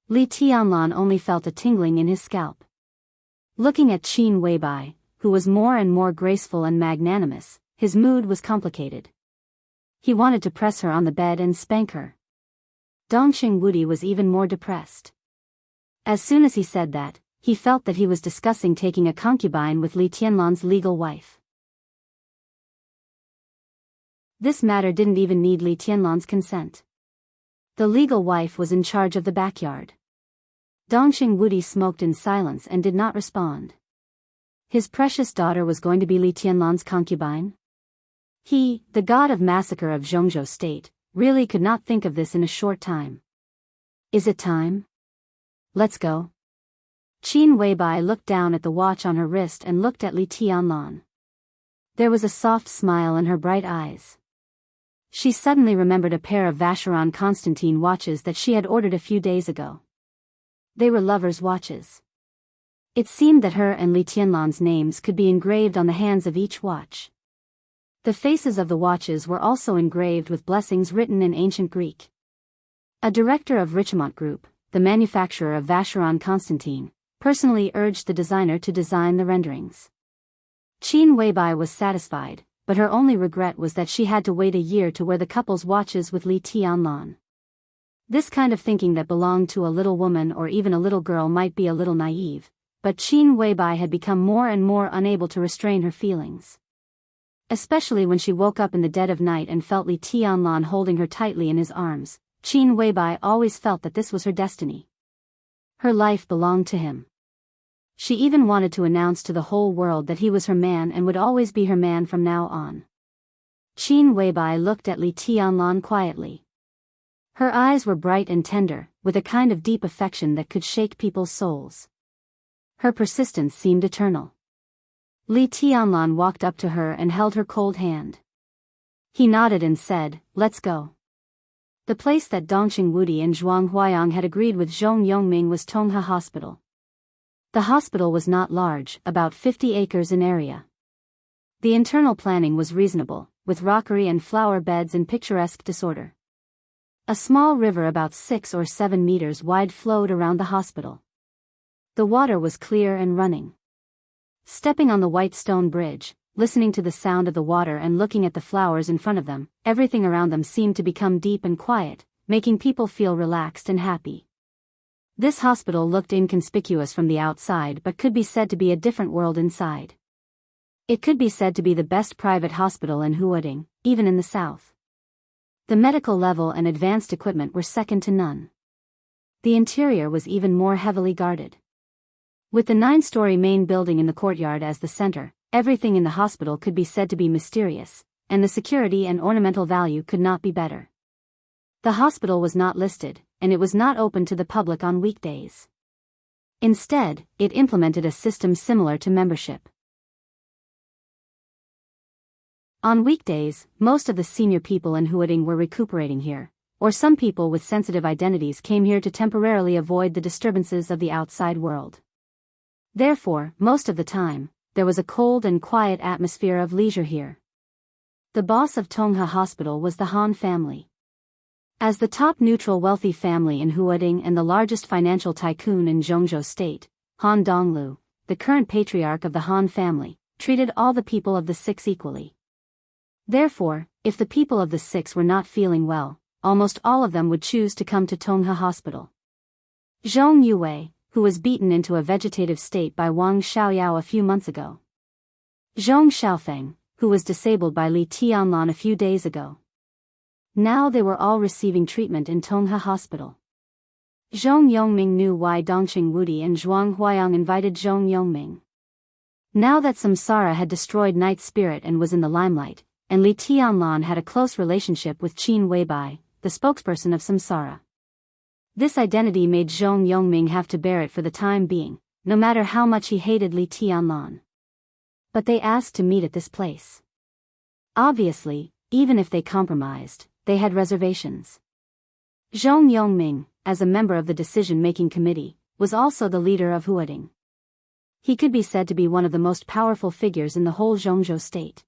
Li Tianlan only felt a tingling in his scalp. Looking at Qin Weibai, who was more and more graceful and magnanimous, his mood was complicated. He wanted to press her on the bed and spank her. Dongqing Wudi was even more depressed. As soon as he said that, he felt that he was discussing taking a concubine with Li Tianlan's legal wife. This matter didn't even need Li Tianlan's consent. The legal wife was in charge of the backyard. Dongqing Wudi smoked in silence and did not respond. His precious daughter was going to be Li Tianlan's concubine? He, the god of massacre of Jianghu State, really could not think of this in a short time. Is it time? Let's go. Qin Weibai looked down at the watch on her wrist and looked at Li Tianlan. There was a soft smile in her bright eyes. She suddenly remembered a pair of Vacheron Constantine watches that she had ordered a few days ago. They were lovers' watches. It seemed that her and Li Tianlan's names could be engraved on the hands of each watch. The faces of the watches were also engraved with blessings written in ancient Greek. A director of Richemont Group, the manufacturer of Vacheron Constantin, personally urged the designer to design the renderings. Qin Weibai was satisfied, but her only regret was that she had to wait a year to wear the couple's watches with Li Tianlan. This kind of thinking that belonged to a little woman or even a little girl might be a little naive, but Qin Weibai had become more and more unable to restrain her feelings. Especially when she woke up in the dead of night and felt Li Tianlan holding her tightly in his arms, Qin Weibai always felt that this was her destiny. Her life belonged to him. She even wanted to announce to the whole world that he was her man and would always be her man from now on. Qin Weibai looked at Li Tianlan quietly. Her eyes were bright and tender, with a kind of deep affection that could shake people's souls. Her persistence seemed eternal. Li Tianlan walked up to her and held her cold hand. He nodded and said, "Let's go." The place that Dongqing Wudi and Zhuang Huayang had agreed with Zhong Yongming was Tonghe Hospital. The hospital was not large, about 50 acres in area. The internal planning was reasonable, with rockery and flower beds in picturesque disorder. A small river about 6 or 7 meters wide flowed around the hospital. The water was clear and running. Stepping on the white stone bridge, listening to the sound of the water and looking at the flowers in front of them, everything around them seemed to become deep and quiet, making people feel relaxed and happy. This hospital looked inconspicuous from the outside but could be said to be a different world inside. It could be said to be the best private hospital in Huading, even in the south. The medical level and advanced equipment were second to none. The interior was even more heavily guarded. With the 9-story main building in the courtyard as the center, everything in the hospital could be said to be mysterious, and the security and ornamental value could not be better. The hospital was not listed, and it was not open to the public on weekdays. Instead, it implemented a system similar to membership. On weekdays, most of the senior people in Huading were recuperating here, or some people with sensitive identities came here to temporarily avoid the disturbances of the outside world. Therefore, most of the time, there was a cold and quiet atmosphere of leisure here. The boss of Tonghe Hospital was the Han family. As the top neutral wealthy family in Huading and the largest financial tycoon in Jianghu state, Han Donglu, the current patriarch of the Han family, treated all the people of the six equally. Therefore, if the people of the six were not feeling well, almost all of them would choose to come to Tonghe Hospital. Zhong Yue, who was beaten into a vegetative state by Wang Xiaoyao a few months ago. Zhong Xiaofeng, who was disabled by Li Tianlan a few days ago. Now they were all receiving treatment in Tonghe Hospital. Zhong Yongming knew why Dongqing Wudi and Zhuang Huayang invited Zhong Yongming. Now that Samsara had destroyed Night Spirit and was in the limelight, and Li Tianlan had a close relationship with Qin Weibai, the spokesperson of Samsara. This identity made Zhong Yongming have to bear it for the time being, no matter how much he hated Li Tianlan. But they asked to meet at this place. Obviously, even if they compromised, they had reservations. Zhong Yongming, as a member of the decision-making committee, was also the leader of Huading. He could be said to be one of the most powerful figures in the whole Jianghu state.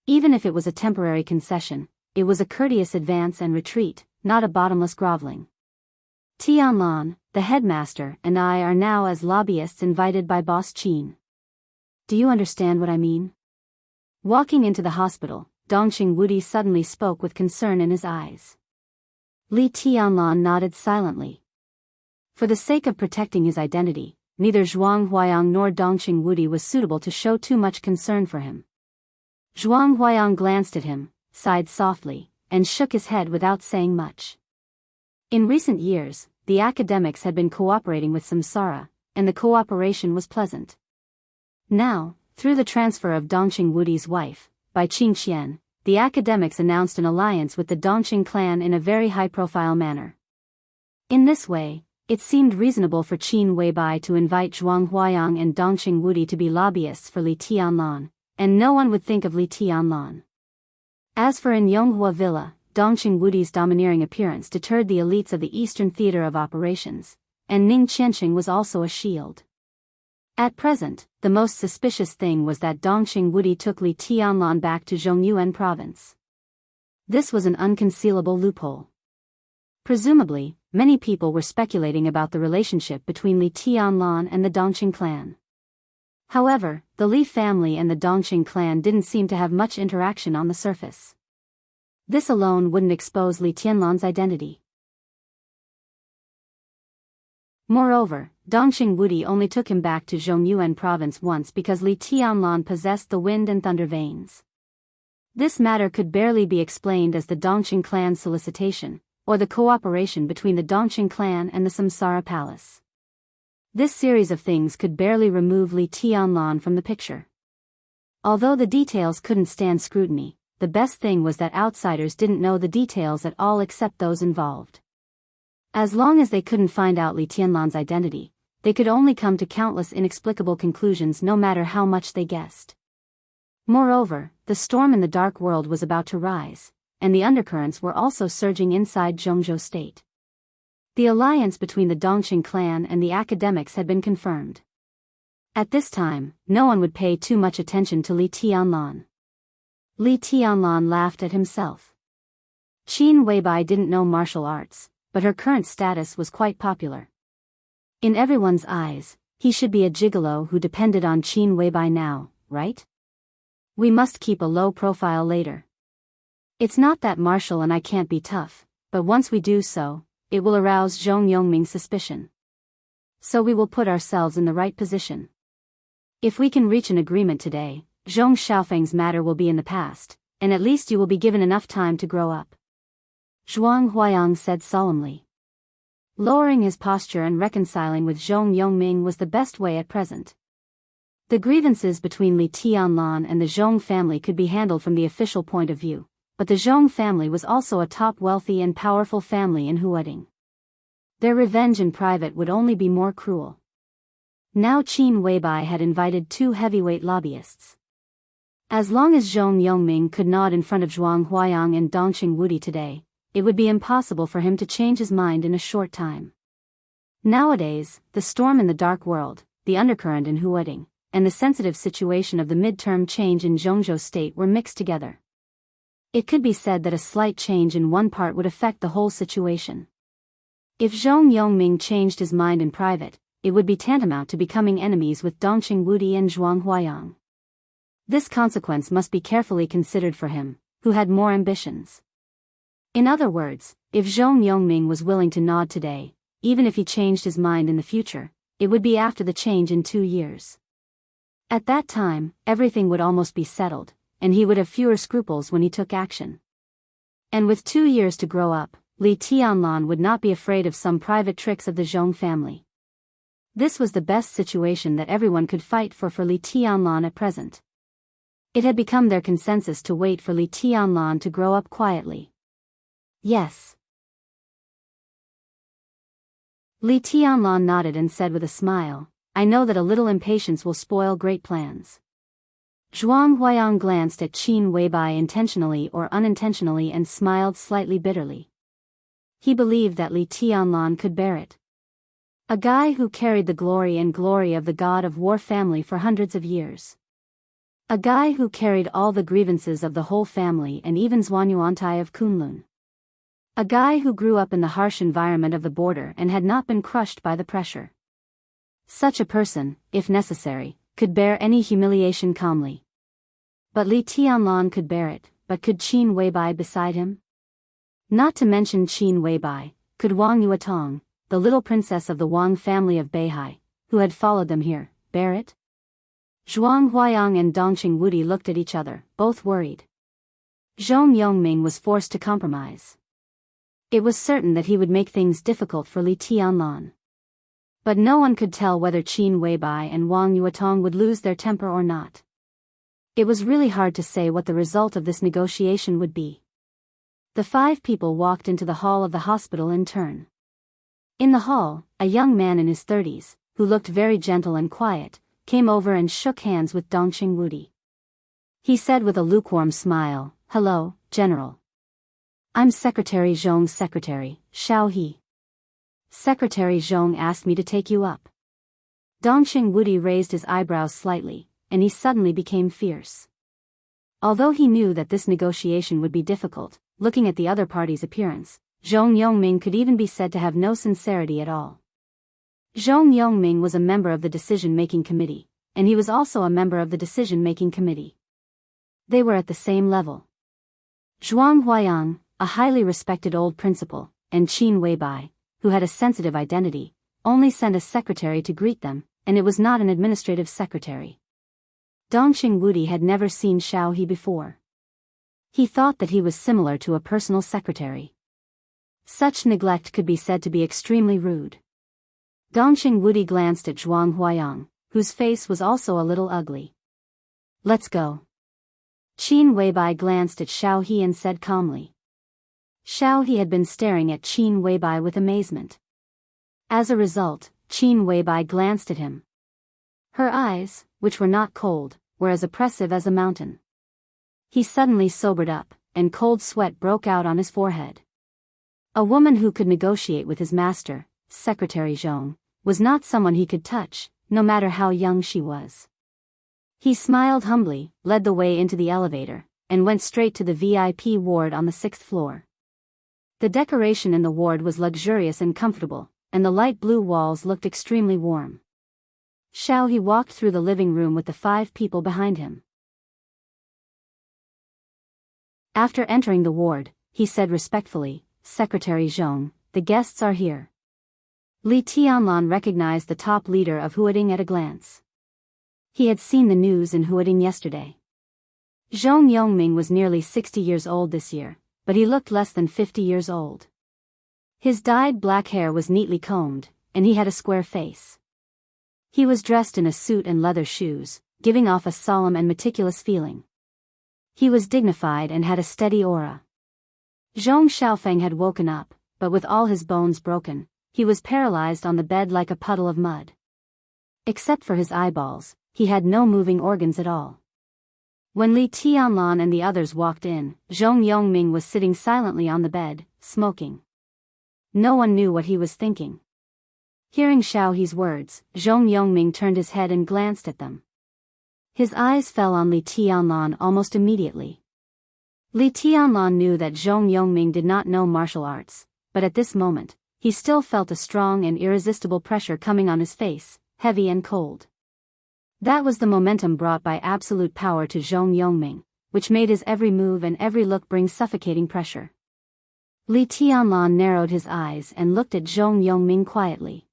Even if it was a temporary concession, it was a courteous advance and retreat, not a bottomless groveling. Tianlan, the headmaster, and I are now as lobbyists invited by Boss Qin. Do you understand what I mean? Walking into the hospital, Dongqing Wudi suddenly spoke with concern in his eyes. Li Tianlan nodded silently. For the sake of protecting his identity, neither Zhuang Huayang nor Dongqing Wudi was suitable to show too much concern for him. Zhuang Huayang glanced at him, sighed softly, and shook his head without saying much. In recent years, the academics had been cooperating with Samsara, and the cooperation was pleasant. Now, through the transfer of Dongqing Wudi's wife, by Qingxian, the academics announced an alliance with the Dongqing clan in a very high-profile manner. In this way, it seemed reasonable for Qin Weibai to invite Zhuang Huayang and Dongqing Wudi to be lobbyists for Li Tianlan, and no one would think of Li Tianlan. As for in Yonghua Villa, Dongqing Wudi's domineering appearance deterred the elites of the Eastern Theater of Operations, and Ning Qianqing was also a shield. At present, the most suspicious thing was that Dongqing Wudi took Li Tianlan back to Zhongyuan province. This was an unconcealable loophole. Presumably, many people were speculating about the relationship between Li Tianlan and the Dongqing clan. However, the Li family and the Dongqing clan didn't seem to have much interaction on the surface. This alone wouldn't expose Li Tianlan's identity. Moreover, Dongqing Wudi only took him back to Zhongyuan province once because Li Tianlan possessed the wind and thunder veins. This matter could barely be explained as the Dongqing clan's solicitation, or the cooperation between the Dongqing clan and the Samsara Palace. This series of things could barely remove Li Tianlan from the picture. Although the details couldn't stand scrutiny, the best thing was that outsiders didn't know the details at all except those involved. As long as they couldn't find out Li Tianlan's identity, they could only come to countless inexplicable conclusions no matter how much they guessed. Moreover, the storm in the dark world was about to rise, and the undercurrents were also surging inside Zhongzhou state. The alliance between the Dongqing clan and the academics had been confirmed. At this time, no one would pay too much attention to Li Tianlan. Li Tianlan laughed at himself. Qin Weibai didn't know martial arts, but her current status was quite popular. In everyone's eyes, he should be a gigolo who depended on Qin Weibai now, right? We must keep a low profile later. It's not that martial and I can't be tough, but once we do so, it will arouse Zhong Yongming's suspicion. So we will put ourselves in the right position. If we can reach an agreement today, Zhong Xiaofeng's matter will be in the past, and at least you will be given enough time to grow up. Zhuang Huayang said solemnly. Lowering his posture and reconciling with Zhong Yongming was the best way at present. The grievances between Li Tianlan and the Zhong family could be handled from the official point of view, but the Zhong family was also a top wealthy and powerful family in Huading. Their revenge in private would only be more cruel. Now Qin Weibai had invited 2 heavyweight lobbyists. As long as Zhong Yongming could nod in front of Zhuang Huayang and Dongqing Wudi today, it would be impossible for him to change his mind in a short time. Nowadays, the storm in the dark world, the undercurrent in Huading, and the sensitive situation of the midterm change in Zhongzhou state were mixed together. It could be said that a slight change in one part would affect the whole situation. If Zhong Yongming changed his mind in private, it would be tantamount to becoming enemies with Dongqing Wudi and Zhuang Huayang. This consequence must be carefully considered for him, who had more ambitions. In other words, if Zhong Yongming was willing to nod today, even if he changed his mind in the future, it would be after the change in 2 years. At that time, everything would almost be settled, and he would have fewer scruples when he took action. And with 2 years to grow up, Li Tianlan would not be afraid of some private tricks of the Zhong family. This was the best situation that everyone could fight for Li Tianlan at present. It had become their consensus to wait for Li Tianlan to grow up quietly. Yes. Li Tianlan nodded and said with a smile, I know that a little impatience will spoil great plans. Zhuang Huayang glanced at Qin Weibai intentionally or unintentionally and smiled slightly bitterly. He believed that Li Tianlan could bear it. A guy who carried the glory of the god of war family for hundreds of years. A guy who carried all the grievances of the whole family and even Zhuanyuantai of Kunlun. A guy who grew up in the harsh environment of the border and had not been crushed by the pressure. Such a person, if necessary, could bear any humiliation calmly. But Li Tianlan could bear it, but could Qin Weibai beside him? Not to mention Qin Weibai, could Wang Yuetong, the little princess of the Wang family of Beihai, who had followed them here, bear it? Zhuang Huayang and Dongqing Wudi looked at each other, both worried. Zhong Yongming was forced to compromise. It was certain that he would make things difficult for Li Tianlan. But no one could tell whether Qin Weibai and Wang Yuetong would lose their temper or not. It was really hard to say what the result of this negotiation would be. The 5 people walked into the hall of the hospital in turn. In the hall, a young man in his 30s, who looked very gentle and quiet, came over and shook hands with Dongqing Wudi. He said with a lukewarm smile, Hello, General. I'm Secretary Zhong's secretary, Xiao He. Secretary Zhong asked me to take you up. Dongxing Wudi raised his eyebrows slightly, and he suddenly became fierce. Although he knew that this negotiation would be difficult, looking at the other party's appearance, Zhong Yongming could even be said to have no sincerity at all. Zhong Yongming was a member of the decision-making committee, and he was also a member of the decision-making committee. They were at the same level. Zhuang Huayang, a highly respected old principal, and Qin Weibai, who had a sensitive identity, only sent a secretary to greet them, and it was not an administrative secretary. Dongxing Wudi had never seen Xiao He before. He thought that he was similar to a personal secretary. Such neglect could be said to be extremely rude. Dongxing Wudi glanced at Zhuang Huayang, whose face was also a little ugly. "Let's go." Qin Weibai glanced at Xiao He and said calmly. Xiao He had been staring at Qin Weibai with amazement. As a result, Qin Weibai glanced at him. Her eyes, which were not cold, were as oppressive as a mountain. He suddenly sobered up, and cold sweat broke out on his forehead. A woman who could negotiate with his master, Secretary Zhong, was not someone he could touch, no matter how young she was. He smiled humbly, led the way into the elevator, and went straight to the VIP ward on the 6th floor. The decoration in the ward was luxurious and comfortable, and the light blue walls looked extremely warm. Xiao He walked through the living room with the 5 people behind him. After entering the ward, he said respectfully, "Secretary Zhong, the guests are here." Li Tianlan recognized the top leader of Huading at a glance. He had seen the news in Huading yesterday. Zhong Yongming was nearly 60 years old this year, but he looked less than 50 years old. His dyed black hair was neatly combed, and he had a square face. He was dressed in a suit and leather shoes, giving off a solemn and meticulous feeling. He was dignified and had a steady aura. Zhong Xiaofeng had woken up, but with all his bones broken, he was paralyzed on the bed like a puddle of mud. Except for his eyeballs, he had no moving organs at all. When Li Tianlan and the others walked in, Zhong Yongming was sitting silently on the bed, smoking. No one knew what he was thinking. Hearing Xiao He's words, Zhong Yongming turned his head and glanced at them. His eyes fell on Li Tianlan almost immediately. Li Tianlan knew that Zhong Yongming did not know martial arts, but at this moment, he still felt a strong and irresistible pressure coming on his face, heavy and cold. That was the momentum brought by absolute power to Zhong Yongming, which made his every move and every look bring suffocating pressure. Li Tianlan narrowed his eyes and looked at Zhong Yongming quietly.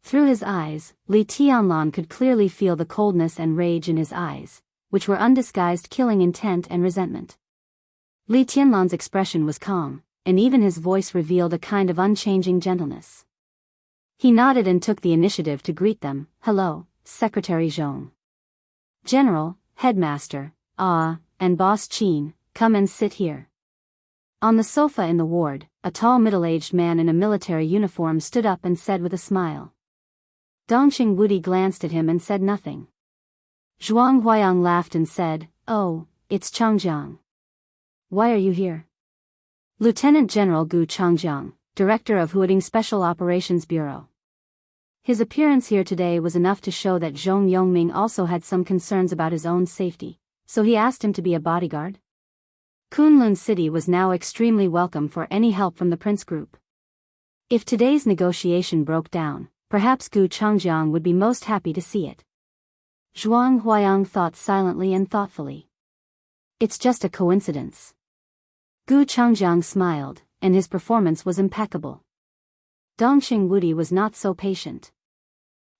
Through his eyes, Li Tianlan could clearly feel the coldness and rage in his eyes, which were undisguised killing intent and resentment. Li Tianlan's expression was calm, and even his voice revealed a kind of unchanging gentleness. He nodded and took the initiative to greet them. "Hello, Secretary Zhong. General, Headmaster, and Boss Qin, come and sit here." On the sofa in the ward, a tall middle-aged man in a military uniform stood up and said with a smile. Dongxing Wudi glanced at him and said nothing. Zhuang Huayang laughed and said, "Oh, it's Changjiang. Why are you here?" Lieutenant General Gu Changjiang, Director of Huading Special Operations Bureau. His appearance here today was enough to show that Zhong Yongming also had some concerns about his own safety, so he asked him to be a bodyguard. Kunlun City was now extremely welcome for any help from the Prince Group. If today's negotiation broke down, perhaps Gu Changjiang would be most happy to see it. Zhuang Huayang thought silently and thoughtfully. "It's just a coincidence." Gu Changjiang smiled, and his performance was impeccable. Dongxing Wudi was not so patient.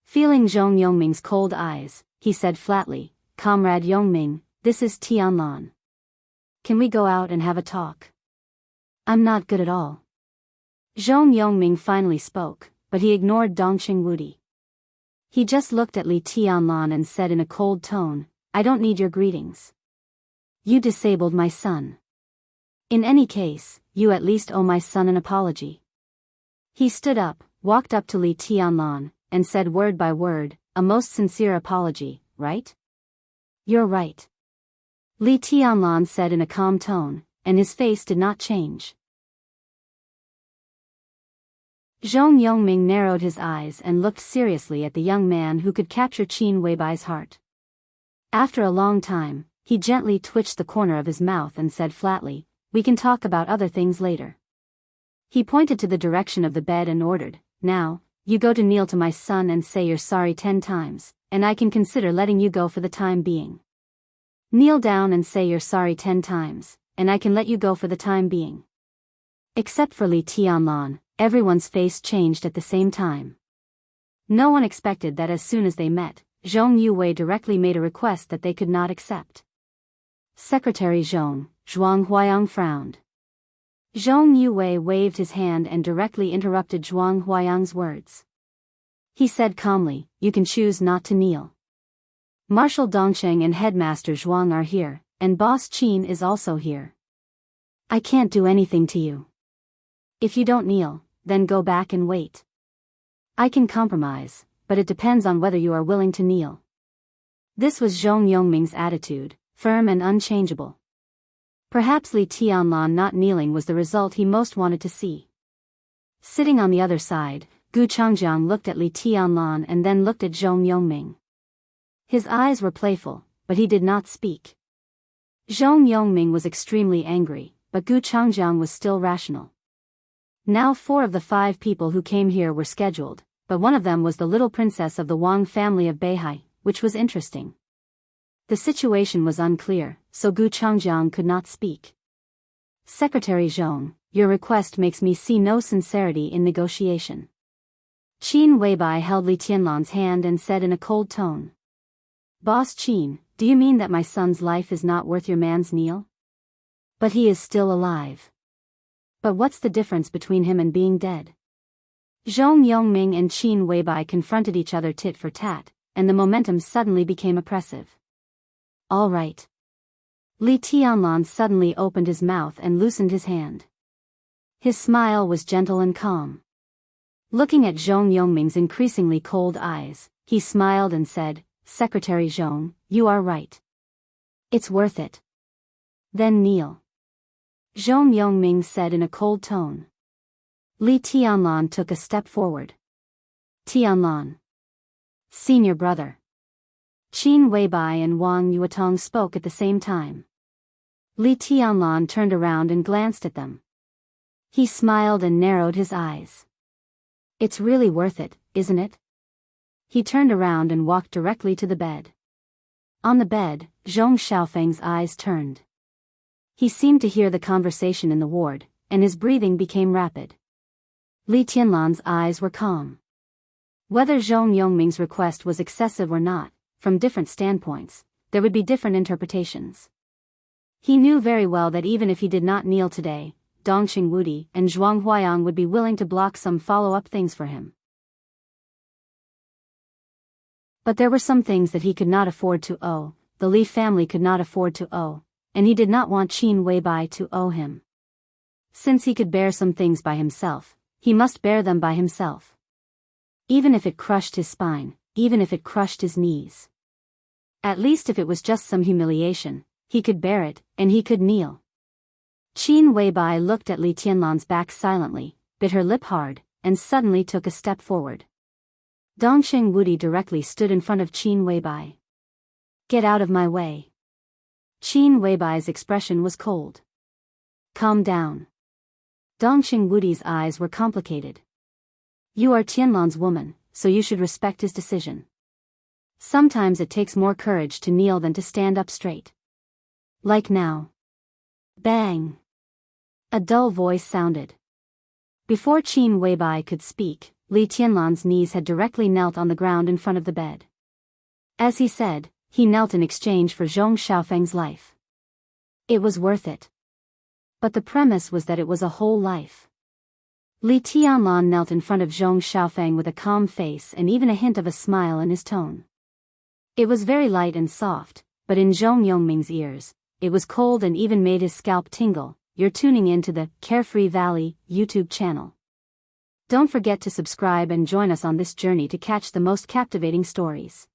Feeling Zhong Yongming's cold eyes, he said flatly, "Comrade Yongming, this is Tianlan. Can we go out and have a talk? I'm not good at all." Zhong Yongming finally spoke, but he ignored Dongxing Wudi. He just looked at Li Tianlan and said in a cold tone, "I don't need your greetings. You disabled my son. In any case, you at least owe my son an apology." He stood up, walked up to Li Tianlan, and said word by word, "A most sincere apology, right?" "You're right," Li Tianlan said in a calm tone, and his face did not change. Zhong Yongming narrowed his eyes and looked seriously at the young man who could capture Qin Weibai's heart. After a long time, he gently twitched the corner of his mouth and said flatly, "We can talk about other things later." He pointed to the direction of the bed and ordered, "Now, you go to kneel to my son and say you're sorry 10 times, and I can consider letting you go for the time being. Kneel down and say you're sorry 10 times, and I can let you go for the time being." Except for Li Tianlan, everyone's face changed at the same time. No one expected that as soon as they met, Zhong Yuwei directly made a request that they could not accept. Secretary Zhong, Zhuang Huayang frowned. Zhong Yuwei waved his hand and directly interrupted Zhuang Huayang's words. He said calmly, "You can choose not to kneel. Marshal Dongsheng and Headmaster Zhuang are here, and Boss Qin is also here. I can't do anything to you. If you don't kneel, then go back and wait. I can compromise, but it depends on whether you are willing to kneel." This was Zhong Yongming's attitude, firm and unchangeable. Perhaps Li Tianlan not kneeling was the result he most wanted to see. Sitting on the other side, Gu Changjiang looked at Li Tianlan and then looked at Zhong Yongming. His eyes were playful, but he did not speak. Zhong Yongming was extremely angry, but Gu Changjiang was still rational. Now 4 of the 5 people who came here were scheduled, but one of them was the little princess of the Wang family of Beihai, which was interesting. The situation was unclear, so Gu Changjiang could not speak. "Secretary Zhong, your request makes me see no sincerity in negotiation." Qin Weibai held Li Tianlan's hand and said in a cold tone, "Boss Qin, do you mean that my son's life is not worth your man's kneel? But he is still alive. But what's the difference between him and being dead?" Zhong Yongming and Qin Weibai confronted each other tit for tat, and the momentum suddenly became oppressive. "All right." Li Tianlan suddenly opened his mouth and loosened his hand. His smile was gentle and calm. Looking at Zhong Yongming's increasingly cold eyes, he smiled and said, "Secretary Zhong, you are right. It's worth it. Then kneel." Zhong Yongming said in a cold tone. Li Tianlan took a step forward. "Tianlan. Senior brother." Qin Weibai and Wang Yuetong spoke at the same time. Li Tianlan turned around and glanced at them. He smiled and narrowed his eyes. "It's really worth it, isn't it?" He turned around and walked directly to the bed. On the bed, Zhong Xiaofeng's eyes turned. He seemed to hear the conversation in the ward, and his breathing became rapid. Li Tianlan's eyes were calm. Whether Zhong Yongming's request was excessive or not, from different standpoints, there would be different interpretations. He knew very well that even if he did not kneel today, Dongxing Wudi and Zhuang Huayang would be willing to block some follow-up things for him. But there were some things that he could not afford to owe, the Li family could not afford to owe, and he did not want Qin Weibai to owe him. Since he could bear some things by himself, he must bear them by himself. Even if it crushed his spine, even if it crushed his knees. At least if it was just some humiliation, he could bear it, and he could kneel. Qin Weibai looked at Li Tianlan's back silently, bit her lip hard, and suddenly took a step forward. Dongxing Wudi directly stood in front of Qin Weibai. "Get out of my way." Qin Weibai's expression was cold. "Calm down." Dongxing Wudi's eyes were complicated. "You are Tianlan's woman, so you should respect his decision. Sometimes it takes more courage to kneel than to stand up straight. Like now." Bang! A dull voice sounded. Before Qin Weibai could speak, Li Tianlan's knees had directly knelt on the ground in front of the bed. As he said, he knelt in exchange for Zhong Xiaofeng's life. It was worth it. But the premise was that it was a whole life. Li Tianlan knelt in front of Zhong Xiaofeng with a calm face and even a hint of a smile in his tone. It was very light and soft, but in Zhong Yongming's ears, it was cold and even made his scalp tingle. You're tuning in to the Carefree Valley YouTube channel. Don't forget to subscribe and join us on this journey to catch the most captivating stories.